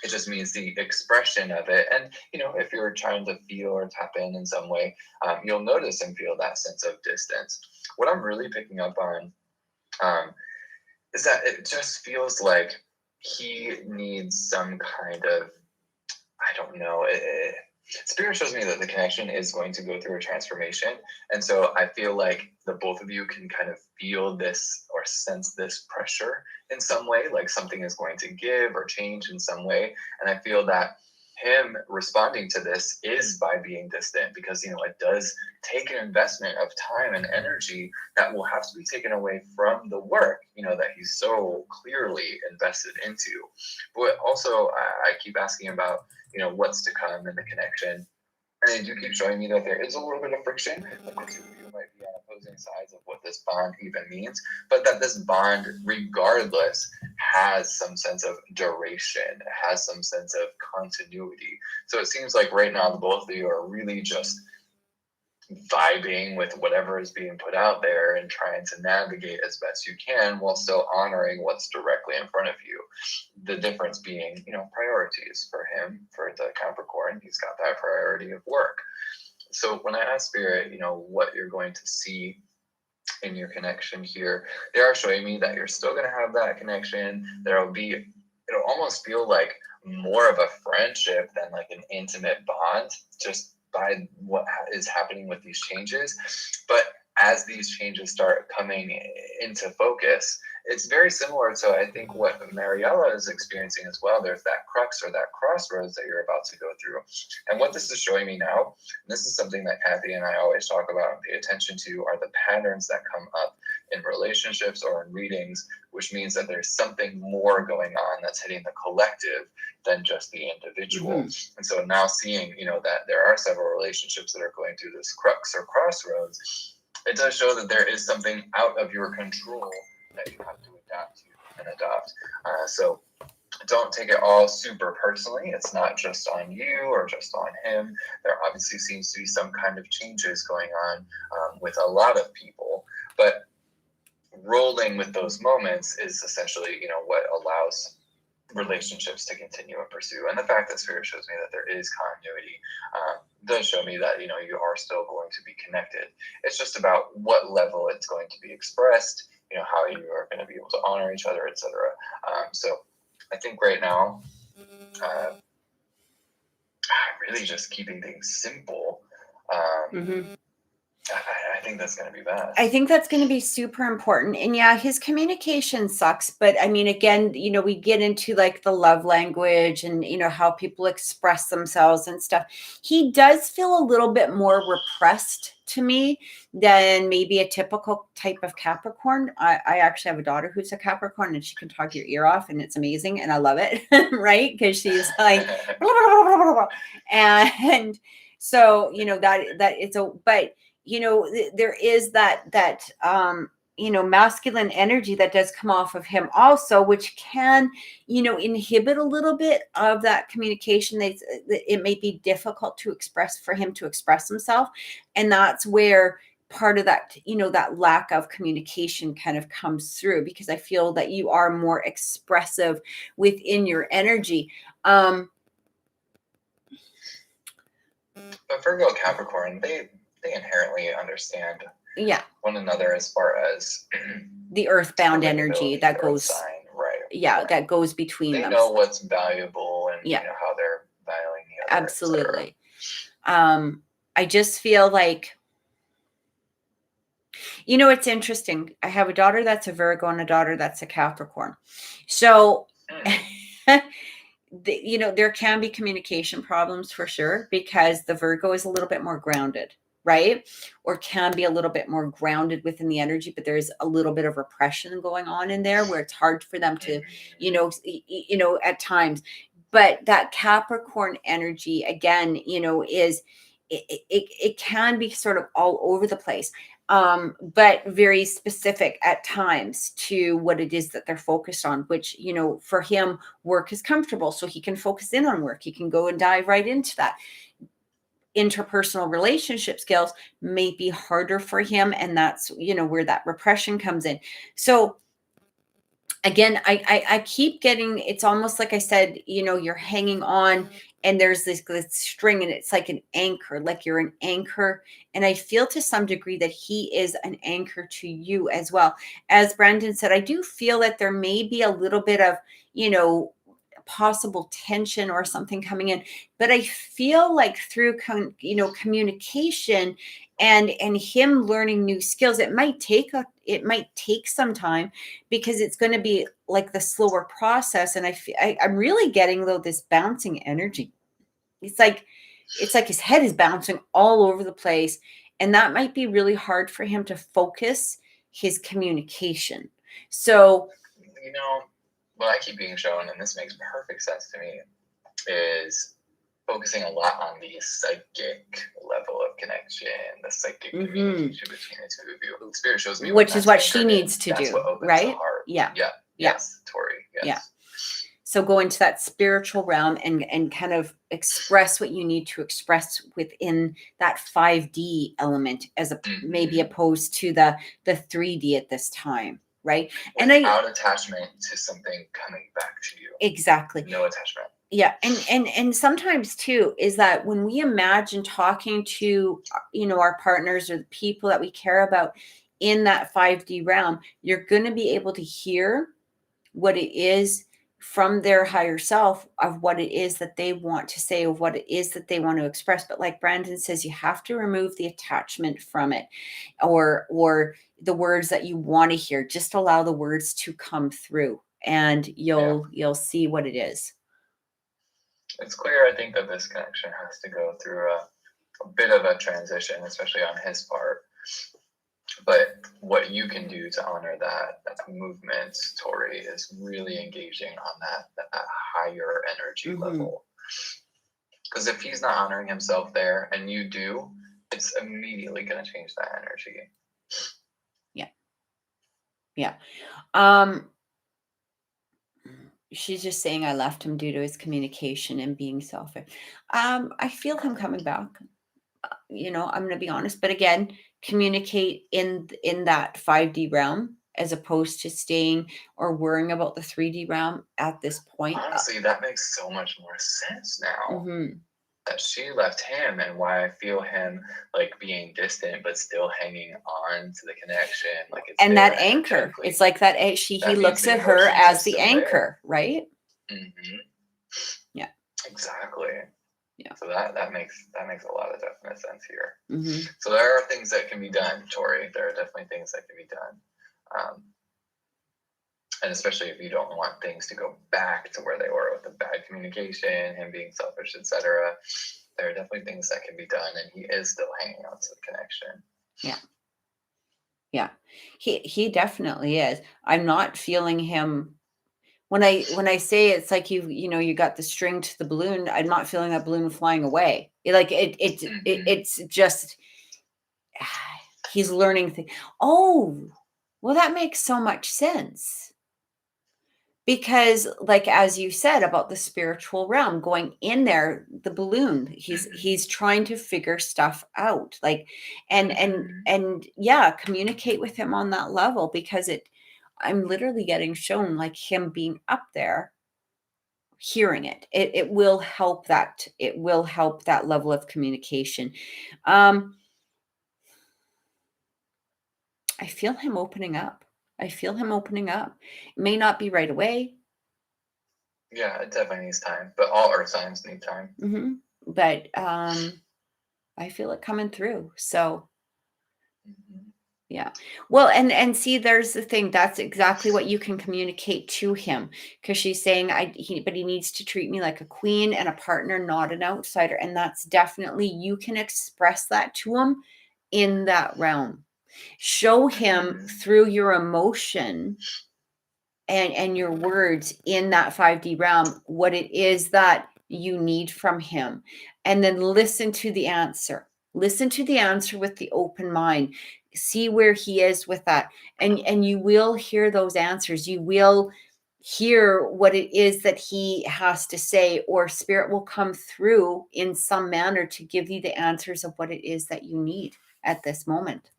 Speaker 2: It just means the expression of it. And, if you're trying to feel or tap in some way, you'll notice and feel that sense of distance. What I'm really picking up on is that it just feels like he needs some kind of, I don't know, Spirit shows me that the connection is going to go through a transformation. And so I feel like the both of you can kind of feel this or sense this pressure in some way, like something is going to give or change in some way. And I feel that him responding to this is by being distant, because it does take an investment of time and energy that will have to be taken away from the work that he's so clearly invested into. But also I keep asking about what's to come in the connection, and you keep showing me that there is a little bit of friction, like the two of you might be on opposing sides of what this bond even means, but that this bond regardless has some sense of duration, has some sense of continuity. So it seems like right now the both of you are really just vibing with whatever is being put out there and trying to navigate as best you can while still honoring what's directly in front of you. The difference being, priorities for him, for the Capricorn, he's got that priority of work. So when I ask Spirit, what you're going to see in your connection here, they are showing me that you're still going to have that connection. It'll almost feel like more of a friendship than like an intimate bond, just by what is happening with these changes. But as these changes start coming into focus, it's very similar to, I think, what Mariella is experiencing as well. There's that crux or that crossroads that you're about to go through. And what this is showing me now, and this is something that Kathy and I always talk about and pay attention to, are the patterns that come up in relationships or in readings, which means that there's something more going on that's hitting the collective than just the individual. Mm-hmm. And so now seeing, that there are several relationships that are going through this crux or crossroads, it does show that there is something out of your control that you have to adapt to and adopt. So don't take it all super personally. It's not just on you or just on him. There obviously seems to be some kind of changes going on with a lot of people, but rolling with those moments is essentially, what allows relationships to continue and pursue. And the fact that Spirit shows me that there is continuity does show me that, you are still going to be connected. It's just about what level it's going to be expressed, how you are going to be able to honor each other, etc. So I think right now, really just keeping things simple. I think that's going to be bad.
Speaker 1: I think that's going to be super important. And yeah, his communication sucks. But I mean, again, we get into like the love language and, how people express themselves and stuff. He does feel a little bit more repressed to me than maybe a typical type of Capricorn. I actually have a daughter who's a Capricorn, and she can talk your ear off, and it's amazing. And I love it, right? Because she's like, blah, blah, blah, blah, blah. And so, that it's but there is that masculine energy that does come off of him also, which can, inhibit a little bit of that communication. It may be difficult for him to express himself. And that's where part of that, that lack of communication kind of comes through, because I feel that you are more expressive within your energy.
Speaker 2: But Virgo and Capricorn, they inherently understand one another as far as
Speaker 1: the earthbound energy that goes
Speaker 2: sign, right?
Speaker 1: That goes between them.
Speaker 2: They know what's valuable and how they're valuing the other.
Speaker 1: Absolutely. I just feel like, it's interesting. I have a daughter that's a Virgo and a daughter that's a Capricorn. So, there can be communication problems for sure, because the Virgo is a little bit more grounded, right? Or can be a little bit more grounded within the energy, but there's a little bit of repression going on in there where it's hard for them to, at times. But that Capricorn energy, again, is it can be sort of all over the place, but very specific at times to what it is that they're focused on, which, for him, work is comfortable, so he can focus in on work. He can go and dive right into that. Interpersonal relationship skills may be harder for him, and that's, where that repression comes in. So again, I keep getting, it's almost like I said, you're hanging on, and there's this string, and it's like an anchor, like you're an anchor. And I feel to some degree that he is an anchor to you as well. As Brandon said, I do feel that there may be a little bit of, possible tension or something coming in, but I feel like through communication and him learning new skills, it might take some time, because it's going to be like the slower process. And I'm really getting, though, this bouncing energy. It's like his head is bouncing all over the place, and that might be really hard for him to focus his communication. So,
Speaker 2: what I keep being shown, and this makes perfect sense to me, is focusing a lot on the psychic level of connection, the psychic communication between the two of you. Spirit shows me,
Speaker 1: which is what she needs to
Speaker 2: do,
Speaker 1: right?
Speaker 2: Yeah. Yes, Tori. Yes.
Speaker 1: Yeah. So go into that spiritual realm and kind of express what you need to express within that 5D element, as maybe opposed to the 3D at this time. Right.
Speaker 2: Without attachment to something coming back to you.
Speaker 1: Exactly.
Speaker 2: No attachment.
Speaker 1: Yeah. And sometimes too, is that when we imagine talking to, our partners or the people that we care about in that 5D realm, you're going to be able to hear what it is from their higher self, of what it is that they want to say, of what it is that they want to express. But like Brandon says, you have to remove the attachment from it, or the words that you want to hear. Just allow the words to come through, and you'll see what it is.
Speaker 2: It's clear, I think, that this connection has to go through a bit of a transition, especially on his part. But what you can do to honor that movement, Tori, is really engaging on that higher energy level. Because if he's not honoring himself there, and you do, it's immediately going to change that energy.
Speaker 1: Yeah. She's just saying, I left him due to his communication and being selfish. I feel him coming back. I'm going to be honest, but again, communicate in that 5D realm, as opposed to staying or worrying about the 3D realm at this point.
Speaker 2: Honestly, that makes so much more sense now. That she left him, and why I feel him like being distant but still hanging on to the connection, like it's
Speaker 1: and that anchor. It's like that he looks at her as the anchor, right? Yeah,
Speaker 2: exactly.
Speaker 1: Yeah.
Speaker 2: So that makes a lot of definite sense here. So there are things that can be done, Tori. There are definitely things that can be done. And especially if you don't want things to go back to where they were with the bad communication, him being selfish, etc. There are definitely things that can be done, and he is still hanging on to the connection.
Speaker 1: Yeah. He definitely is. I'm not feeling him. When I say it's like you got the string to the balloon, I'm not feeling that balloon flying away. It's just he's learning things. Oh, Well, that makes so much sense. Because, like, as you said about the spiritual realm, going in there, the balloon, he's trying to figure stuff out, like, and yeah, communicate with him on that level, because I'm literally getting shown like him being up there, hearing it. It will help that. It will help that level of communication. I feel him opening up. I feel him opening up. It may not be right away.
Speaker 2: Yeah, it definitely needs time, but all earth signs need time.
Speaker 1: Mm-hmm. But I feel it coming through. So yeah. Well, and see, there's the thing. That's exactly what you can communicate to him, because she's saying, but he needs to treat me like a queen and a partner, not an outsider. And that's definitely, you can express that to him in that realm. Show him through your emotion and your words in that 5D realm what it is that you need from him, and then listen to the answer. Listen to the answer with the open mind. See where he is with that, and you will hear those answers. You will hear what it is that he has to say, or spirit will come through in some manner to give you the answers of what it is that you need at this moment.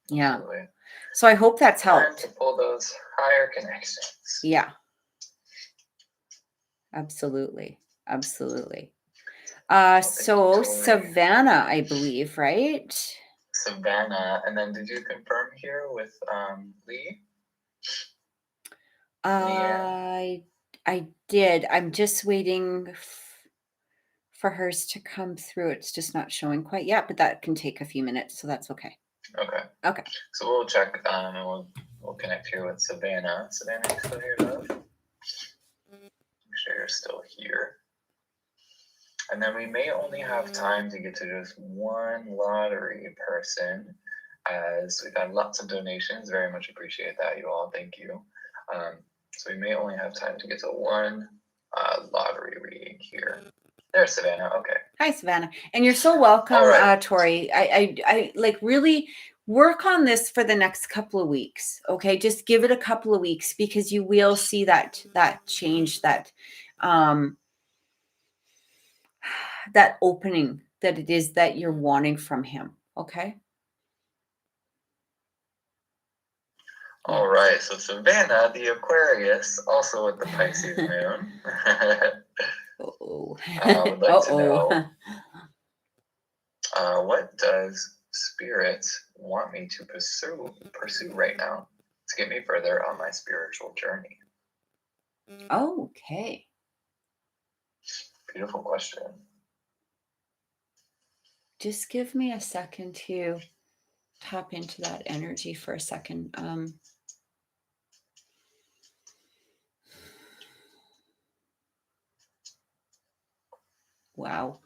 Speaker 1: Yeah.
Speaker 2: Absolutely.
Speaker 1: So I hope that's helped.
Speaker 2: Time to pull those higher connections.
Speaker 1: Yeah. Absolutely. Absolutely. So Savannah, I believe, right?
Speaker 2: Savannah. And then did you confirm here with Lee?
Speaker 1: I did. I'm just waiting for hers to come through. It's just not showing quite yet, but that can take a few minutes, so that's okay.
Speaker 2: Okay. So we'll check and we'll connect here with Savannah. Savannah, you still here, love? Make sure you're still here. And then we may only have time to get to just one lottery person, as we've had lots of donations. Very much appreciate that, you all. Thank you. So we may only have time to get to one lottery reading here. There's Savannah. Okay.
Speaker 1: Hi, Savannah. And you're so welcome, right. Tori. I like really work on this for the next couple of weeks. Okay. Just give it a couple of weeks, because you will see that change, that that opening that it is that you're wanting from him. Okay.
Speaker 2: All right. So Savannah, the Aquarius, also with the Pisces moon. Would like to know, what does Spirit want me to pursue right now to get me further on my spiritual journey?
Speaker 1: Okay.
Speaker 2: Beautiful question.
Speaker 1: Just give me a second to tap into that energy for a second. Wow.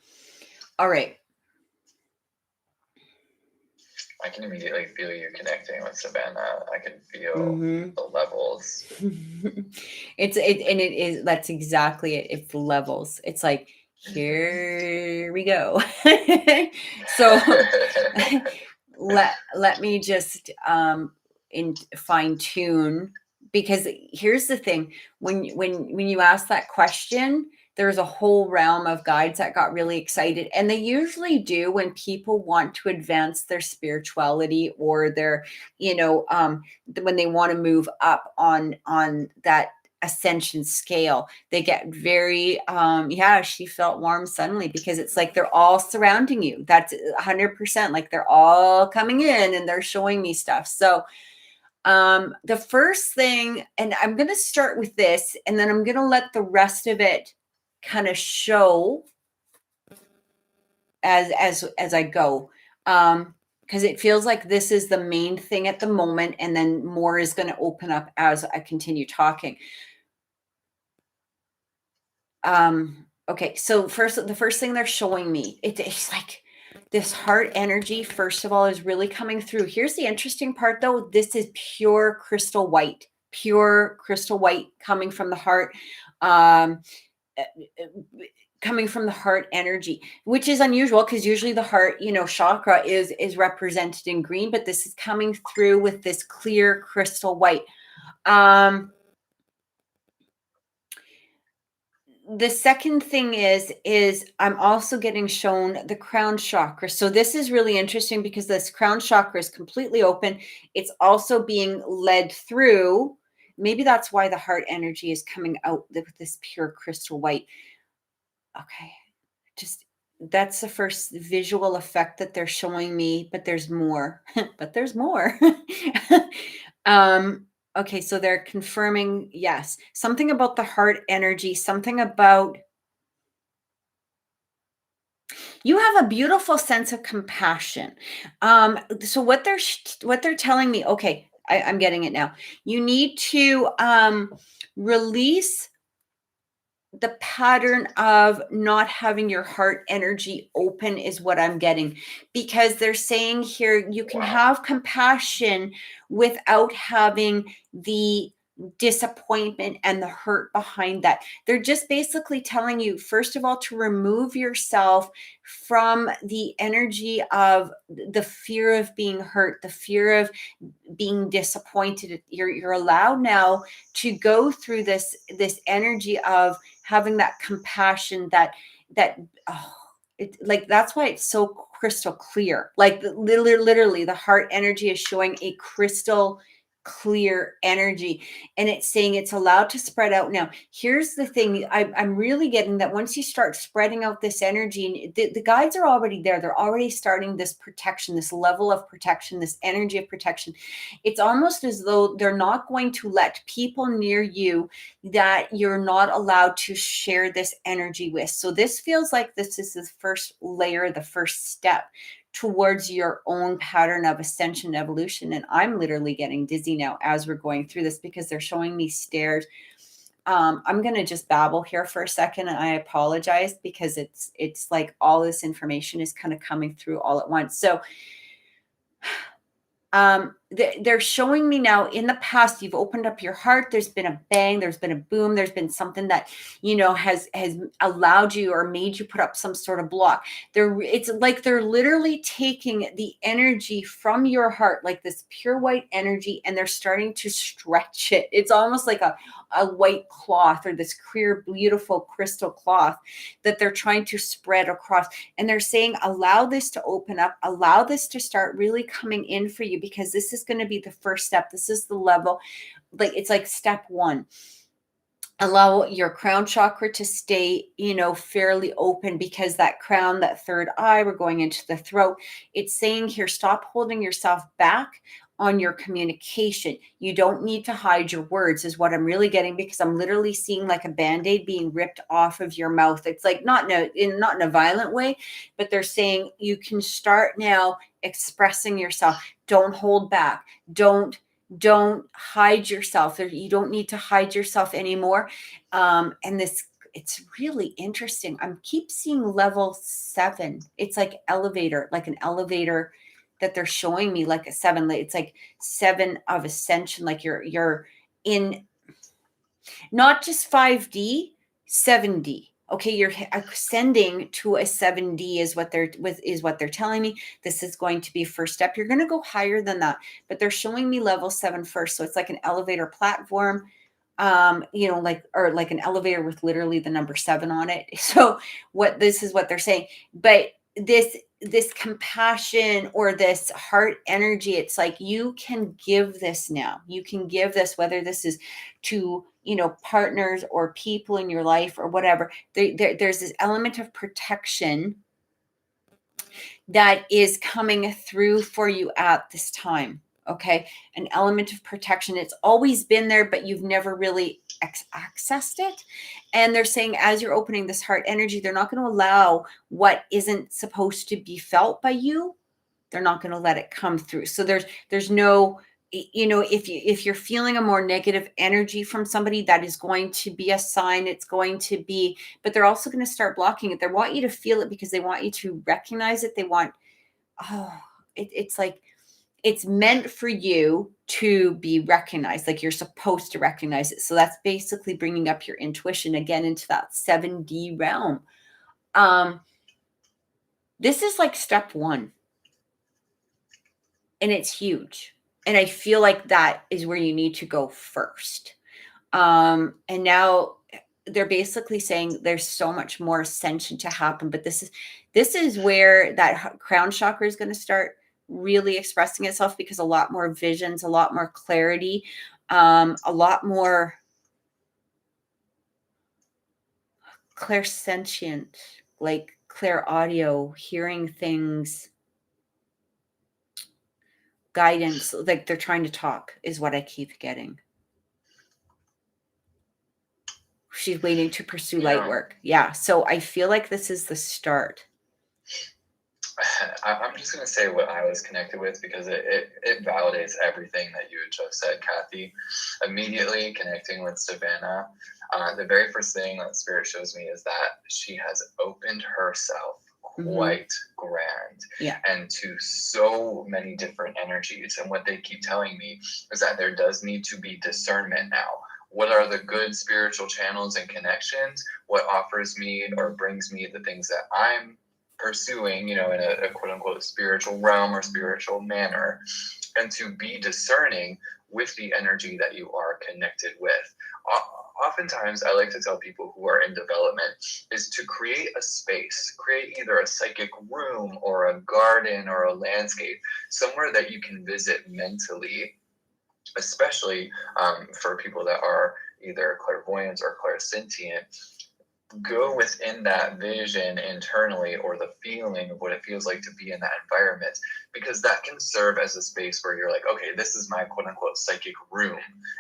Speaker 1: All right.
Speaker 2: I can immediately feel you connecting with Savannah. I can feel the levels.
Speaker 1: It is, that's exactly it. It's levels. It's like, here we go. So let me just fine tune, because here's the thing. When you ask that question, there's a whole realm of guides that got really excited, and they usually do when people want to advance their spirituality, or their, when they want to move up on that ascension scale. They get very she felt warm suddenly, because it's like they're all surrounding you. That's 100%, like they're all coming in and they're showing me stuff. So the first thing, and I'm going to start with this, and then I'm going to let the rest of it kind of show as I go, because it feels like this is the main thing at the moment, and then more is going to open up as I continue talking. Okay, so the first thing they're showing me, it's like this heart energy, first of all, is really coming through. Here's the interesting part, though. This is pure crystal white coming from the heart. coming from the heart energy, which is unusual because usually the heart, chakra is represented in green, but this is coming through with this clear crystal white. The second thing is I'm also getting shown the crown chakra. So this is really interesting because this crown chakra is completely open. It's also being led through. Maybe that's why the heart energy is coming out with this pure crystal white. Okay. That's the first visual effect that they're showing me, but there's more. But there's more. Okay, so they're confirming, yes, something about the heart energy, something about you have a beautiful sense of compassion. So what they're telling me, okay, I'm getting it now. You need to release the pattern of not having your heart energy open is what I'm getting, because they're saying here you can have compassion without having the disappointment and the hurt behind that. They're just basically telling you, first of all, to remove yourself from the energy of the fear of being hurt, the fear of being disappointed. You're allowed now to go through this energy of having that compassion, that like that's why it's so crystal clear. Like literally the heart energy is showing a crystal clear energy, and it's saying it's allowed to spread out. Now here's the thing, I'm really getting that once you start spreading out this energy, the guides are already there. They're already starting this protection, this level of protection, this energy of protection. It's almost as though they're not going to let people near you that you're not allowed to share this energy with. So this feels like this is the first layer, the first step towards your own pattern of ascension, evolution. And I'm literally getting dizzy now as we're going through this because they're showing me stairs. I'm going to just babble here for a second, and I apologize because it's like all this information is kind of coming through all at once. So they're showing me now, in the past, you've opened up your heart. There's been a bang, there's been a boom, there's been something that, has allowed you or made you put up some sort of block. It's like they're literally taking the energy from your heart, like this pure white energy, and they're starting to stretch it. It's almost like a white cloth, or this clear, beautiful crystal cloth that they're trying to spread across. And they're saying, allow this to open up, allow this to start really coming in for you, because this is going to be the first step. This is the level, like it's like step one. Allow your crown chakra to stay, fairly open, because that crown, that third eye, we're going into the throat. It's saying here, stop holding yourself back on your communication. You don't need to hide your words, is what I'm really getting, because I'm literally seeing like a band-aid being ripped off of your mouth. It's like not in a violent way, but they're saying you can start now expressing yourself. Don't hold back. Don't hide yourself. You don't need to hide yourself anymore. And it's really interesting. I keep seeing level 7. It's like elevator, like an elevator that they're showing me, like a 7. It's like 7 of ascension. Like you're in not just 5D, 7D. Okay, you're ascending to a 7D is what they're telling me. This is going to be first step. You're going to go higher than that, but they're showing me level 7 first. So it's like an elevator platform, like an elevator with literally the number 7 on it. So this is what they're saying. But this compassion or this heart energy, it's like you can give this now. You can give this, whether this is to partners or people in your life or whatever. There's this element of protection that is coming through for you at this time. Okay, an element of protection. It's always been there, but you've never really accessed it. And they're saying, as you're opening this heart energy, they're not going to allow what isn't supposed to be felt by you. They're not going to let it come through. So there's no, if you're feeling a more negative energy from somebody, that is going to be a sign. It's going to be, but they're also going to start blocking it. They want you to feel it because they want you to recognize it. They want, it's like, it's meant for you to be recognized, like you're supposed to recognize it. So that's basically bringing up your intuition again into that 7D realm. This is like step one, and it's huge. And I feel like that is where you need to go first. And now they're basically saying there's so much more ascension to happen, but this is where that crown chakra is going to start really expressing itself, because a lot more visions, a lot more clarity, a lot more clairsentient, like clear audio, hearing things, guidance, like they're trying to talk, is what I keep getting. She's waiting to pursue light work. Yeah. So I feel like this is the start.
Speaker 2: I'm just going to say what I was connected with, because it validates everything that you had just said, Kathy. Immediately connecting with Savannah, the very first thing that Spirit shows me is that she has opened herself quite grand, and to so many different energies. And what they keep telling me is that there does need to be discernment now. What are the good spiritual channels and connections? What offers me or brings me the things that I'm pursuing, in a quote unquote spiritual realm or spiritual manner, and to be discerning with the energy that you are connected with. Oftentimes, I like to tell people who are in development is to create a space, create either a psychic room or a garden or a landscape, somewhere that you can visit mentally, especially for people that are either clairvoyant or clairsentient. Go within that vision internally, or the feeling of what it feels like to be in that environment, because that can serve as a space where you're like, okay, this is my quote unquote psychic room,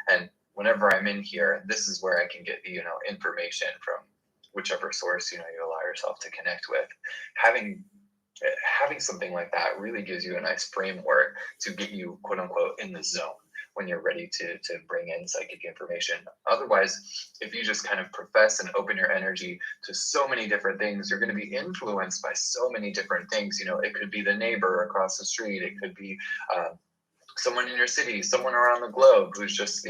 Speaker 2: and whenever I'm in here, this is where I can get the information from whichever source you allow yourself to connect with. Having something like that really gives you a nice framework to get you quote unquote in the zone when you're ready to bring in psychic information. Otherwise, if you just kind of profess and open your energy to so many different things, you're going to be influenced by so many different things. It could be the neighbor across the street. It could be someone in your city, someone around the globe who's just,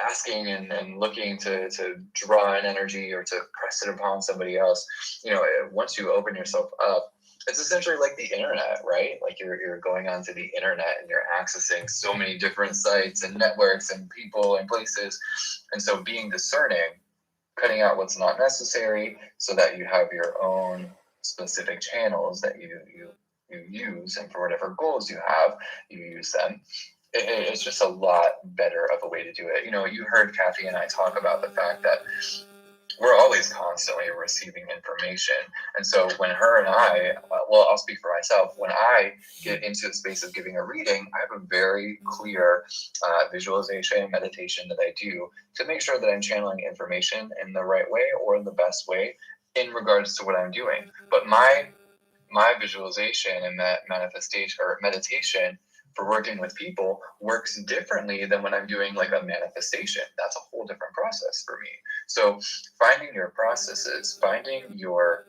Speaker 2: asking and looking to draw an energy or to press it upon somebody else. Once you open yourself up, it's essentially like the internet, right? Like you're going onto the internet and you're accessing so many different sites and networks and people and places. And so being discerning, cutting out what's not necessary so that you have your own specific channels that you use, and for whatever goals you have, you use them. It's just a lot better of a way to do it. You heard Kathy and I talk about the fact that we're always constantly receiving information. And so when her and I, I'll speak for myself, when I get into the space of giving a reading, I have a very clear visualization, meditation that I do to make sure that I'm channeling information in the right way or in the best way in regards to what I'm doing. But my visualization and manifestation or meditation for working with people works differently than when I'm doing like a manifestation. That's a whole different process for me. So finding your processes, finding your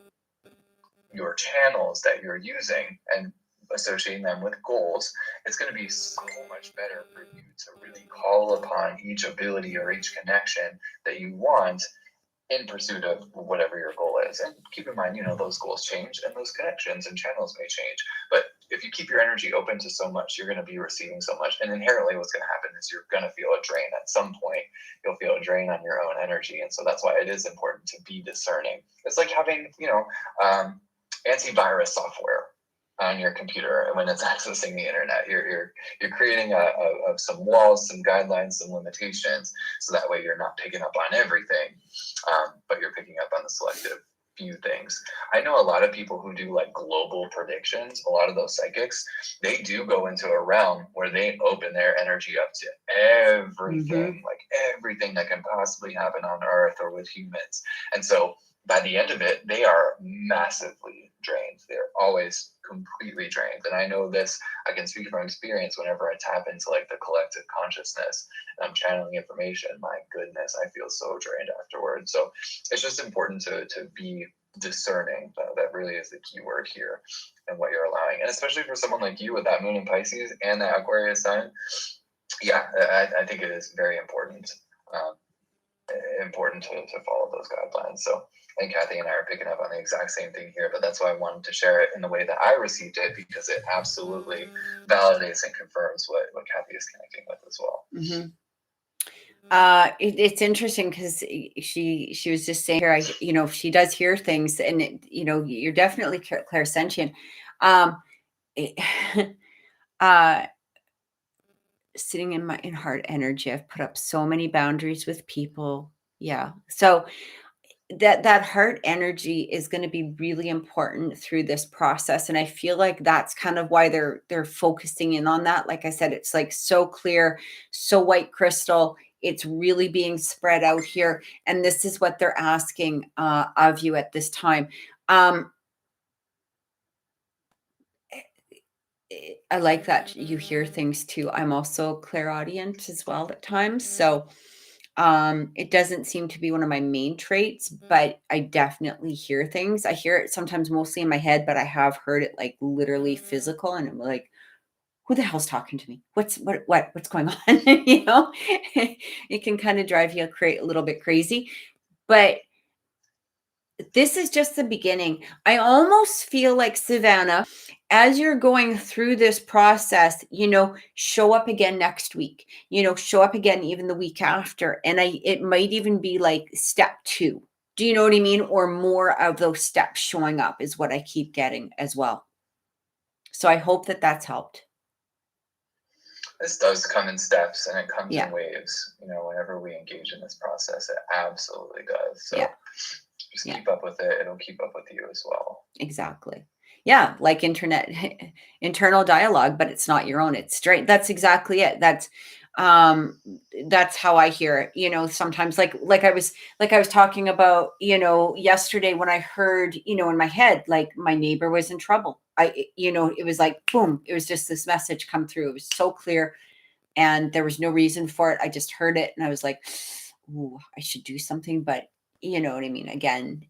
Speaker 2: channels that you're using and associating them with goals, it's going to be so much better for you to really call upon each ability or each connection that you want in pursuit of whatever your goal is. And keep in mind, those goals change and those connections and channels may change. But if you keep your energy open to so much, you're going to be receiving so much. And inherently what's going to happen is you're going to feel a drain. At some point, you'll feel a drain on your own energy. And so that's why it is important to be discerning. It's like having, antivirus software on your computer, and when it's accessing the internet, you're creating some walls, some guidelines, some limitations, so that way you're not picking up on everything, but you're picking up on the selective few things. I know a lot of people who do like global predictions. A lot of those psychics, they do go into a realm where they open their energy up to everything, like everything that can possibly happen on Earth or with humans. And so by the end of it, they are massively drained. They're always completely drained. And I know this, I can speak from experience. Whenever I tap into like the collective consciousness and I'm channeling information, my goodness, I feel so drained afterwards. So it's just important to be discerning. That really is the key word here, and what you're allowing. And especially for someone like you with that moon in Pisces and that Aquarius sign, yeah, I think it is very important. Important to follow those guidelines. So And Kathy and I are picking up on the exact same thing here, but that's why I wanted to share it in the way that I received it, because it absolutely validates and confirms what Kathy is connecting with as well.
Speaker 1: Mm-hmm. It's interesting because she was just saying here, she does hear things, and you're definitely clairsentient. Sitting in heart energy, I've put up so many boundaries with people. Yeah, so that heart energy is going to be really important through this process, and I feel like that's kind of why they're focusing in on that. Like I said, it's like so clear, so white crystal. It's really being spread out here, and this is what they're asking of you at this time. I like that you hear things too. I'm also clairaudient as well at times, so it doesn't seem to be one of my main traits, but I definitely hear things. I hear it sometimes mostly in my head, but I have heard it like literally physical, and I'm like, who the hell's talking to me? What's going on? It can kind of drive you a little bit crazy, but this is just the beginning. I almost feel like, Savannah, as you're going through this process, show up again next week, show up again even the week after. And it might even be like step 2. Do you know what I mean? Or more of those steps showing up is what I keep getting as well. So I hope that that's helped.
Speaker 2: This does come in steps, and it comes in waves. Whenever we engage in this process, it absolutely does. So just keep up with it. It'll keep up with you as well.
Speaker 1: Exactly. Yeah, like internal dialogue, but it's not your own. It's straight. That's exactly it. That's how I hear it. Sometimes like I was talking about, yesterday when I heard, in my head, like my neighbor was in trouble. It was like, boom, it was just this message come through. It was so clear, and there was no reason for it. I just heard it, and I was like, ooh, I should do something, but you know what I mean? Again,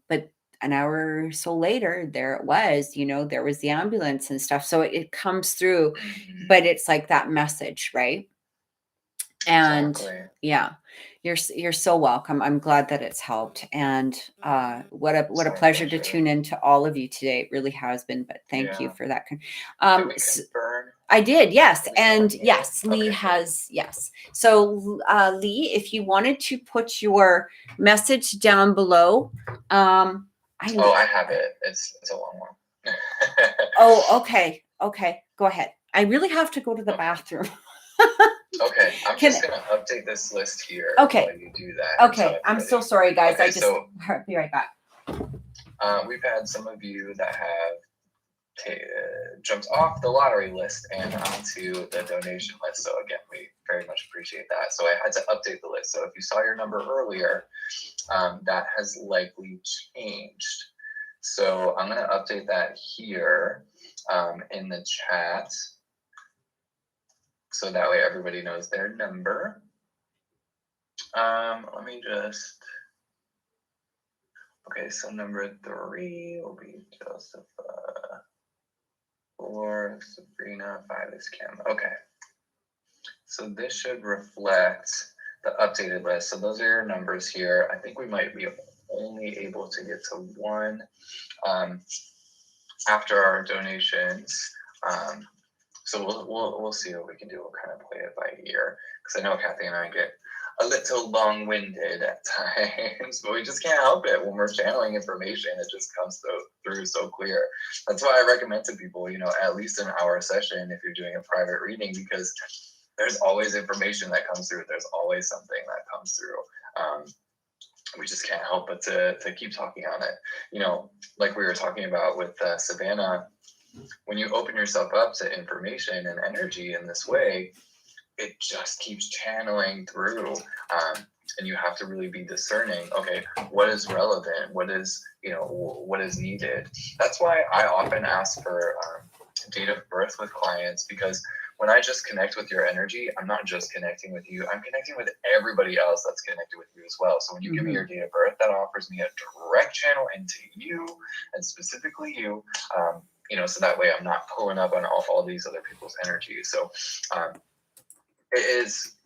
Speaker 1: but an hour or so later, there it was, there was the ambulance and stuff. So it comes through, but it's like that message, right? And yeah, you're so welcome. I'm glad that it's helped. And what a pleasure to tune in to all of you today. It really has been, but thank you for that.
Speaker 2: Did we confirm?
Speaker 1: I did, yes. And yes, Lee has, yes. So Lee, if you wanted to put your message down below.
Speaker 2: I have it. It's a long one.
Speaker 1: Oh, okay. Okay, go ahead. I really have to go to the bathroom.
Speaker 2: Okay, I'm just going to update this list here while you do that.
Speaker 1: Okay, I'm so sorry, guys. I'll be right back.
Speaker 2: We've had some of you that have jumped off the lottery list and onto the donation list. So again, we very much appreciate that. So I had to update the list. So if you saw your number earlier, that has likely changed. So I'm going to update that here in the chat. So that way everybody knows their number. Let me just... Okay, so number 3 will be Joseph. 4, Sabrina, 5 is Kim. Okay. So this should reflect the updated list. So those are your numbers here. I think we might be only able to get to 1 after our donations. So we'll see what we can do. We'll kind of play it by ear, because I know Kathy and I get a little long-winded at times, but we just can't help it. When we're channeling information, it just comes through so clear. That's why I recommend to people, at least an hour session if you're doing a private reading, because there's always information that comes through. There's always something that comes through. We just can't help but to keep talking on it. Like we were talking about with Savannah, when you open yourself up to information and energy in this way, it just keeps channeling through, and you have to really be discerning. Okay, what is relevant? What is needed? That's why I often ask for date of birth with clients, because when I just connect with your energy, I'm not just connecting with you. I'm connecting with everybody else that's connected with you as well. So when you give me your date of birth, that offers me a direct channel into you, and specifically you. So that way I'm not pulling up on all these other people's energy. So it is,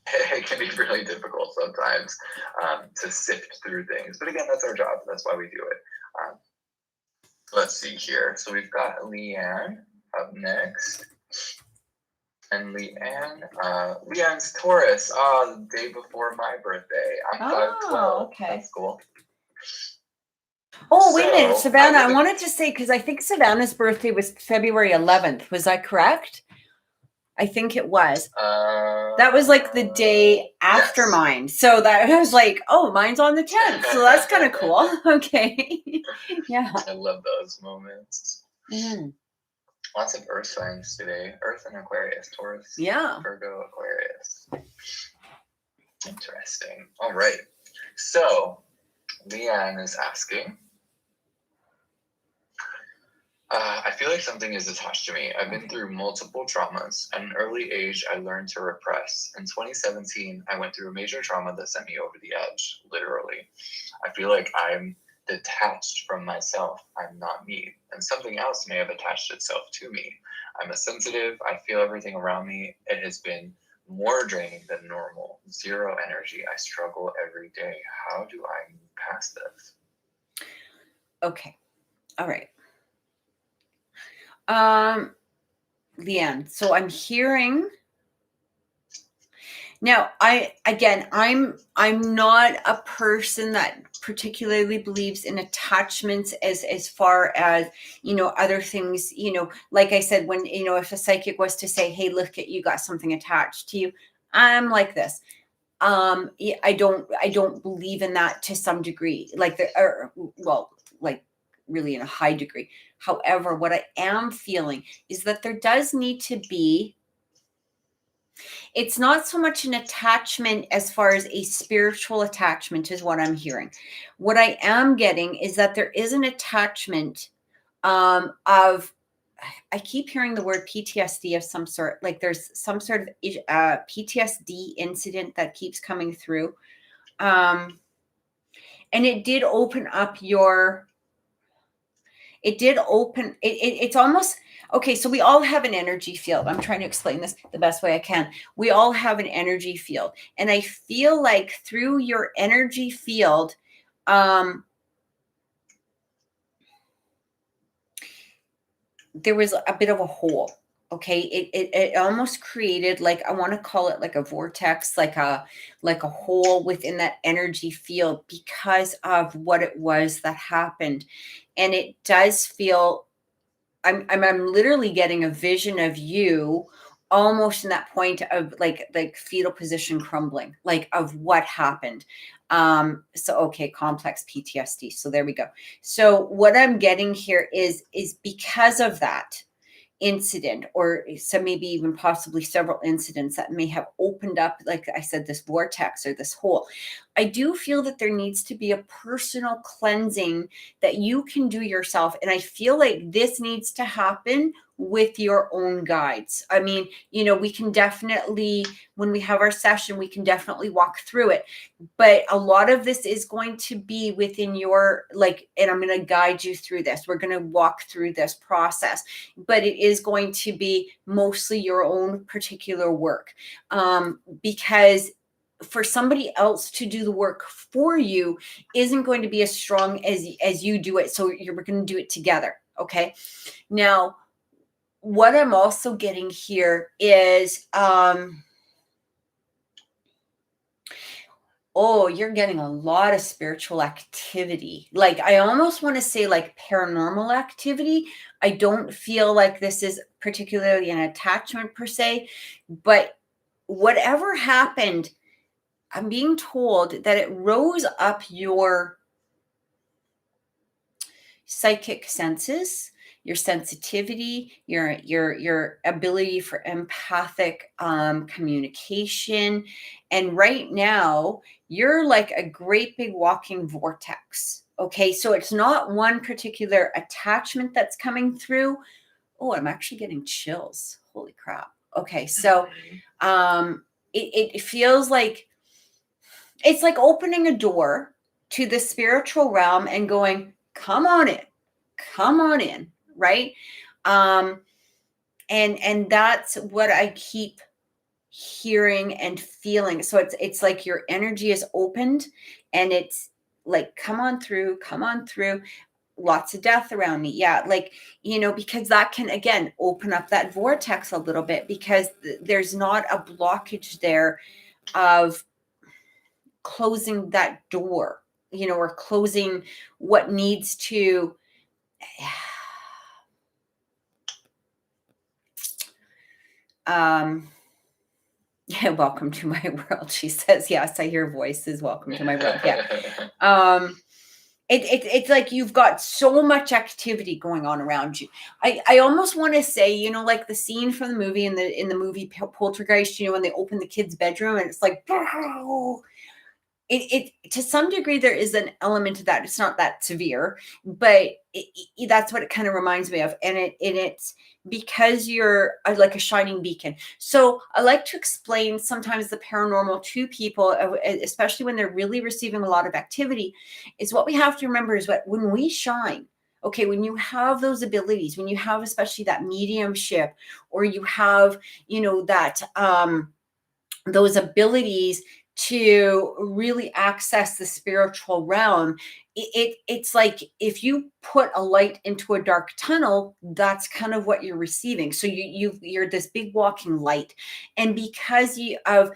Speaker 2: it can be really difficult sometimes to sift through things. But again, that's our job. That's why we do it. Let's see here. So we've got Leanne up next. And Leanne's Taurus. The day before my birthday. I'm 5/12.
Speaker 1: Okay.
Speaker 2: That's cool.
Speaker 1: Oh, wait a minute, Savannah. I wanted to say, because I think Savannah's birthday was February 11th. Was that correct? I think it was. That was like the day after mine. So that I was like, oh, mine's on the 10th. So that's kind of cool. Okay. Yeah.
Speaker 2: I love those moments. Lots of earth signs today. Earth and Aquarius. Taurus.
Speaker 1: Yeah.
Speaker 2: Virgo, Aquarius. Interesting. All right. So Leanne is asking, I feel like something is attached to me. I've been through multiple traumas. At an early age, I learned to repress. In 2017, I went through a major trauma that sent me over the edge, literally. I feel like I'm detached from myself. I'm not me. And something else may have attached itself to me. I'm a sensitive. I feel everything around me. It has been more draining than normal. Zero energy. I struggle every day. How do I move past this?
Speaker 1: Okay. All right. Leanne, so I'm hearing now, I'm not a person that particularly believes in attachments as far as, other things, like I said, when, if a psychic was to say, hey, look at, you got something attached to you, I'm like this. I don't believe in that to some degree, really in a high degree. However, what I am feeling is that there does need to be, it's not so much an attachment as far as a spiritual attachment is what I'm hearing. What I am getting is that there is an attachment of, I keep hearing the word PTSD of some sort, like there's some sort of PTSD incident that keeps coming through. And it did open up it's almost, okay, so we all have an energy field. I'm trying to explain this the best way I can. We all have an energy field. And I feel like through your energy field, there was a bit of a hole. Okay. It almost created, like, I want to call it like a vortex, like a hole within that energy field because of what it was that happened. And it does feel, I'm literally getting a vision of you almost in that point of like fetal position crumbling, like of what happened. So, okay, complex PTSD. So there we go. So what I'm getting here is because of that incident, or so maybe even possibly several incidents that may have opened up, like I said, this vortex or this hole. I do feel that there needs to be a personal cleansing that you can do yourself. And I feel like this needs to happen with your own guides. I mean, we can definitely, when we have our session, we can definitely walk through it. But a lot of this is going to be within your, and I'm going to guide you through this. We're going to walk through this process, but it is going to be mostly your own particular work. Because for somebody else to do the work for you isn't going to be as strong as you do it. So we're going to do it together. Okay. Now, what I'm also getting here is, you're getting a lot of spiritual activity. Like, I almost want to say like paranormal activity. I don't feel like this is particularly an attachment per se, but whatever happened, I'm being told that it rose up your psychic senses, your sensitivity, your ability for empathic communication. And right now, you're like a great big walking vortex. Okay, so it's not one particular attachment that's coming through. Oh, I'm actually getting chills. Holy crap. Okay, so it feels like it's like opening a door to the spiritual realm and going, come on in, right? And that's what I keep hearing and feeling. So it's like your energy is opened, and it's like, come on through, come on through. Lots of death around me. Yeah. Like, because that can, again, open up that vortex a little bit, because there's not a blockage there of closing that door, or closing what needs to, yeah, welcome to my world. She says, yes, I hear voices. Welcome to my world. Yeah. It's like you've got so much activity going on around you. I almost want to say, like the scene from the movie, in the movie Poltergeist, when they open the kid's bedroom and it's like, it to some degree there is an element to that. It's not that severe, but that's what it kind of reminds me of. And it's because you're like a shining beacon. So I like to explain sometimes the paranormal to people, especially when they're really receiving a lot of activity, is what we have to remember is what, when we shine, okay, when you have those abilities, when you have especially that mediumship, or you have, that those abilities to really access the spiritual realm, it's like if you put a light into a dark tunnel, that's kind of what you're receiving. So you're this big walking light. And because of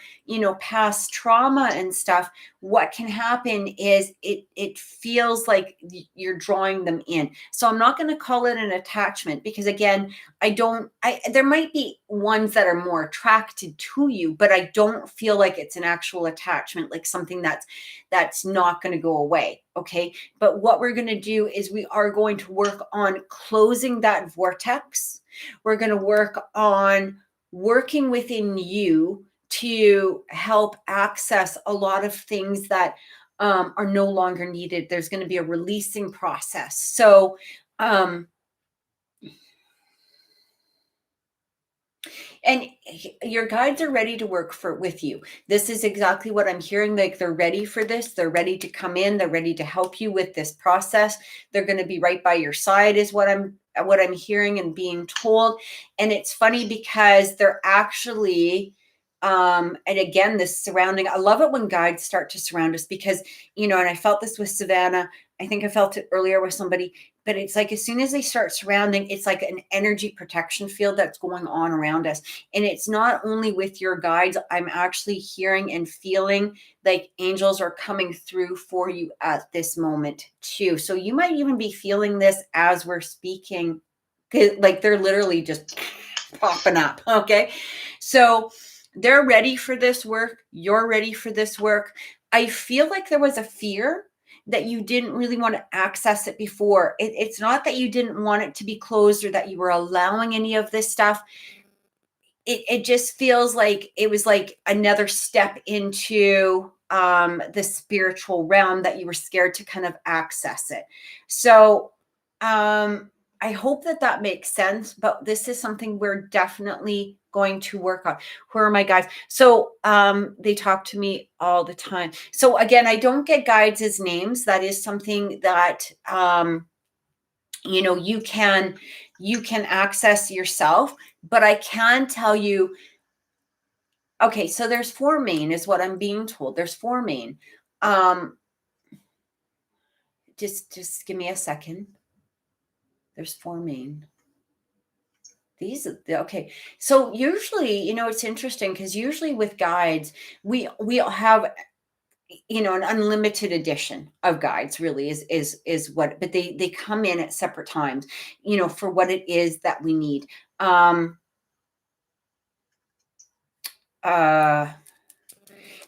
Speaker 1: past trauma and stuff, what can happen is it feels like you're drawing them in. So I'm not going to call it an attachment, because again, there might be ones that are more attracted to you, but I don't feel like it's an actual attachment, like something that's not going to go away. Okay. But what we're going to do is we are going to work on closing that vortex. We're going to work on working within you to help access a lot of things that are no longer needed. There's going to be a releasing process. So, and your guides are ready to work with you. This is exactly what I'm hearing. Like, they're ready for this. They're ready to come in. They're ready to help you with this process. They're going to be right by your side, is what I'm hearing and being told. And it's funny because they're actually, and again, this surrounding, I love it when guides start to surround us, because, and I felt this with Savannah. I think I felt it earlier with somebody, but it's like, as soon as they start surrounding, it's like an energy protection field that's going on around us. And it's not only with your guides. I'm actually hearing and feeling like angels are coming through for you at this moment too. So you might even be feeling this as we're speaking, like they're literally just popping up. Okay. So they're ready for this work. You're ready for this work. I feel like there was a fear that you didn't really want to access it before. It's not that you didn't want it to be closed or that you were allowing any of this stuff. It just feels like it was like another step into the spiritual realm that you were scared to kind of access it. So I hope that makes sense, but this is something we're definitely going to work on. Who are my guides? So they talk to me all the time. So again, I don't get guides as names. That is something that you can access yourself, but I can tell you. Okay, so there's 4 main is what I'm being told. There's 4 main. Just give me a second. There's 4 main. Okay. So usually, it's interesting because usually with guides, we have, an unlimited edition of guides really is what, but they come in at separate times, for what it is that we need. Like,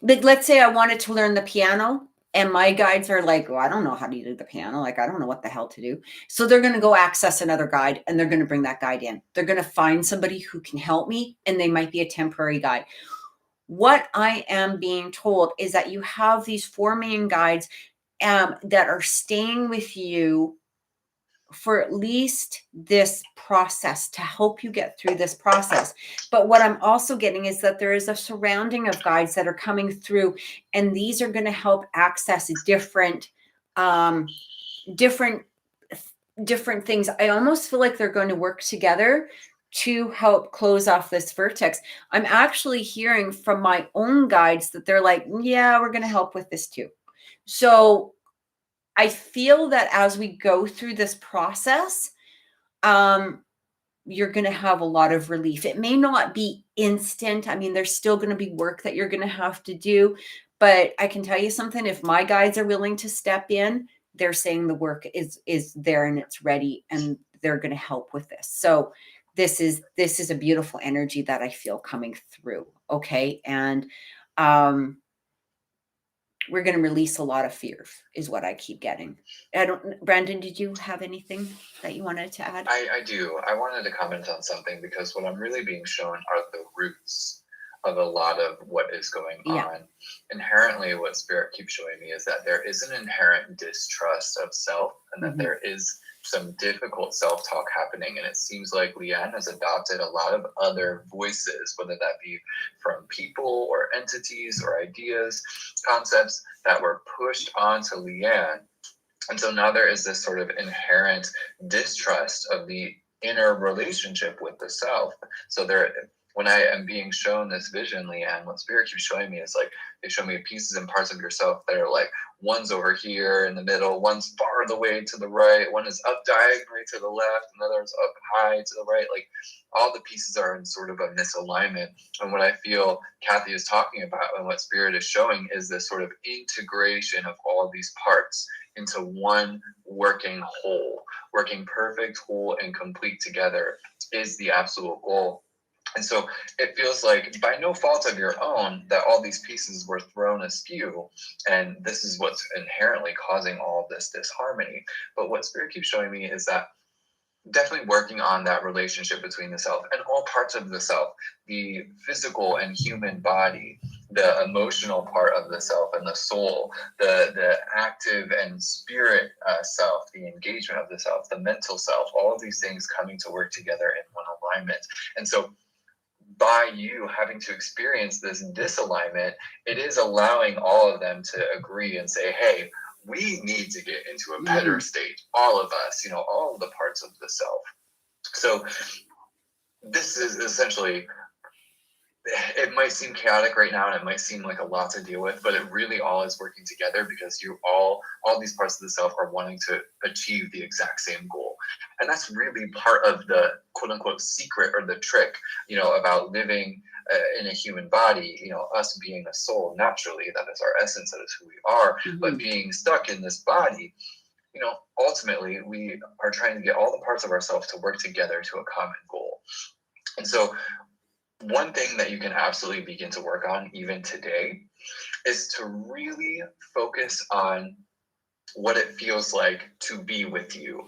Speaker 1: let's say I wanted to learn the piano, and my guides are like, I don't know how to do the piano. Like, I don't know what the hell to do. So they're going to go access another guide, and they're going to bring that guide in. They're going to find somebody who can help me, and they might be a temporary guide. What I am being told is that you have these 4 main guides that are staying with you for at least this process, to help you get through this process. But what I'm also getting is that there is a surrounding of guides that are coming through, and these are going to help access different things. I almost feel like they're going to work together to help close off this vertex. I'm actually hearing from my own guides that they're like, yeah, we're going to help with this too. So I feel that as we go through this process, you're going to have a lot of relief. It may not be instant. I mean, there's still going to be work that you're going to have to do, but I can tell you something, if my guides are willing to step in, they're saying the work is there and it's ready and they're going to help with this. So this is a beautiful energy that I feel coming through. Okay. And we're going to release a lot of fear is what I keep getting. Brandon, did you have anything that you wanted to add?
Speaker 2: I do. I wanted to comment on something because what I'm really being shown are the roots of a lot of what is going on. Inherently, what Spirit keeps showing me is that there is an inherent distrust of self and that there is some difficult self-talk happening. And it seems like Leanne has adopted a lot of other voices, whether that be from people or entities or ideas, concepts that were pushed onto Leanne. And so now there is this sort of inherent distrust of the inner relationship with the self. So when I am being shown this vision, Leanne, what Spirit keeps showing me is like, they show me pieces and parts of yourself that are like, one's over here in the middle, one's far the way to the right, one is up diagonally to the left, another's up high to the right. Like all the pieces are in sort of a misalignment. And what I feel Kathy is talking about and what Spirit is showing is this sort of integration of all of these parts into one working whole, working perfect, whole, and complete together is the absolute goal. And so it feels like by no fault of your own that all these pieces were thrown askew. And this is what's inherently causing all of this disharmony. But what Spirit keeps showing me is that definitely working on that relationship between the self and all parts of the self, the physical and human body, the emotional part of the self and the soul, the active and spirit self, the engagement of the self, the mental self, all of these things coming to work together in one alignment. And so by you having to experience this disalignment, it is allowing all of them to agree and say, hey, we need to get into a better state. All of us, all of the parts of the self. So this is essentially, it might seem chaotic right now and it might seem like a lot to deal with, but it really all is working together because all these parts of the self are wanting to achieve the exact same goal. And that's really part of the quote unquote secret or the trick, about living in a human body, us being a soul naturally, that is our essence, that is who we are, but being stuck in this body, ultimately we are trying to get all the parts of ourselves to work together to a common goal. And so one thing that you can absolutely begin to work on even today is to really focus on what it feels like to be with you.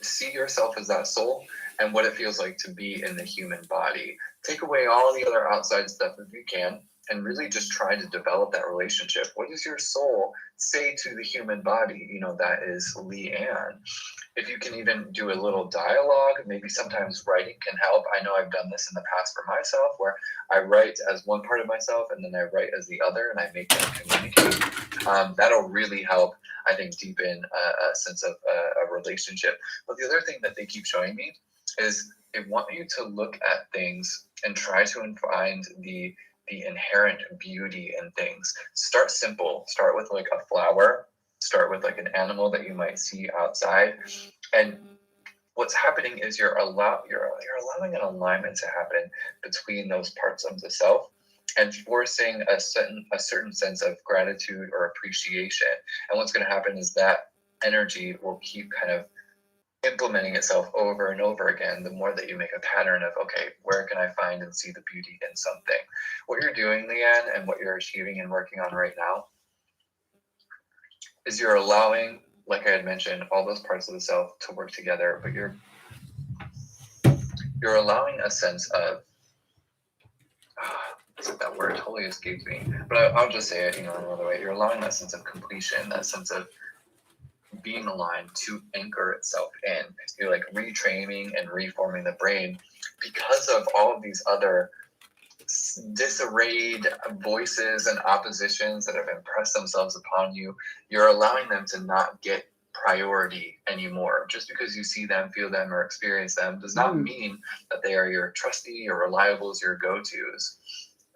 Speaker 2: See yourself as that soul and what it feels like to be in the human body. Take away all the other outside stuff if you can and really just try to develop that relationship. What does your soul say to the human body? That is Leanne. If you can even do a little dialogue, maybe sometimes writing can help. I know I've done this in the past for myself where I write as one part of myself and then I write as the other and I make them communicate. That'll really help, I think, deepen a sense of a relationship. But the other thing that they keep showing me is they want you to look at things and try to find the inherent beauty in things. Start simple. Start with like a flower. Start with like an animal that you might see outside. And what's happening is you're allowing an alignment to happen between those parts of the self and forcing a certain sense of gratitude or appreciation. And what's going to happen is that energy will keep kind of implementing itself over and over again, the more that you make a pattern of, okay, where can I find and see the beauty in something? What you're doing, Leanne, and what you're achieving and working on right now is you're allowing, like I had mentioned, all those parts of the self to work together, but you're allowing a sense of, that word totally escapes me, but I'll just say it, another way. You're allowing that sense of completion, that sense of being aligned to anchor itself in. You're like retraining and reforming the brain because of all of these other disarrayed voices and oppositions that have impressed themselves upon you. You're allowing them to not get priority anymore. Just because you see them, feel them, or experience them does not mean that they are your trusty or reliables, your go-tos.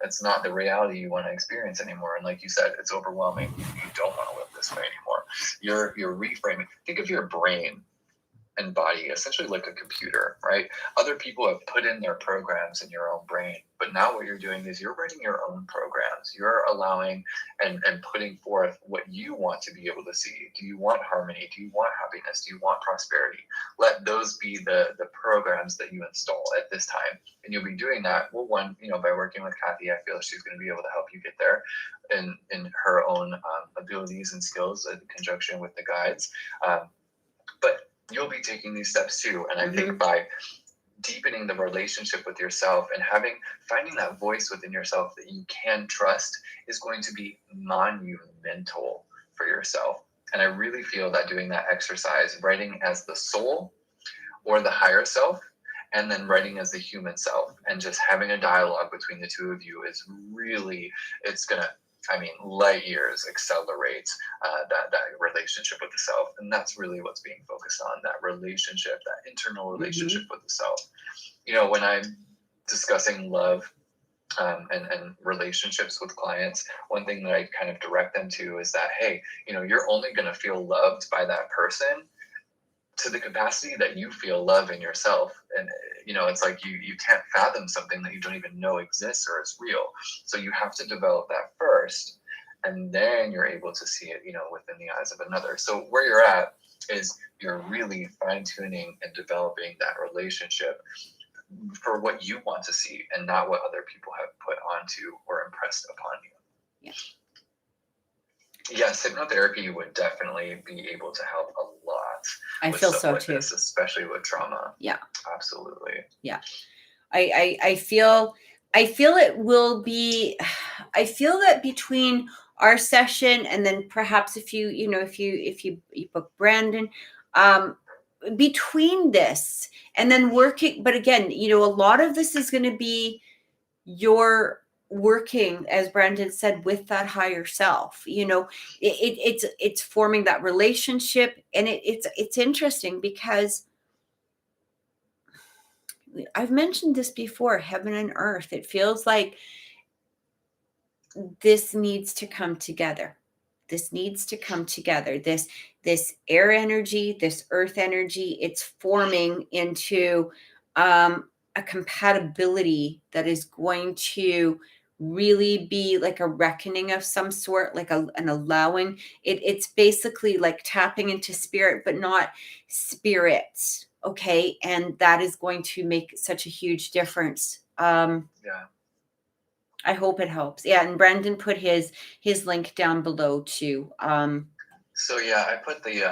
Speaker 2: That's not the reality you want to experience anymore. And like you said, it's overwhelming. You don't want to live this way anymore. You're reframing. Think of your brain and body essentially like a computer, right? Other people have put in their programs in your own brain, but now what you're doing is you're writing your own programs. You're allowing and putting forth what you want to be able to see. Do you want harmony? Do you want happiness? Do you want prosperity? Let those be the programs that you install at this time. And you'll be doing that, well, one, by working with Kathy, I feel she's going to be able to help you get there in her own abilities and skills in conjunction with the guides. But you'll be taking these steps too. And I think by deepening the relationship with yourself and finding that voice within yourself that you can trust is going to be monumental for yourself. And I really feel that doing that exercise, writing as the soul or the higher self, and then writing as the human self, and just having a dialogue between the two of you is really, it's going to, light years accelerates that relationship with the self. And that's really what's being focused on, that relationship, that internal relationship with the self. When I'm discussing love and relationships with clients, one thing that I kind of direct them to is that, hey, you're only going to feel loved by that person to the capacity that you feel love in yourself. And it's like you can't fathom something that you don't even know exists or is real. So you have to develop that first, and then you're able to see it within the eyes of another. So where you're at is you're really fine-tuning and developing that relationship for what you want to see and not what other people have put onto or impressed upon you.
Speaker 1: Yeah.
Speaker 2: Yes, hypnotherapy would definitely be able to help a lot.
Speaker 1: I feel so
Speaker 2: like
Speaker 1: too.
Speaker 2: This, especially with trauma.
Speaker 1: Yeah.
Speaker 2: Absolutely.
Speaker 1: Yeah. I feel it will be, I feel that between our session and then perhaps if you book Brandon, between this and then working, but again, a lot of this is going to be your working, as Brandon said, with that higher self. It's forming that relationship, and it's interesting because I've mentioned this before, heaven and earth. It feels like this needs to come together. This needs to come together. This air energy, this earth energy, it's forming into a compatibility that is going to really be like a reckoning of some sort, like an allowing. It's basically like tapping into spirit, but not spirits. Okay. And that is going to make such a huge difference.
Speaker 2: Yeah.
Speaker 1: I hope it helps. Yeah, and Brandon put his link down below too.
Speaker 2: So yeah, I put the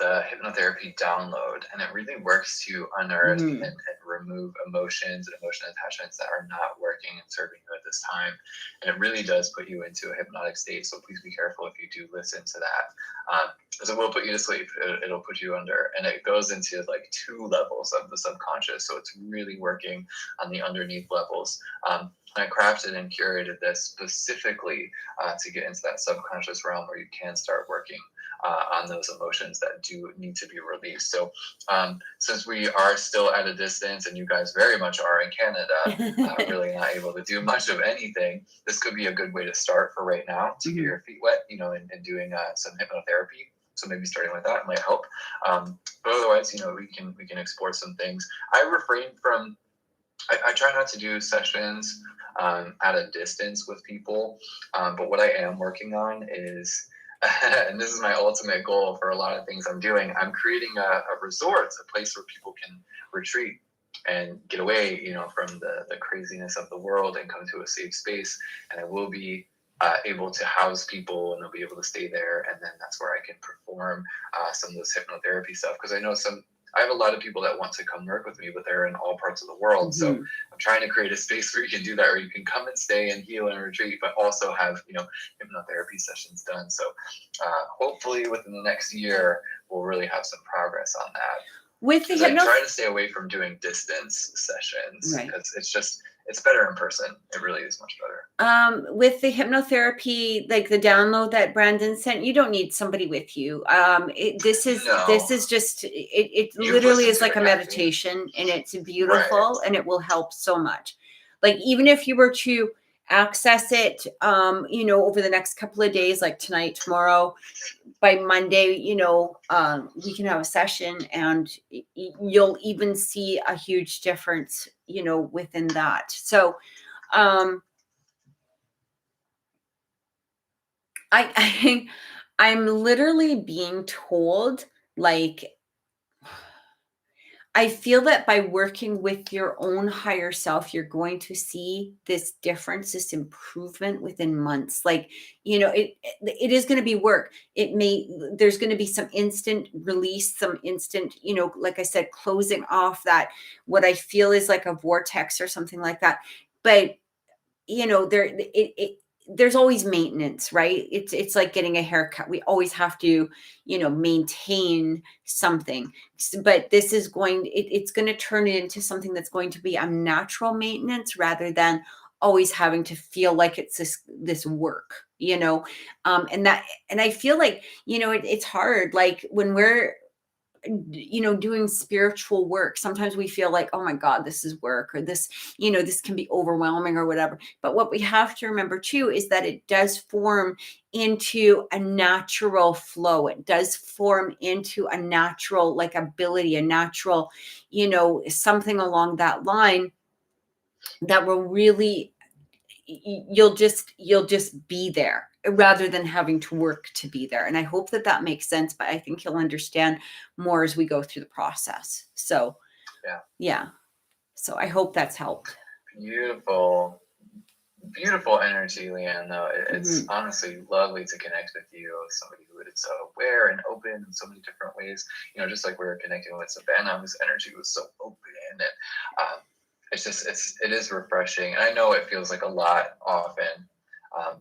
Speaker 2: hypnotherapy download, and it really works to unearth and remove emotions and emotion attachments that are not working and serving you at this time. And it really does put you into a hypnotic state. So please be careful if you do listen to that, because it will put you to sleep. It'll put you under, and it goes into like 2 levels of the subconscious. So it's really working on the underneath levels. I crafted and curated this specifically to get into that subconscious realm where you can start working on those emotions that do need to be released. So since we are still at a distance and you guys very much are in Canada, really not able to do much of anything, this could be a good way to start for right now to get your feet wet, and doing some hypnotherapy. So maybe starting with that might help. But otherwise, we can explore some things. I refrain from, I try not to do sessions at a distance with people. But what I am working on is, and this is my ultimate goal for a lot of things I'm doing, I'm creating a resort, a place where people can retreat and get away, from the craziness of the world and come to a safe space. And I will be able to house people, and they'll be able to stay there. And then that's where I can perform some of this hypnotherapy stuff. Because I know I have a lot of people that want to come work with me, but they're in all parts of the world. So I'm trying to create a space where you can do that, where you can come and stay and heal and retreat, but also have, hypnotherapy sessions done. So hopefully within the next year, we'll really have some progress on that.
Speaker 1: With the
Speaker 2: I try to stay away from doing distance sessions
Speaker 1: right.
Speaker 2: because it's better in person. It really is much better.
Speaker 1: With the hypnotherapy, like the download that Brandon sent, you don't need somebody with you. This is just it literally is like a meditation, and it's beautiful,
Speaker 2: Right.
Speaker 1: and it will help so much. Like even if you were to access it, over the next couple of days, like tonight, tomorrow, by Monday, we can have a session, and you'll even see a huge difference, within that. So, I'm literally being told, like, I feel that by working with your own higher self, you're going to see this difference, this improvement within months. Like, it is going to be work. There's going to be some instant release, some instant, like I said, closing off that, what I feel is like a vortex or something like that. But, there's always maintenance, right? It's like getting a haircut. We always have to, maintain something. But this is it's going to turn it into something that's going to be a natural maintenance rather than always having to feel like it's this work, and I feel like, it's hard. Like when we're, doing spiritual work, sometimes we feel like, oh my God, this is work, or this, this can be overwhelming or whatever. But what we have to remember too is that it does form into a natural flow. It does form into a natural, like, ability, a natural, something along that line that will really, you'll just be there rather than having to work to be there. And I hope that makes sense, but I think you'll understand more as we go through the process. So yeah. So I hope that's helped.
Speaker 2: Beautiful energy, Leanne, though. It's honestly lovely to connect with you, somebody who is so aware and open in so many different ways. Just like we were connecting with Savannah, whose energy was so open, and it is refreshing. And I know it feels like a lot often,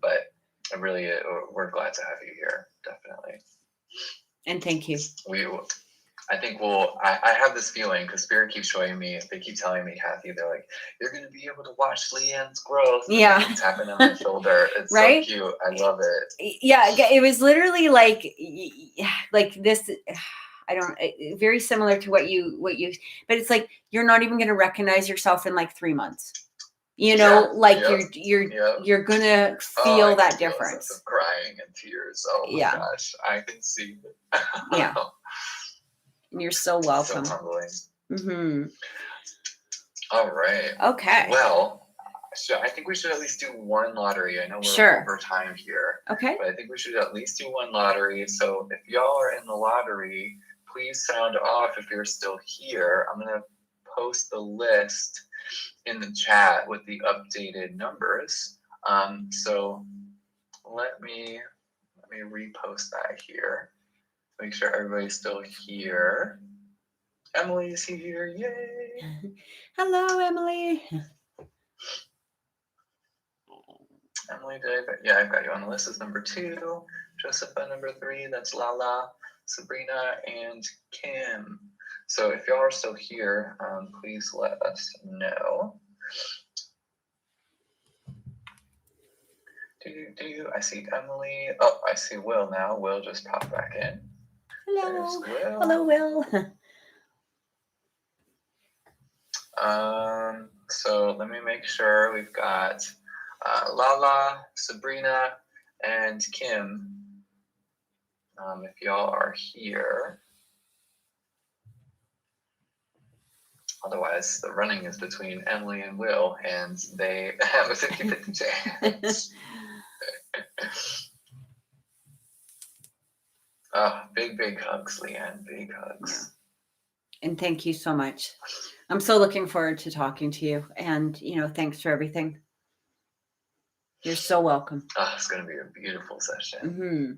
Speaker 2: but we're glad to have you here, definitely.
Speaker 1: And thank you.
Speaker 2: I have this feeling, because Spirit keeps showing me, they keep telling me, Kathy, they're like, you're going to be able to watch Leanne's growth.
Speaker 1: Yeah.
Speaker 2: It's happening on my shoulder. It's
Speaker 1: right?
Speaker 2: So cute. I love it.
Speaker 1: Yeah. It was literally like this, very similar to what you, but it's like, you're not even going to recognize yourself in like 3 months. You're gonna feel that difference.
Speaker 2: Of crying and tears. Oh my gosh, I can see it.
Speaker 1: Yeah. You're so welcome.
Speaker 2: So humbling.
Speaker 1: Mm-hmm.
Speaker 2: All right.
Speaker 1: Okay.
Speaker 2: Well, I think we should at least do one lottery. I know we're over time here.
Speaker 1: Okay.
Speaker 2: But I think we should at least do one lottery. So if y'all are in the lottery, please sound off if you're still here. I'm gonna post the list in the chat with the updated numbers. So let me repost that here. Make sure everybody's still here. Emily's here, yay!
Speaker 1: Hello, Emily.
Speaker 2: Emily, I've got you on the list as number 2. Josepha, number 3. That's Lala, Sabrina, and Kim. So if y'all are still here, please let us know. I see Emily. Oh, I see Will now. Will just popped back in.
Speaker 1: Hello.
Speaker 2: There's Will.
Speaker 1: Hello, Will.
Speaker 2: So let me make sure we've got Lala, Sabrina, and Kim. If y'all are here. Otherwise, the running is between Emily and Will, and they have a 50-50 chance. Big hugs, Leanne. Big hugs.
Speaker 1: Yeah. And thank you so much. I'm so looking forward to talking to you. And, thanks for everything. You're so welcome.
Speaker 2: It's going to be a beautiful session.
Speaker 1: Mm-hmm.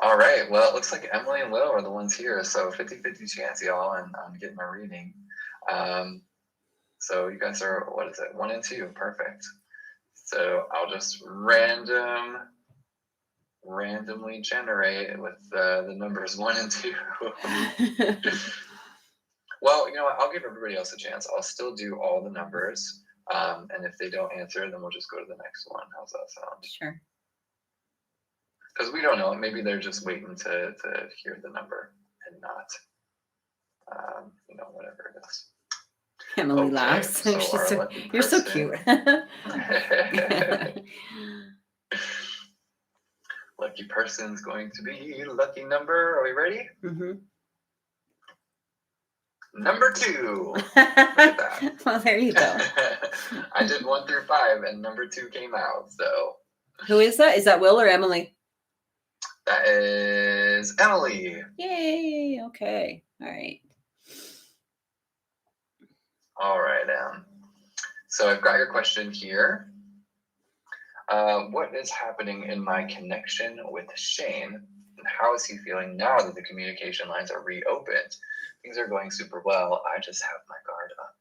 Speaker 2: All right. Well, it looks like Emily and Will are the ones here. So 50-50 chance, y'all, and I'm getting my reading. So you guys are, 1 and 2. Perfect. So I'll just random randomly generate with the numbers 1 and 2. Well, you know what? I'll give everybody else a chance. I'll still do all the numbers. And if they don't answer, then we'll just go to the next one. How's that sound?
Speaker 1: Sure.
Speaker 2: Because we don't know. Maybe they're just waiting to hear the number and not, whatever it is.
Speaker 1: Emily laughs.
Speaker 2: So
Speaker 1: you're so cute.
Speaker 2: Lucky person's going to be lucky number. Are we ready?
Speaker 1: Mm-hmm.
Speaker 2: Number 2. Look at that.
Speaker 1: Well, there you go.
Speaker 2: I did 1 through 5, and number 2 came out. So
Speaker 1: who is that? Is that Will or Emily?
Speaker 2: That is Emily.
Speaker 1: Yay. Okay. All right.
Speaker 2: All right. So I've got your question here. What is happening in my connection with Shane? And how is he feeling now that the communication lines are reopened? Things are going super well. I just have my guard up.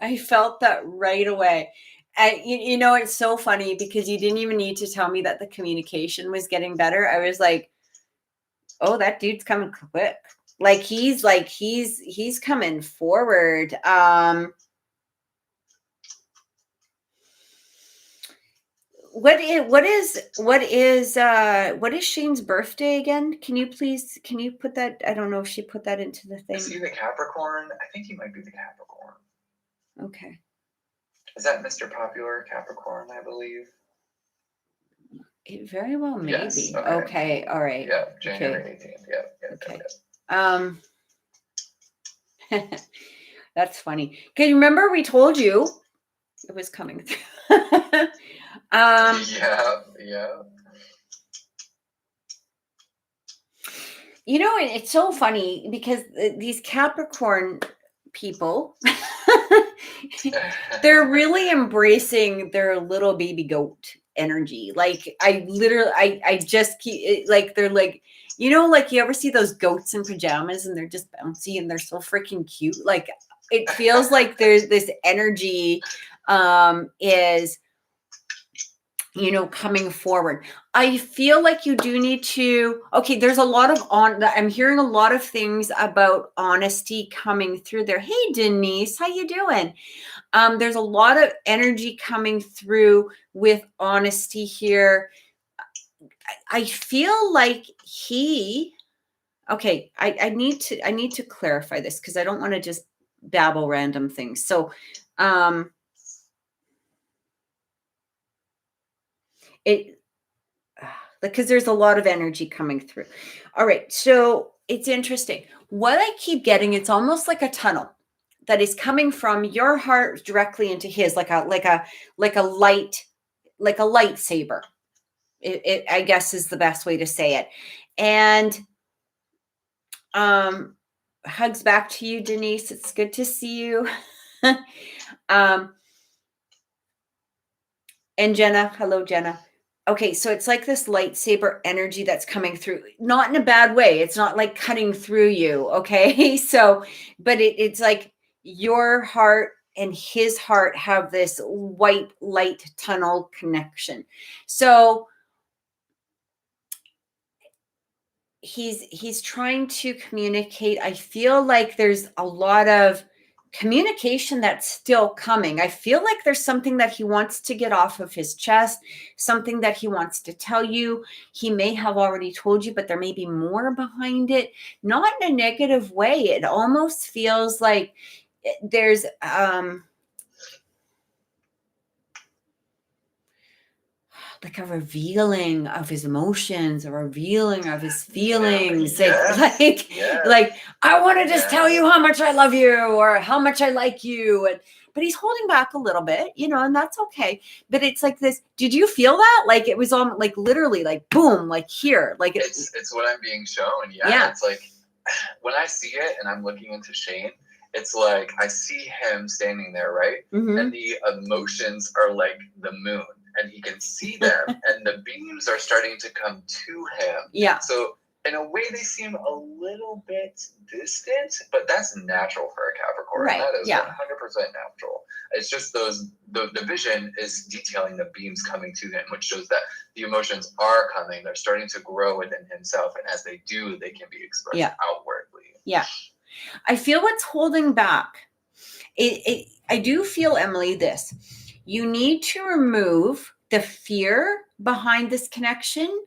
Speaker 1: I felt that right away. It's so funny because you didn't even need to tell me that the communication was getting better. I was like, oh, that dude's coming quick. He's coming forward. What is Shane's birthday again? Can you put that? I don't know if she put that into the thing.
Speaker 2: Is he the Capricorn? I think he might be the Capricorn.
Speaker 1: Okay.
Speaker 2: Is that Mr. Popular Capricorn, I believe?
Speaker 1: It very well may
Speaker 2: yes,
Speaker 1: be. Okay. All right.
Speaker 2: Yeah, January 18th. Yeah.
Speaker 1: Okay. That's funny. Okay, remember we told you it was coming through.
Speaker 2: Yeah.
Speaker 1: It's so funny because these Capricorn people, they're really embracing their little baby goat energy. I just keep they're like, you ever see those goats in pajamas and they're just bouncy and they're so freaking cute. It feels like there's this energy is coming forward. I feel like you do need to, there's a lot of I'm hearing a lot of things about honesty coming through there. Hey, Denise, how you doing? There's a lot of energy coming through with honesty here. I feel like I need to clarify this because I don't want to just babble random things. So, because there's a lot of energy coming through. All right. So it's interesting. What I keep getting, it's almost like a tunnel that is coming from your heart directly into his, like a lightsaber. It I guess is the best way to say it. And hugs back to you, Denise. It's good to see you. And Jenna, hello, Jenna. Okay, so it's like this lightsaber energy that's coming through, not in a bad way. It's not like cutting through you, okay? So, but it's like your heart and his heart have this white light tunnel connection. So he's trying to communicate. I feel like there's a lot of communication that's still coming. I feel like there's something that he wants to get off of his chest, something that he wants to tell you. He may have already told you, but there may be more behind it, not in a negative way. It almost feels like there's like a revealing of his emotions, a revealing of his feelings. Like I want to just tell you how much I love you or how much I like you. But he's holding back a little bit, and that's okay. But it's like this. Did you feel that? Like it was on, like literally, like boom, like here, like
Speaker 2: it's what I'm being shown. Yeah. It's like when I see it and I'm looking into Shane, it's like I see him standing there, right? Mm-hmm. And the emotions are like the moon. And he can see them, and the beams are starting to come to him.
Speaker 1: Yeah.
Speaker 2: So in a way, they seem a little bit distant, but that's natural for a Capricorn. Capricorn.
Speaker 1: Right.
Speaker 2: That is
Speaker 1: Yeah.
Speaker 2: 100% natural. It's just the vision is detailing the beams coming to him, which shows that the emotions are coming. They're starting to grow within himself. And as they do, they can be expressed outwardly.
Speaker 1: Yeah. I feel what's holding back. I do feel, Emily, this. You need to remove the fear behind this connection,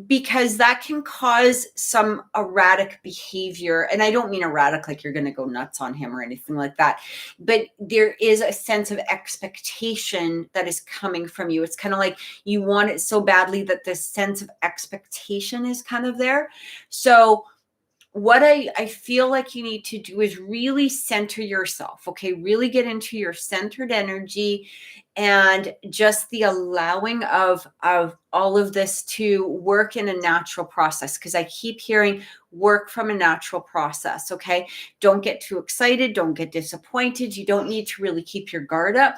Speaker 1: because that can cause some erratic behavior. And I don't mean erratic like you're going to go nuts on him or anything like that, but there is a sense of expectation that is coming from you. It's kind of like you want it so badly that this sense of expectation is kind of there. So what I feel like you need to do is really center yourself, okay? Really get into your centered energy and just the allowing of all of this to work in a natural process, because I keep hearing work from a natural process, okay? Don't get too excited. Don't get disappointed. You don't need to really keep your guard up.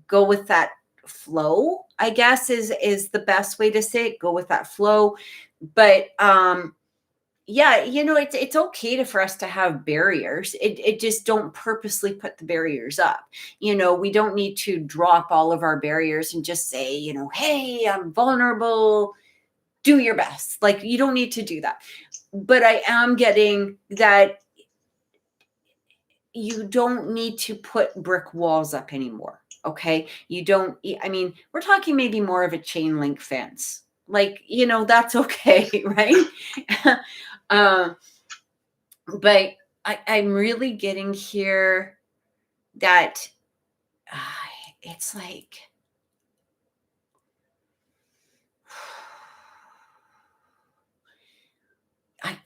Speaker 1: Go with that flow, I guess is the best way to say it. Go with that flow. But yeah, it's okay for us to have barriers. It just don't purposely put the barriers up. We don't need to drop all of our barriers and just say, hey, I'm vulnerable. Do your best. Like, you don't need to do that. But I am getting that you don't need to put brick walls up anymore. Okay. We're talking maybe more of a chain link fence. Like, that's okay. Right. But I'm really getting here that it's like,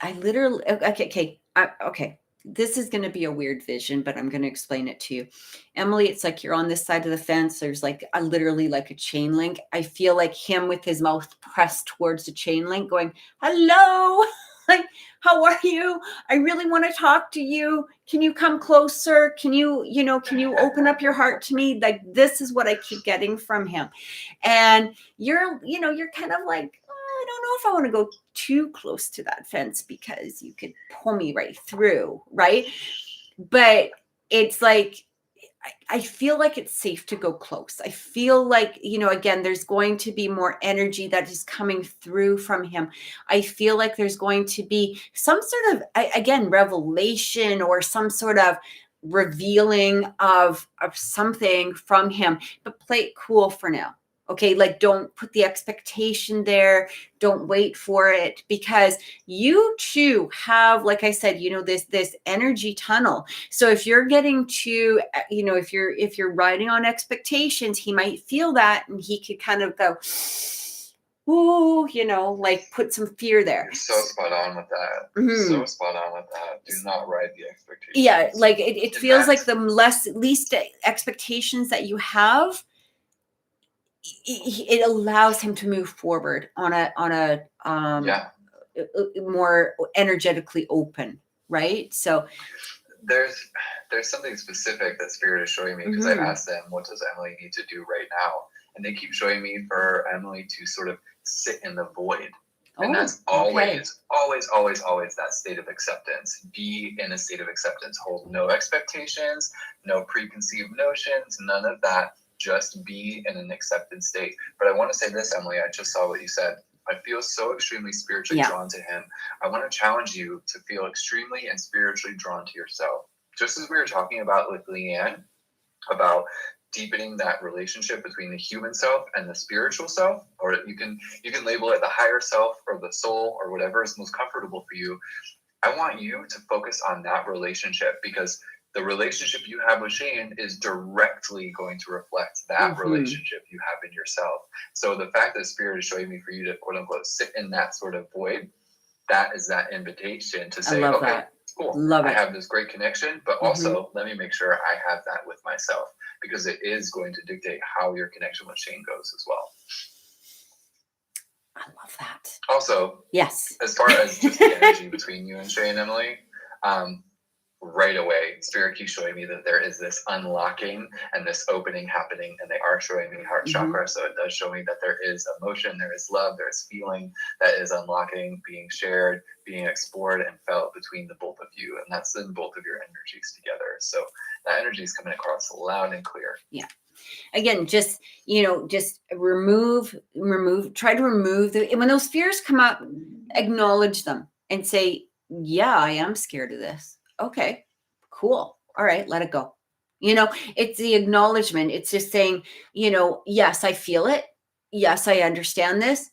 Speaker 1: I literally, okay. Okay. This is going to be a weird vision, but I'm going to explain it to you. Emily, it's like you're on this side of the fence. There's like literally like a chain link. I feel like him with his mouth pressed towards the chain link going, hello. Like, how are you? I really want to talk to you. Can you come closer? Can you open up your heart to me? Like, this is what I keep getting from him. And you're kind of like, I don't know if I want to go too close to that fence because you could pull me right through. Right. But it's like, I feel like it's safe to go close. I feel like, again, there's going to be more energy that is coming through from him. I feel like there's going to be some sort of, again, revelation or some sort of revealing of something from him, but play it cool for now. Okay. Like, don't put the expectation there. Don't wait for it, because you too have, like I said, this energy tunnel. So if you're getting to, if you're riding on expectations, he might feel that and he could kind of go, ooh, like put some fear there.
Speaker 2: You're so spot on with that. Mm-hmm. So spot on with that. Do not ride the expectations.
Speaker 1: Yeah. Like it feels like the least expectations that you have, it allows him to move forward on a more energetically open, right? So
Speaker 2: there's something specific that Spirit is showing me, because I've asked them, what does Emily need to do right now? And they keep showing me for Emily to sort of sit in the void. And that's always that state of acceptance. Be in a state of acceptance. Hold no expectations, no preconceived notions, none of that. Just be in an accepted state. But I want to say this, Emily, I just saw what you said. I feel so extremely spiritually drawn to him. I want to challenge you to feel extremely and spiritually drawn to yourself. Just as we were talking about with Leanne, about deepening that relationship between the human self and the spiritual self, or you can label it the higher self or the soul or whatever is most comfortable for you. I want you to focus on that relationship, because the relationship you have with Shane is directly going to reflect that relationship you have in yourself. So the fact that Spirit is showing me for you to, quote unquote, sit in that sort of void, that is that invitation to say, okay, that. Cool. Love it. I have this great connection, but also let me make sure I have that with myself, because it is going to dictate how your connection with Shane goes as well.
Speaker 1: I love that.
Speaker 2: Also,
Speaker 1: yes,
Speaker 2: as far as just the energy between you and Shane, Emily, right away, Spirit keeps showing me that there is this unlocking and this opening happening, and they are showing me heart chakra. So it does show me that there is emotion, there is love, there is feeling that is unlocking, being shared, being explored and felt between the both of you. And that's in both of your energies together. So that energy is coming across loud and clear.
Speaker 1: Yeah. Again, just, just try to remove when those fears come up, acknowledge them and say, yeah, I am scared of this. Okay, cool. All right, let it go. It's the acknowledgement. It's just saying, yes, I feel it. Yes, I understand this,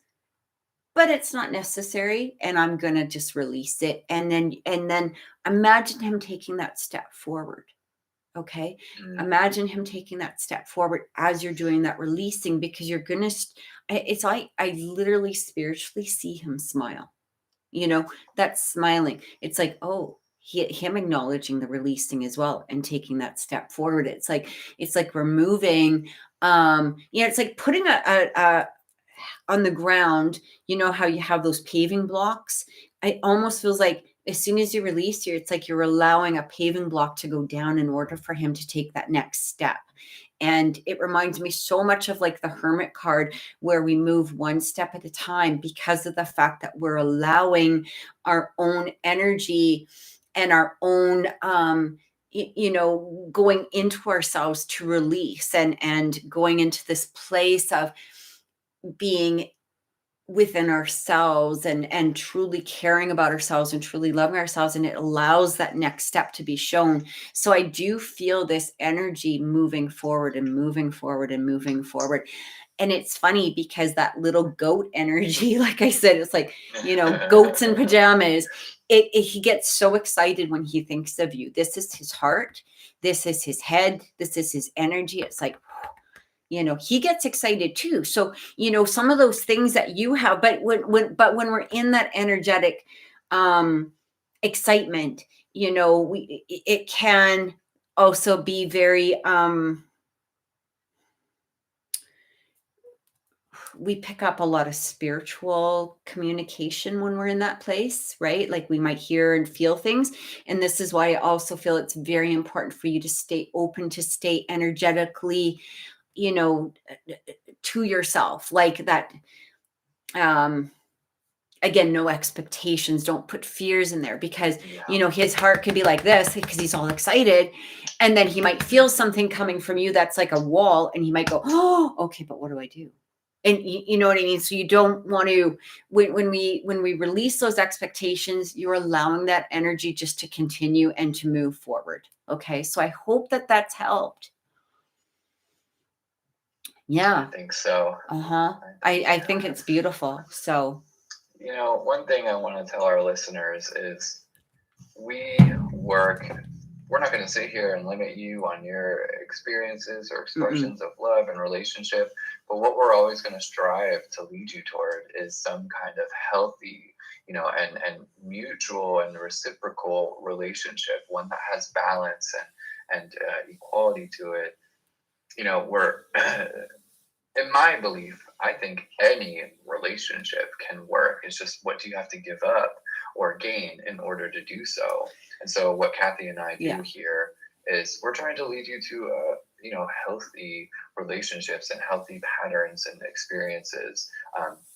Speaker 1: but it's not necessary. And I'm going to just release it. And then imagine him taking that step forward. Okay. Imagine him taking that step forward as you're doing that releasing, because you're going to, it's like, I literally spiritually see him smile, that's smiling. It's like, oh, him acknowledging the releasing as well and taking that step forward. It's like removing, it's like putting a on the ground, how you have those paving blocks. It almost feels like as soon as you release it's like you're allowing a paving block to go down in order for him to take that next step. And it reminds me so much of like the Hermit card, where we move one step at a time because of the fact that we're allowing our own energy and our own, going into ourselves to release and going into this place of being within ourselves and truly caring about ourselves and truly loving ourselves. And it allows that next step to be shown. So I do feel this energy moving forward and moving forward and moving forward. And it's funny because that little goat energy, like I said, it's like, goats in pajamas. He gets so excited when he thinks of you. This is his heart. This is his head. This is his energy. It's like, he gets excited too. So, some of those things that you have, but when we're in that energetic excitement, it can also be very, we pick up a lot of spiritual communication when we're in that place, right? Like we might hear and feel things. And this is why I also feel it's very important for you to stay open, to stay energetically, to yourself, like that. Again, no expectations. Don't put fears in there, because his heart could be like this because he's all excited, and then he might feel something coming from you that's like a wall, and he might go, oh, okay, but what do I do? And you know what I mean? So you don't want to, when we release those expectations, you're allowing that energy just to continue and to move forward. Okay. So I hope that that's helped. Yeah.
Speaker 2: I think so.
Speaker 1: I think it's beautiful. So,
Speaker 2: one thing I want to tell our listeners is we're not going to sit here and limit you on your experiences or expressions of love and relationship, but what we're always going to strive to lead you toward is some kind of healthy, and mutual and reciprocal relationship, one that has balance and equality to it. We're, in my belief, I think any relationship can work. It's just, what do you have to give up or gain in order to do so? And so what Kathy and I do here is we're trying to lead you to, healthy relationships and healthy patterns and experiences.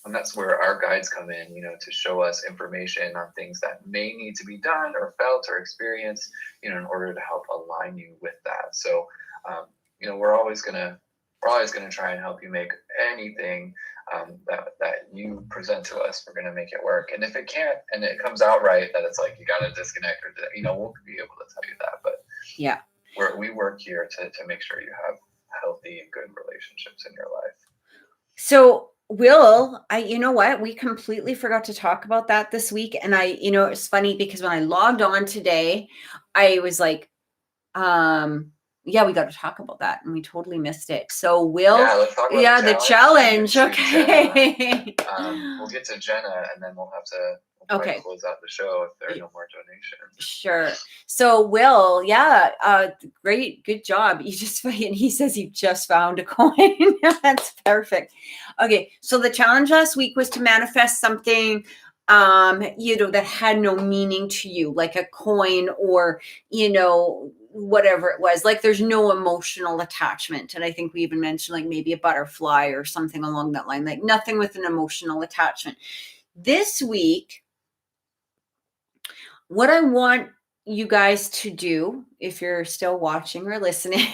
Speaker 2: And that's where our guides come in, to show us information on things that may need to be done or felt or experienced, in order to help align you with that. So, we're always going to try and help you make anything that you present to us. We're going to make it work. And if it can't, and it comes out right, that it's like you got to disconnect, or we'll be able to tell you that. But we work here to make sure you have healthy and good relationships in your life.
Speaker 1: So Will, you know what? We completely forgot to talk about that this week. And it's funny because when I logged on today, I was like, yeah, we got to talk about that, and we totally missed it. So
Speaker 2: let's talk about
Speaker 1: the challenge. Okay.
Speaker 2: We'll get to Jenna, and then we'll have to close out the show if there are no more donations.
Speaker 1: Sure. So Will, great, good job. He says he just found a coin. That's perfect. Okay, so the challenge last week was to manifest something that had no meaning to you, like a coin or, whatever it was. Like there's no emotional attachment. And I think we even mentioned like maybe a butterfly or something along that line, like nothing with an emotional attachment. This week, what I want you guys to do, if you're still watching or listening,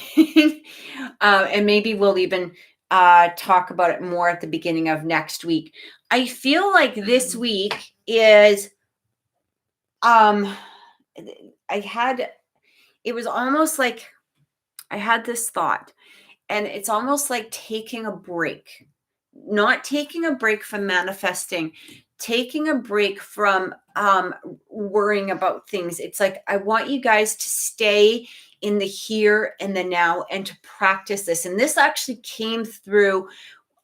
Speaker 1: and maybe we'll even talk about it more at the beginning of next week. I feel like this week is, it was almost like I had this thought, and it's almost like taking a break, not taking a break from manifesting, taking a break from worrying about things. It's like I want you guys to stay in the here and the now and to practice this. And this actually came through.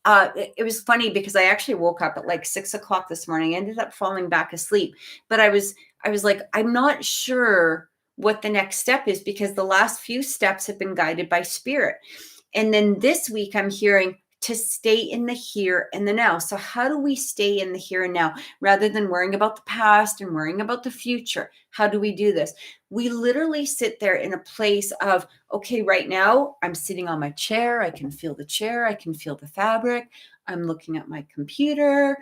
Speaker 1: It was funny because I actually woke up at like 6:00 this morning. I ended up falling back asleep, but I was like, I'm not sure what the next step is because the last few steps have been guided by spirit. And then this week I'm hearing to stay in the here and the now. So how do we stay in the here and now rather than worrying about the past and worrying about the future? How do we do this? We literally sit there in a place of, okay, right now I'm sitting on my chair. I can feel the chair. I can feel the fabric. I'm looking at my computer.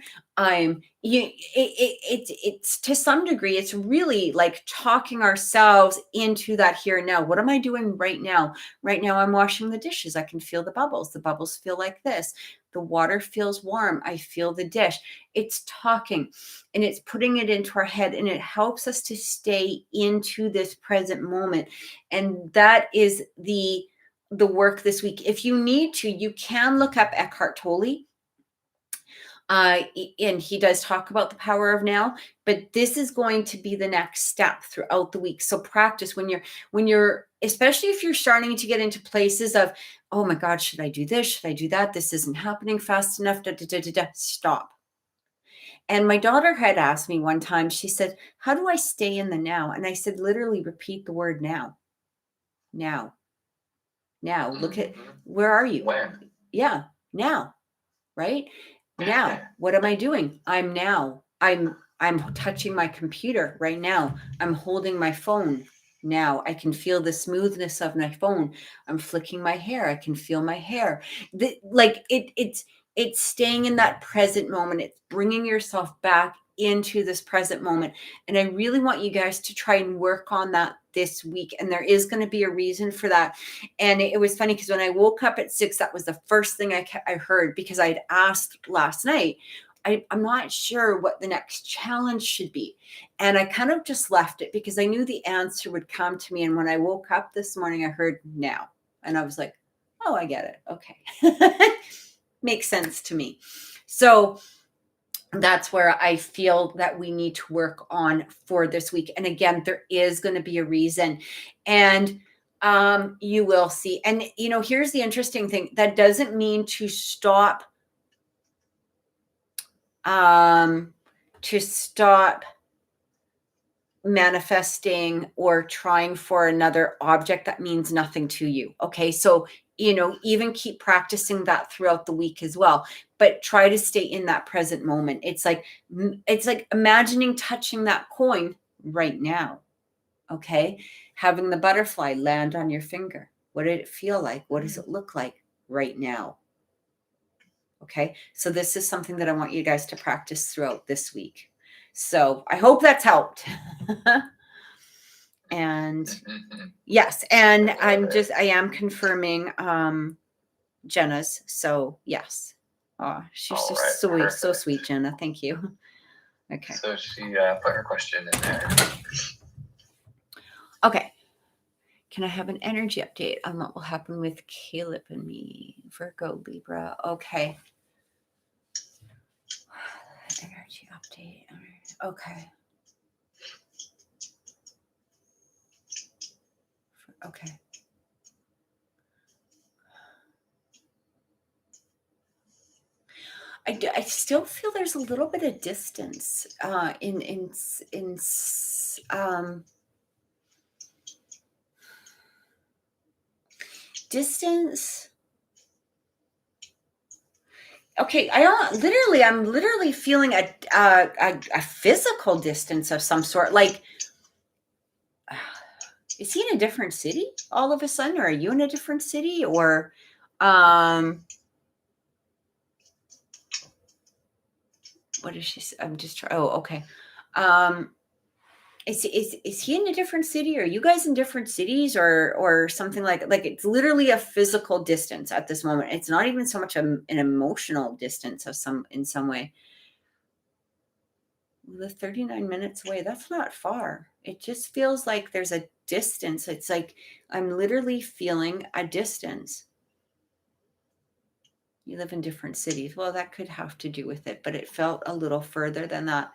Speaker 1: It's to some degree, it's really like talking ourselves into that here and now. What am I doing right now? Right now, I'm washing the dishes. I can feel the bubbles. The bubbles feel like this. The water feels warm. I feel the dish. It's talking and it's putting it into our head, and it helps us to stay into this present moment. And that is the work this week. If you need to, you can look up Eckhart Tolle. And he does talk about the power of now, but this is going to be the next step throughout the week. So practice when you're, especially if you're starting to get into places of, oh my God, should I do this? Should I do that? This isn't happening fast enough. Stop. And my daughter had asked me one time, she said, how do I stay in the now? And I said, literally repeat the word now. Now. Look at, where are you?
Speaker 2: When?
Speaker 1: Yeah. Now. Right? Now, what am I doing? I'm touching my computer right now. I'm holding my phone now. I can feel the smoothness of my phone. I'm flicking my hair. I can feel my hair. It's staying in that present moment. It's bringing yourself back into this present moment. And I really want you guys to try and work on that this week. And there is going to be a reason for that. And it was funny because when I woke up at 6, that was the first thing I heard, because I had asked last night, I'm not sure what the next challenge should be. And I kind of just left it because I knew the answer would come to me. And when I woke up this morning, I heard now. And I was like, oh, I get it. Okay. Makes sense to me. So that's where I feel that we need to work on for this week. And again, there is going to be a reason. And you will see. And, here's the interesting thing. That doesn't mean to stop manifesting or trying for another object that means nothing to you. Okay. So, even keep practicing that throughout the week as well, but try to stay in that present moment. It's like imagining touching that coin right now. Okay. Having the butterfly land on your finger. What did it feel like? What does it look like right now? Okay. So this is something that I want you guys to practice throughout this week. So I hope that's helped. And yes. And I am confirming Jenna's. So yes. Oh, she's just so sweet, Jenna. Thank you. Okay.
Speaker 2: So she put her question in there.
Speaker 1: Okay. Can I have an energy update on what will happen with Caleb and me? Virgo, Libra. Okay. Energy update. Okay. Okay. I still feel there's a little bit of distance distance. Okay, I'm literally feeling a physical distance of some sort. Like, is he in a different city all of a sudden, or are you in a different city, or, what is she? I'm just trying. Oh, okay. Is he in a different city? Are you guys in different cities, or something like it's literally a physical distance at this moment. It's not even so much an emotional distance in some way. We live 39 minutes away. That's not far. It just feels like there's a distance. It's like I'm literally feeling a distance. You live in different cities. Well, that could have to do with it, but it felt a little further than that.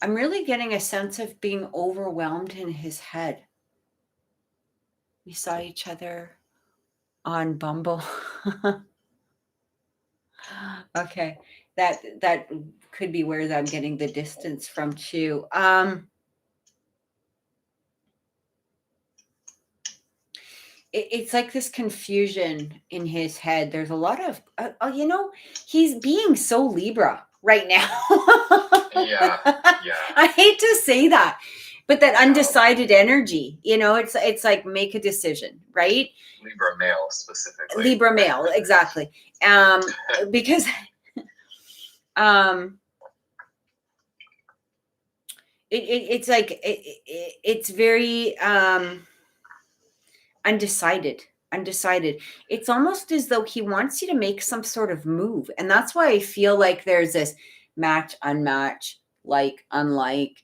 Speaker 1: I'm really getting a sense of being overwhelmed in his head. We saw each other on Bumble. Okay. That could be where I'm getting the distance from too. It's like this confusion in his head. There's a lot of, he's being so Libra right now.
Speaker 2: Yeah.
Speaker 1: I hate to say that, but that undecided energy, it's like make a decision, right?
Speaker 2: Libra male specifically.
Speaker 1: Libra male, exactly. Because, it's like, it's very, undecided. It's almost as though he wants you to make some sort of move, and that's why I feel like there's this match, unmatch, like, unlike.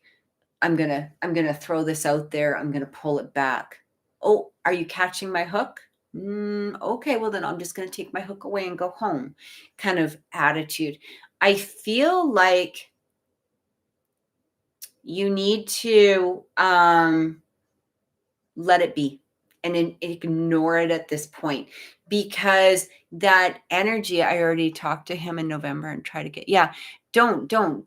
Speaker 1: I'm gonna throw this out there, I'm gonna pull it back. Oh, are you catching my hook? Okay, well then I'm just gonna take my hook away and go home, kind of attitude. I feel like you need to let it be and ignore it at this point, because that energy, I already talked to him in November and try to get, don't go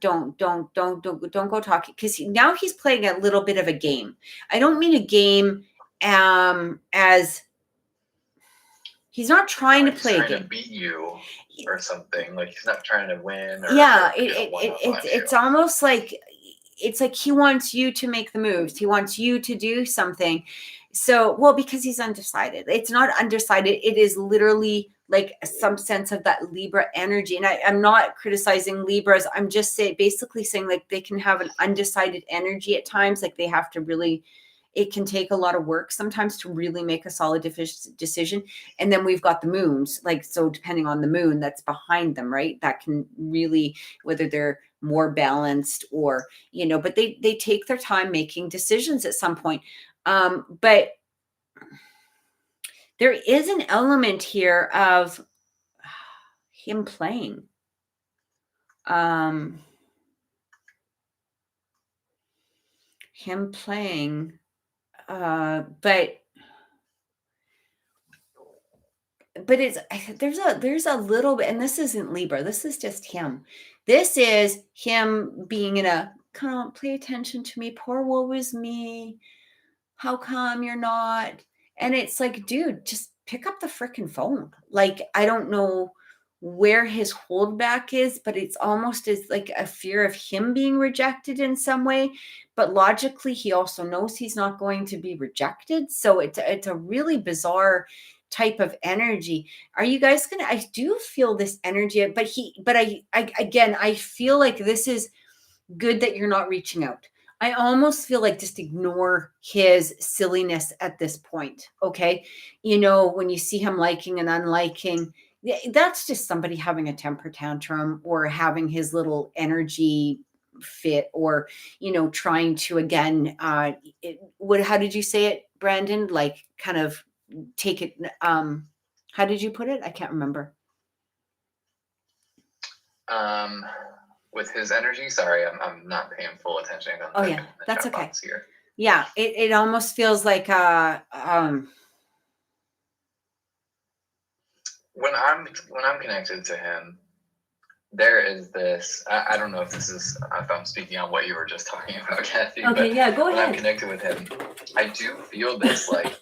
Speaker 1: talking, because now he's playing a little bit of a game. I don't mean a game as he's not trying to play a game.
Speaker 2: To beat you or something. Like he's not trying to win. Or
Speaker 1: it's almost like it's like he wants you to make the moves. He wants you to do something. So, well, because he's undecided. It's not undecided. It is literally like some sense of that Libra energy. And I'm not criticizing Libras. I'm just basically saying like they can have an undecided energy at times. Like they have to really, it can take a lot of work sometimes to really make a solid decision. And then we've got the moons, like, so depending on the moon that's behind them, right? That can really, whether they're more balanced or, but they take their time making decisions at some point. But there is an element here of him playing. But there's a little bit, and this isn't Libra, this is just him. This is him being in a kind of, pay attention to me, poor woe is me, how come you're not? And it's like, dude, just pick up the freaking phone. Like, I don't know where his holdback is, but it's almost as like a fear of him being rejected in some way. But logically, he also knows he's not going to be rejected. So it's a really bizarre type of energy. Are you guys gonna? I do feel this energy, but I feel like this is good that you're not reaching out. I almost feel like just ignore his silliness at this point. Okay. When you see him liking and unliking, that's just somebody having a temper tantrum or having his little energy fit, or, trying to, again, how did you say it, Brandon? Like, kind of take it. How did you put it? I can't remember.
Speaker 2: With his energy, sorry, I'm not paying full attention.
Speaker 1: Oh yeah, that's okay. Here. Yeah, it almost feels like
Speaker 2: when I'm connected to him, there is this, I don't know if this is, if I'm speaking on what you were just talking about, Kathy,
Speaker 1: Okay,
Speaker 2: but
Speaker 1: yeah, go
Speaker 2: when I'm
Speaker 1: ahead.
Speaker 2: connected with him, I do feel this, like,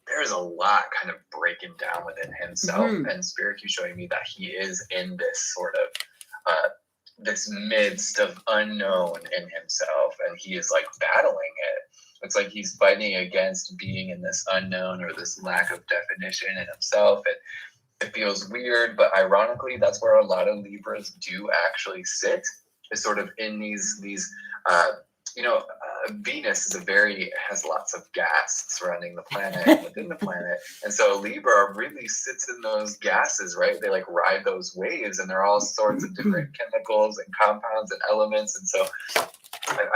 Speaker 2: there's a lot kind of breaking down within himself, and Spirit keeps showing me that he is in this sort of, this midst of unknown in himself, and he is like battling it. It's like he's fighting against being in this unknown or this lack of definition in himself, and it feels weird, but ironically, that's where a lot of Libras do actually sit, is sort of in these Venus is has lots of gas surrounding the planet and within the planet. And so Libra really sits in those gases, right? They like ride those waves, and there are all sorts of different chemicals and compounds and elements. And so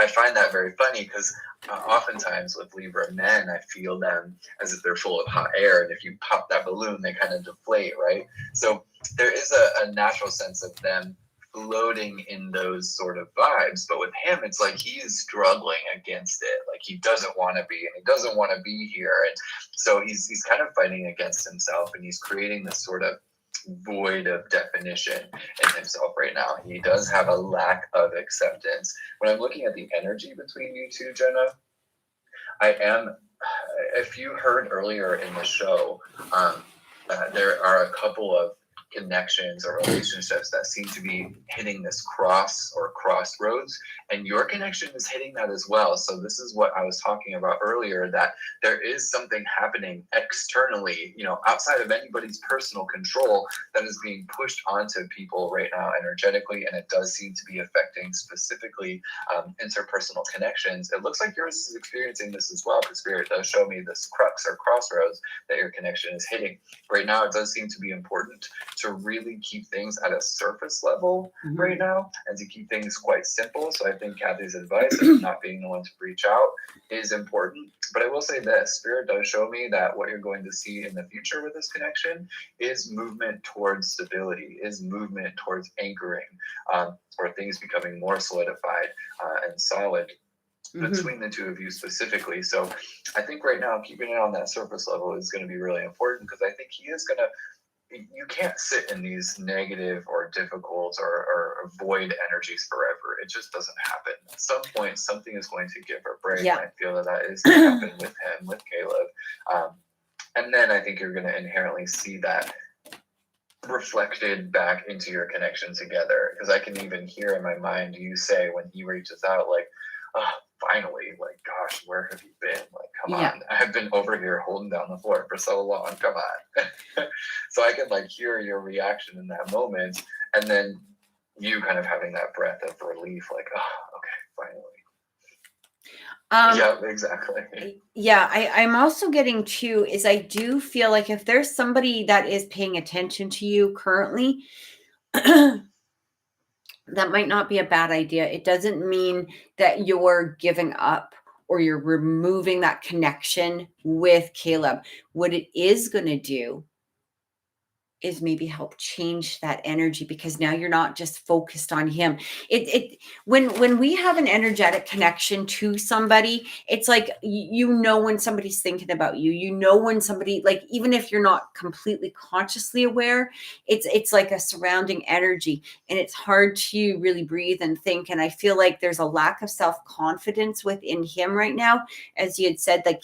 Speaker 2: I find that very funny because oftentimes with Libra men, I feel them as if they're full of hot air. And if you pop that balloon, they kind of deflate, right? So there is a natural sense of them floating in those sort of vibes. But with him, it's like he is struggling against it. Like he doesn't want to be, and he doesn't want to be here. And so he's kind of fighting against himself, and he's creating this sort of void of definition in himself right now. He does have a lack of acceptance. When I'm looking at the energy between you two, Jenna, if you heard earlier in the show, there are a couple of connections or relationships that seem to be hitting this crossroads, and your connection is hitting that as well. So this is what I was talking about earlier, that there is something happening externally, outside of anybody's personal control, that is being pushed onto people right now energetically, and it does seem to be affecting specifically interpersonal connections. It looks like yours is experiencing this as well, because Spirit does show me this crux or crossroads that your connection is hitting. Right now, it does seem to be important to really keep things at a surface level right now, and to keep things quite simple. So I think Kathy's advice of not being the one to reach out is important. But I will say this, Spirit does show me that what you're going to see in the future with this connection is movement towards stability, is movement towards anchoring, or things becoming more solidified and solid between the two of you specifically. So I think right now, keeping it on that surface level is going to be really important, because I think he is going to, you can't sit in these negative or difficult or void energies forever. It just doesn't happen. At some point, something is going to give a break. Yeah. And I feel that is going to happen with him, with Caleb. And then I think you're going to inherently see that reflected back into your connection together. Because I can even hear in my mind you say when he reaches out, like, oh, finally, like, gosh, where have you been? Like, come on. I've been over here holding down the floor for so long. Come on. So I can like hear your reaction in that moment, and then you kind of having that breath of relief, like, oh, okay, finally. Yeah, exactly.
Speaker 1: Yeah, I'm also getting too, is I do feel like if there's somebody that is paying attention to you currently, that might not be a bad idea. It doesn't mean that you're giving up or you're removing that connection with Caleb. What it is going to do is maybe help change that energy, because now you're not just focused on him. When we have an energetic connection to somebody, it's like, when somebody's thinking about you, when somebody, like, even if you're not completely consciously aware, it's like a surrounding energy, and it's hard to really breathe and think. And I feel like there's a lack of self-confidence within him right now, as you had said, like,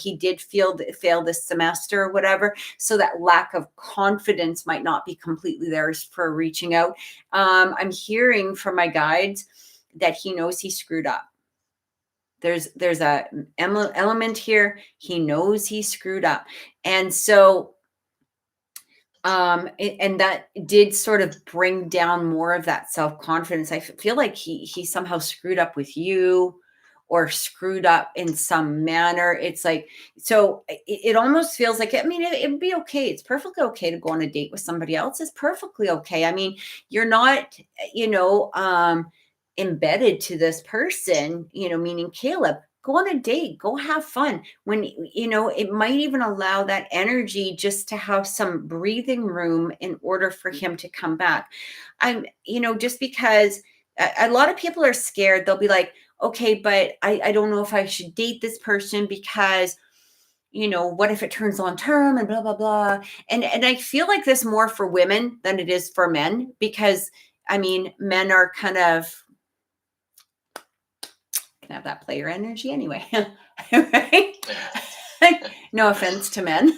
Speaker 1: he did fail this semester or whatever. So that lack of confidence might not be completely there for reaching out. I'm hearing from my guides that he knows he screwed up. There's a element here. He knows he screwed up. And so, and that did sort of bring down more of that self-confidence. I feel like he somehow screwed up with you, or screwed up in some manner. It's like, so it almost feels like, I mean, it'd be okay. It's perfectly okay to go on a date with somebody else. It's perfectly okay. I mean, you're not, embedded to this person, meaning Caleb. Go on a date, go have fun. When, it might even allow that energy just to have some breathing room in order for him to come back. Just because a lot of people are scared, they'll be like, okay, but I don't know if I should date this person because, what if it turns long term and blah, blah, blah. And I feel like this more for women than it is for men, because I mean, men are kind of, can have that player energy anyway, right? No offense to men.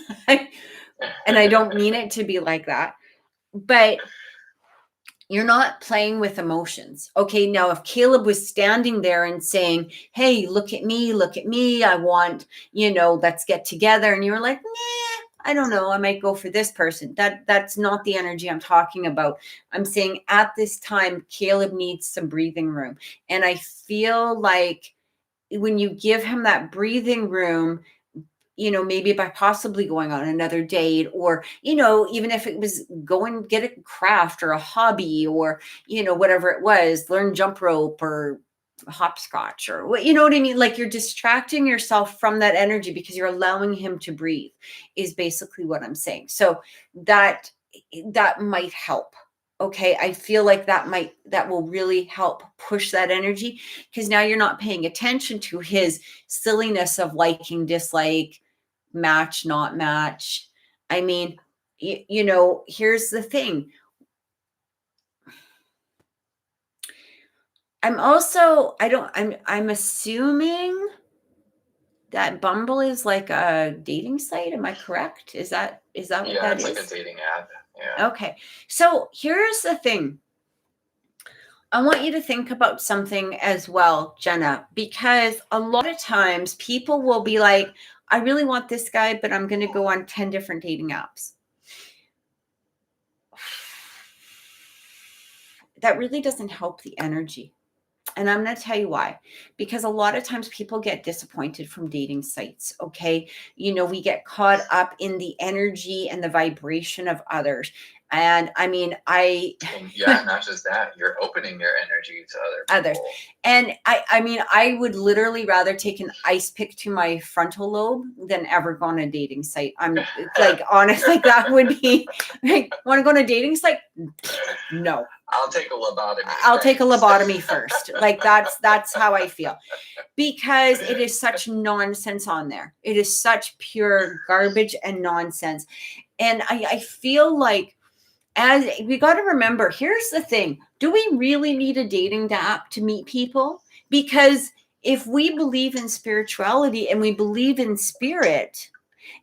Speaker 1: And I don't mean it to be like that, but you're not playing with emotions. Okay, now if Caleb was standing there and saying, hey, look at me, I want, let's get together. And you were like, nah, I don't know, I might go for this person. That's not the energy I'm talking about. I'm saying at this time, Caleb needs some breathing room. And I feel like when you give him that breathing room, maybe by possibly going on another date, or, even if it was go and get a craft or a hobby, or, whatever it was, learn jump rope or hopscotch or what, you know what I mean? Like, you're distracting yourself from that energy because you're allowing him to breathe, is basically what I'm saying. So that might help. Okay. I feel like that will really help push that energy, because now you're not paying attention to his silliness of liking, dislike, match, not match. I mean, here's the thing. I'm assuming that Bumble is like a dating site. Am I correct? Is that what that is?
Speaker 2: Yeah, it's like a dating app. Yeah.
Speaker 1: Okay. So here's the thing. I want you to think about something as well, Jenna, because a lot of times people will be like, I really want this guy, but I'm going to go on 10 different dating apps. That really doesn't help the energy. And I'm going to tell you why. Because a lot of times people get disappointed from dating sites, okay? We get caught up in the energy and the vibration of others. And I mean,
Speaker 2: yeah, not just that, you're opening your energy to other people.
Speaker 1: And I mean, I would literally rather take an ice pick to my frontal lobe than ever go on a dating site. I'm like, honest, like that would be like, want to go on a dating site? No.
Speaker 2: I'll take a lobotomy.
Speaker 1: I'll take a lobotomy first. Like that's how I feel, because it is such nonsense on there. It is such pure garbage and nonsense. And I feel like, as we got to remember, here's the thing. Do we really need a dating app to meet people? Because if we believe in spirituality and we believe in spirit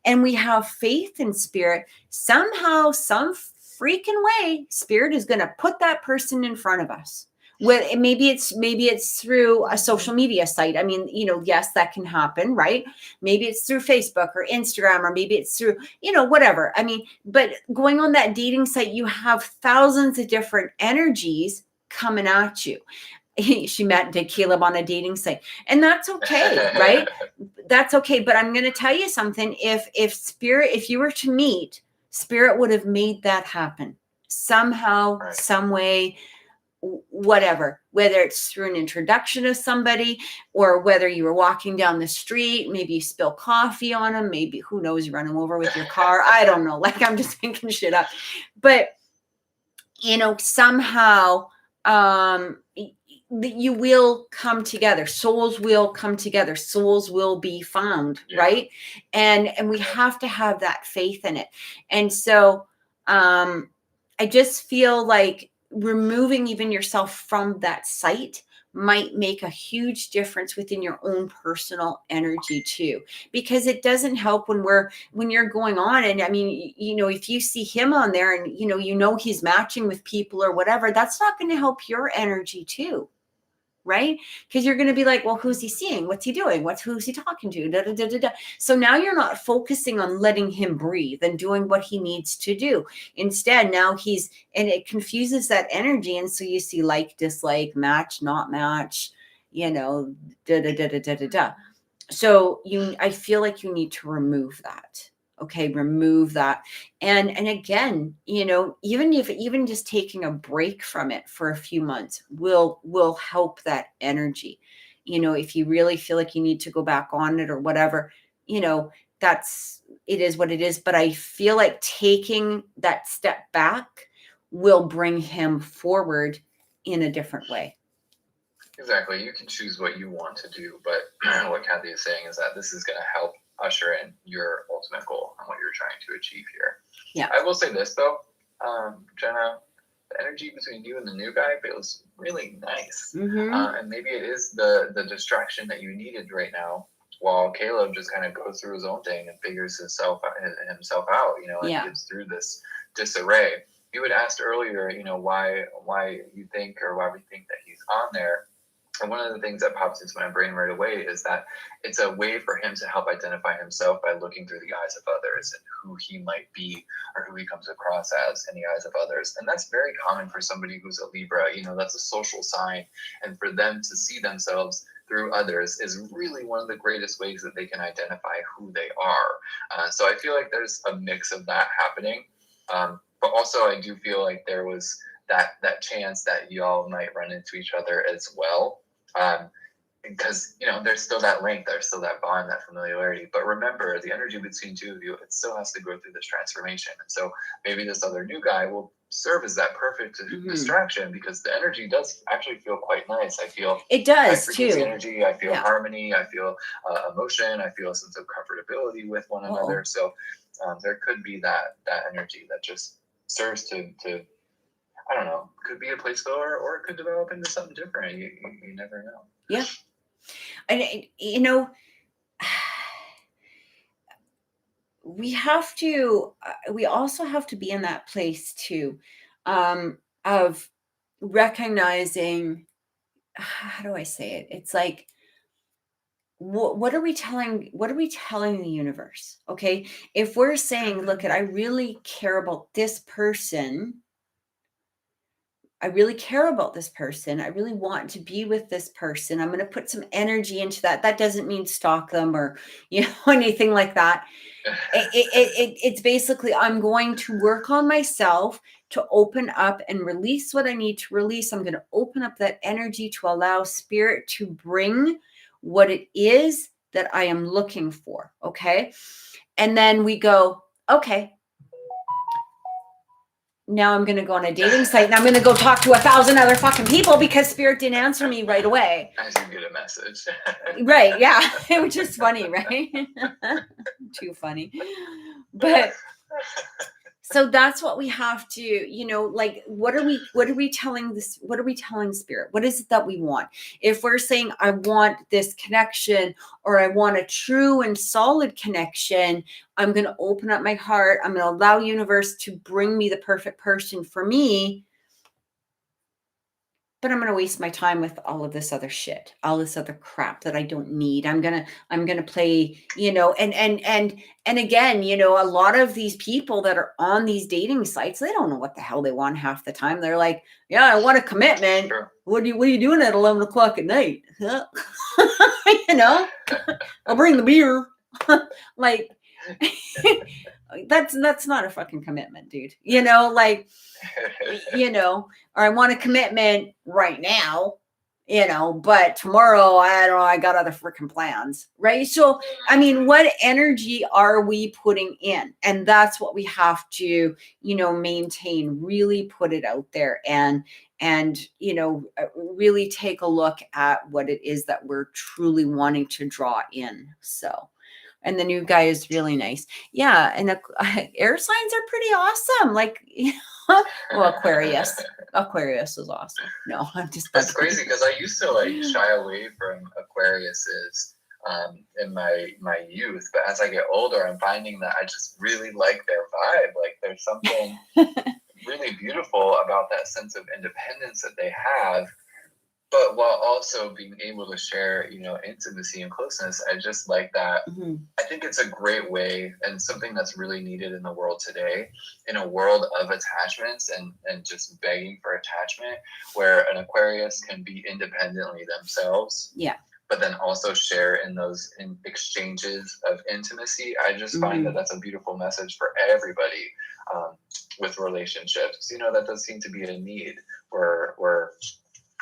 Speaker 1: and we have faith in spirit, somehow, some freaking way, spirit is going to put that person in front of us. Maybe it's through a social media site. I mean, yes, that can happen, right? Maybe it's through Facebook or Instagram, or maybe it's through, whatever. I mean, but going on that dating site, you have thousands of different energies coming at you. She met Caleb on a dating site, and that's okay, right? That's okay. But I'm going to tell you something. If you were to meet, spirit would have made that happen somehow,
Speaker 2: right,
Speaker 1: some way, whatever, whether it's through an introduction of somebody, or whether you were walking down the street, maybe you spill coffee on them, maybe, who knows, you run them over with your car. I don't know. Like, I'm just making shit up. But, somehow, you will come together. Souls will come together. Souls will be found, right? And we have to have that faith in it. And so, I just feel like removing even yourself from that site might make a huge difference within your own personal energy too, because it doesn't help when you're going on. And I mean, if you see him on there and he's matching with people or whatever, that's not going to help your energy too, right? Because you're going to be like, well, who's he seeing? What's he doing? Who's he talking to? Da, da, da, da, da. So now you're not focusing on letting him breathe and doing what he needs to do. Instead, now and it confuses that energy. And so you see like, dislike, match, not match, da, da, da, da, da, da, da. So I feel like you need to remove that. Okay, remove that. And again, even just taking a break from it for a few months will help that energy. If you really feel like you need to go back on it or whatever, it is what it is. But I feel like taking that step back will bring him forward in a different way.
Speaker 2: Exactly. You can choose what you want to do, but what Kathy is saying is that this is going to help usher in your ultimate goal and what you're trying to achieve here.
Speaker 1: Yeah.
Speaker 2: I will say this though, Jenna, the energy between you and the new guy feels really nice.
Speaker 1: Mm-hmm.
Speaker 2: And maybe it is the distraction that you needed right now, while Caleb just kind of goes through his own thing and figures himself out, you know, and gets through this disarray. You had asked earlier, you know, why you think, or why we think that he's on there. And one of the things that pops into my brain right away is that it's a way for him to help identify himself by looking through the eyes of others and who he might be, or who he comes across as in the eyes of others. And that's very common for somebody who's a Libra. You know, that's a social sign. And for them to see themselves through others is really one of the greatest ways that they can identify who they are. So I feel like there's a mix of that happening. But also I do feel like there was that chance that y'all might run into each other as well. Because, you know, there's still that link, there's still that bond, that familiarity. But remember, the energy between two of you, it still has to go through this transformation. And so maybe this other new guy will serve as that perfect distraction, because the energy does actually feel quite nice. I feel
Speaker 1: it does too.
Speaker 2: Energy. I feel harmony. I feel emotion. I feel a sense of comfortability with one another. So there could be that energy that just serves to I don't know, could be a place filler, or it could develop into something different. You never know.
Speaker 1: Yeah. And, you know, we also have to be in that place too, of recognizing, how do I say it? It's like, what are we telling the universe? Okay. If we're saying, look, I really care about this person. I really care about this person. I really want to be with this person. I'm going to put some energy into that. That doesn't mean stalk them or, you know, anything like that. It's basically, I'm going to work on myself to open up and release what I need to release. I'm going to open up that energy to allow spirit to bring what it is that I am looking for. Okay. And then we go, okay, now I'm going to go on a dating site and I'm going to go talk to 1,000 other fucking people because spirit didn't answer me right away.
Speaker 2: I didn't get a message.
Speaker 1: Right. Yeah. It was just funny, right? Too funny. But so that's what we have to, you know, like, what are we telling spirit? What is it that we want? If we're saying, I want this connection, or I want a true and solid connection, I'm going to open up my heart. I'm going to allow universe to bring me the perfect person for me. But I'm going to waste my time with all of this other shit, all this other crap that I don't need. I'm going to play, you know, and again, you know, a lot of these people that are on these dating sites, they don't know what the hell they want half the time. They're like, yeah, I want a commitment.
Speaker 2: Sure.
Speaker 1: What are you doing at 11 o'clock at night? Huh? You know, I'll bring the beer. Like, that's not a fucking commitment, dude. You know, like, you know, or I want a commitment right now, you know, but tomorrow, I don't know, I got other freaking plans, right? So, I mean, what energy are we putting in? And that's what we have to, you know, maintain, really put it out there and, you know, really take a look at what it is that we're truly wanting to draw in. So, and the new guy is really nice. Yeah. And air signs are pretty awesome. Like, you know, well, Aquarius is awesome. No, I'm just.
Speaker 2: That's crazy, because I used to like shy away from Aquariuses in my youth, but as I get older, I'm finding that I just really like their vibe. Like, there's something really beautiful about that sense of independence that they have, but while also being able to share, you know, intimacy and closeness. I just like that. Mm-hmm. I think it's a great way, and something that's really needed in the world today, in a world of attachments and just begging for attachment, where an Aquarius can be independently themselves. Yeah. But then also share in those exchanges of intimacy. I just find that that's a beautiful message for everybody with relationships. You know, that does seem to be a need. We're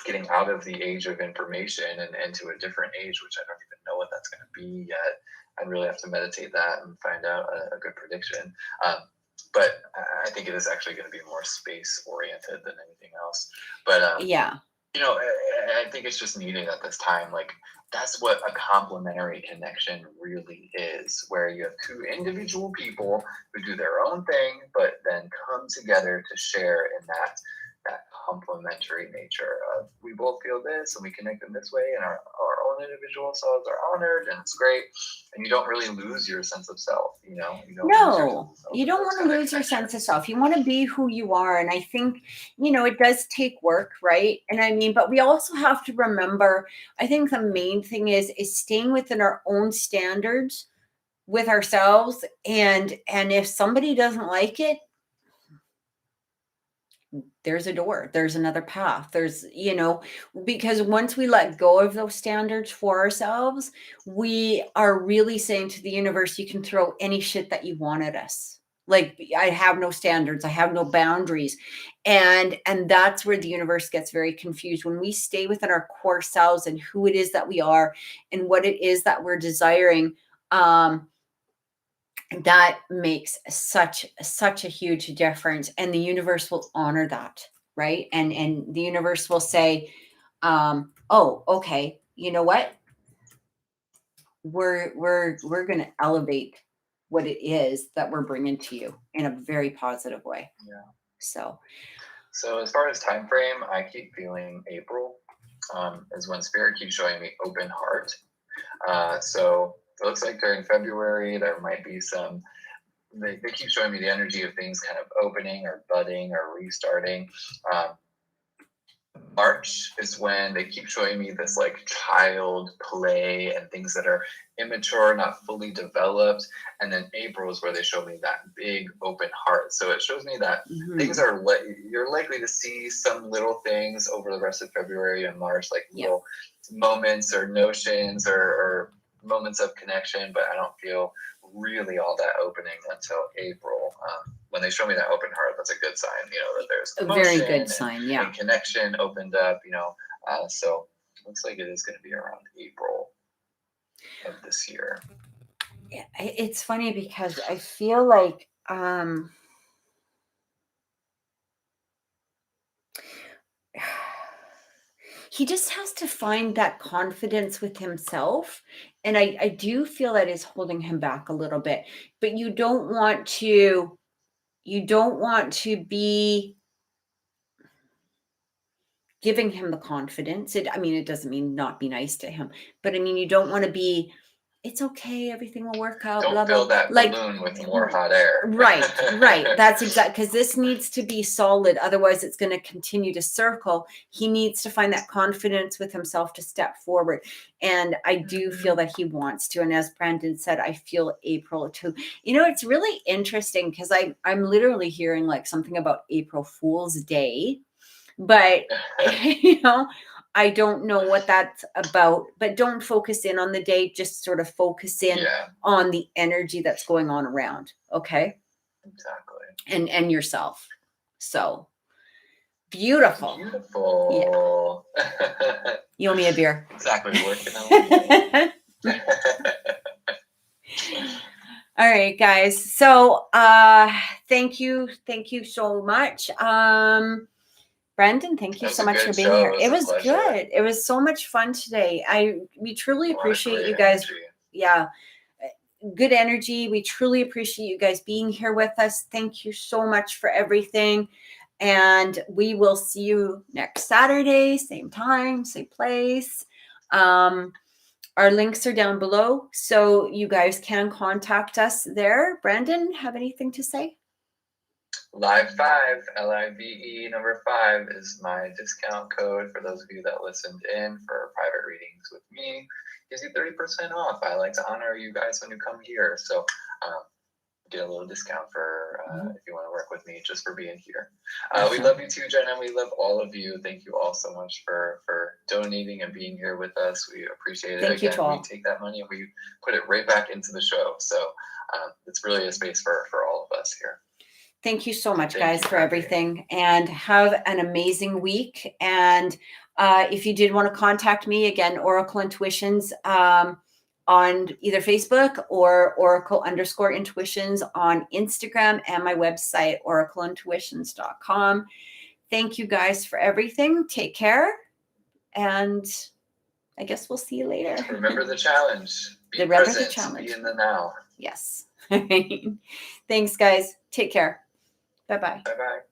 Speaker 2: getting out of the age of information and into a different age, which I don't even know what that's going to be yet. I'd really have to meditate that and find out a good prediction. But I think it is actually going to be more space oriented than anything else. But yeah, you know, I think it's just needed at this time. Like, that's what a complementary connection really is, where you have two individual people who do their own thing, but then come together to share in that complementary nature of we both feel this and we connect in this way and our own individual selves are honored and it's great. And you don't really lose your sense of self, you know? You don't
Speaker 1: No, you don't want to lose your sense of self. You want to be who you are. And I think, it does take work, right? And I mean, but we also have to remember, I think the main thing is staying within our own standards with ourselves. And if somebody doesn't like it, there's a door, there's another path, there's, because once we let go of those standards for ourselves, we are really saying to the universe, you can throw any shit that you want at us. Like, I have no standards, I have no boundaries. And that's where the universe gets very confused. When we stay within our core selves and who it is that we are and what it is that we're desiring, that makes such a huge difference, and the universe will honor that, right? And the universe will say, oh, okay, you know what, we're going to elevate what it is that we're bringing to you in a very positive way.
Speaker 2: Yeah.
Speaker 1: So
Speaker 2: as far as time frame, I keep feeling April is when spirit keeps showing me open heart. So it looks like during February, there might be some, they keep showing me the energy of things kind of opening or budding or restarting. March is when they keep showing me this like child play and things that are immature, not fully developed. And then April is where they show me that big open heart. So it shows me that things are, you're likely to see some little things over the rest of February and March, like little moments or notions or moments of connection, but I don't feel really all that opening until April. When they show me that open heart, that's a good sign, that there's
Speaker 1: a very good sign,
Speaker 2: and connection opened up, so looks like it is going to be around April of this year.
Speaker 1: Yeah, it's funny because I feel like he just has to find that confidence with himself. And I do feel that is holding him back a little bit, but you don't want to be giving him the confidence. It doesn't mean not be nice to him, but you don't want to be, it's okay, everything will work out.
Speaker 2: Don't fill that balloon with more hot air.
Speaker 1: Right. That's exactly, because this needs to be solid. Otherwise, it's going to continue to circle. He needs to find that confidence with himself to step forward. And I do feel that he wants to. And as Brandon said, I feel April too. It's really interesting because I'm literally hearing like something about April Fool's Day. But, I don't know what that's about, but don't focus in on the day, just sort of focus in on the energy that's going on around. Okay.
Speaker 2: Exactly.
Speaker 1: And yourself. So beautiful.
Speaker 2: Yeah.
Speaker 1: You owe me a beer.
Speaker 2: Exactly. Working on
Speaker 1: All right, guys. So, thank you so much. Brandon, thank you so much for being here. It was good. It was so much fun today. We truly appreciate you guys.
Speaker 2: Energy.
Speaker 1: Yeah. Good energy. We truly appreciate you guys being here with us. Thank you so much for everything. And we will see you next Saturday, same time, same place. Our links are down below, so you guys can contact us there. Brandon, have anything to say?
Speaker 2: Live 5, LIVE number 5 is my discount code for those of you that listened in for private readings with me. Gives you 30% off. I like to honor you guys when you come here. So get a little discount for if you want to work with me just for being here. We love you too, Jenna. We love all of you. Thank you all so much for donating and being here with us. We appreciate it.
Speaker 1: Thank you,
Speaker 2: we take that money and we put it right back into the show. So it's really a space for all of us here.
Speaker 1: Thank you so much, guys, for everything, and have an amazing week. And if you did want to contact me, again, Oracle Intuitions on either Facebook or Oracle_Intuitions on Instagram, and my website, oracleintuitions.com. Thank you guys for everything. Take care. And I guess we'll see you later.
Speaker 2: Remember the challenge. Be present. Be in the now.
Speaker 1: Yes. Thanks, guys. Take care. Bye-bye.
Speaker 2: Bye-bye.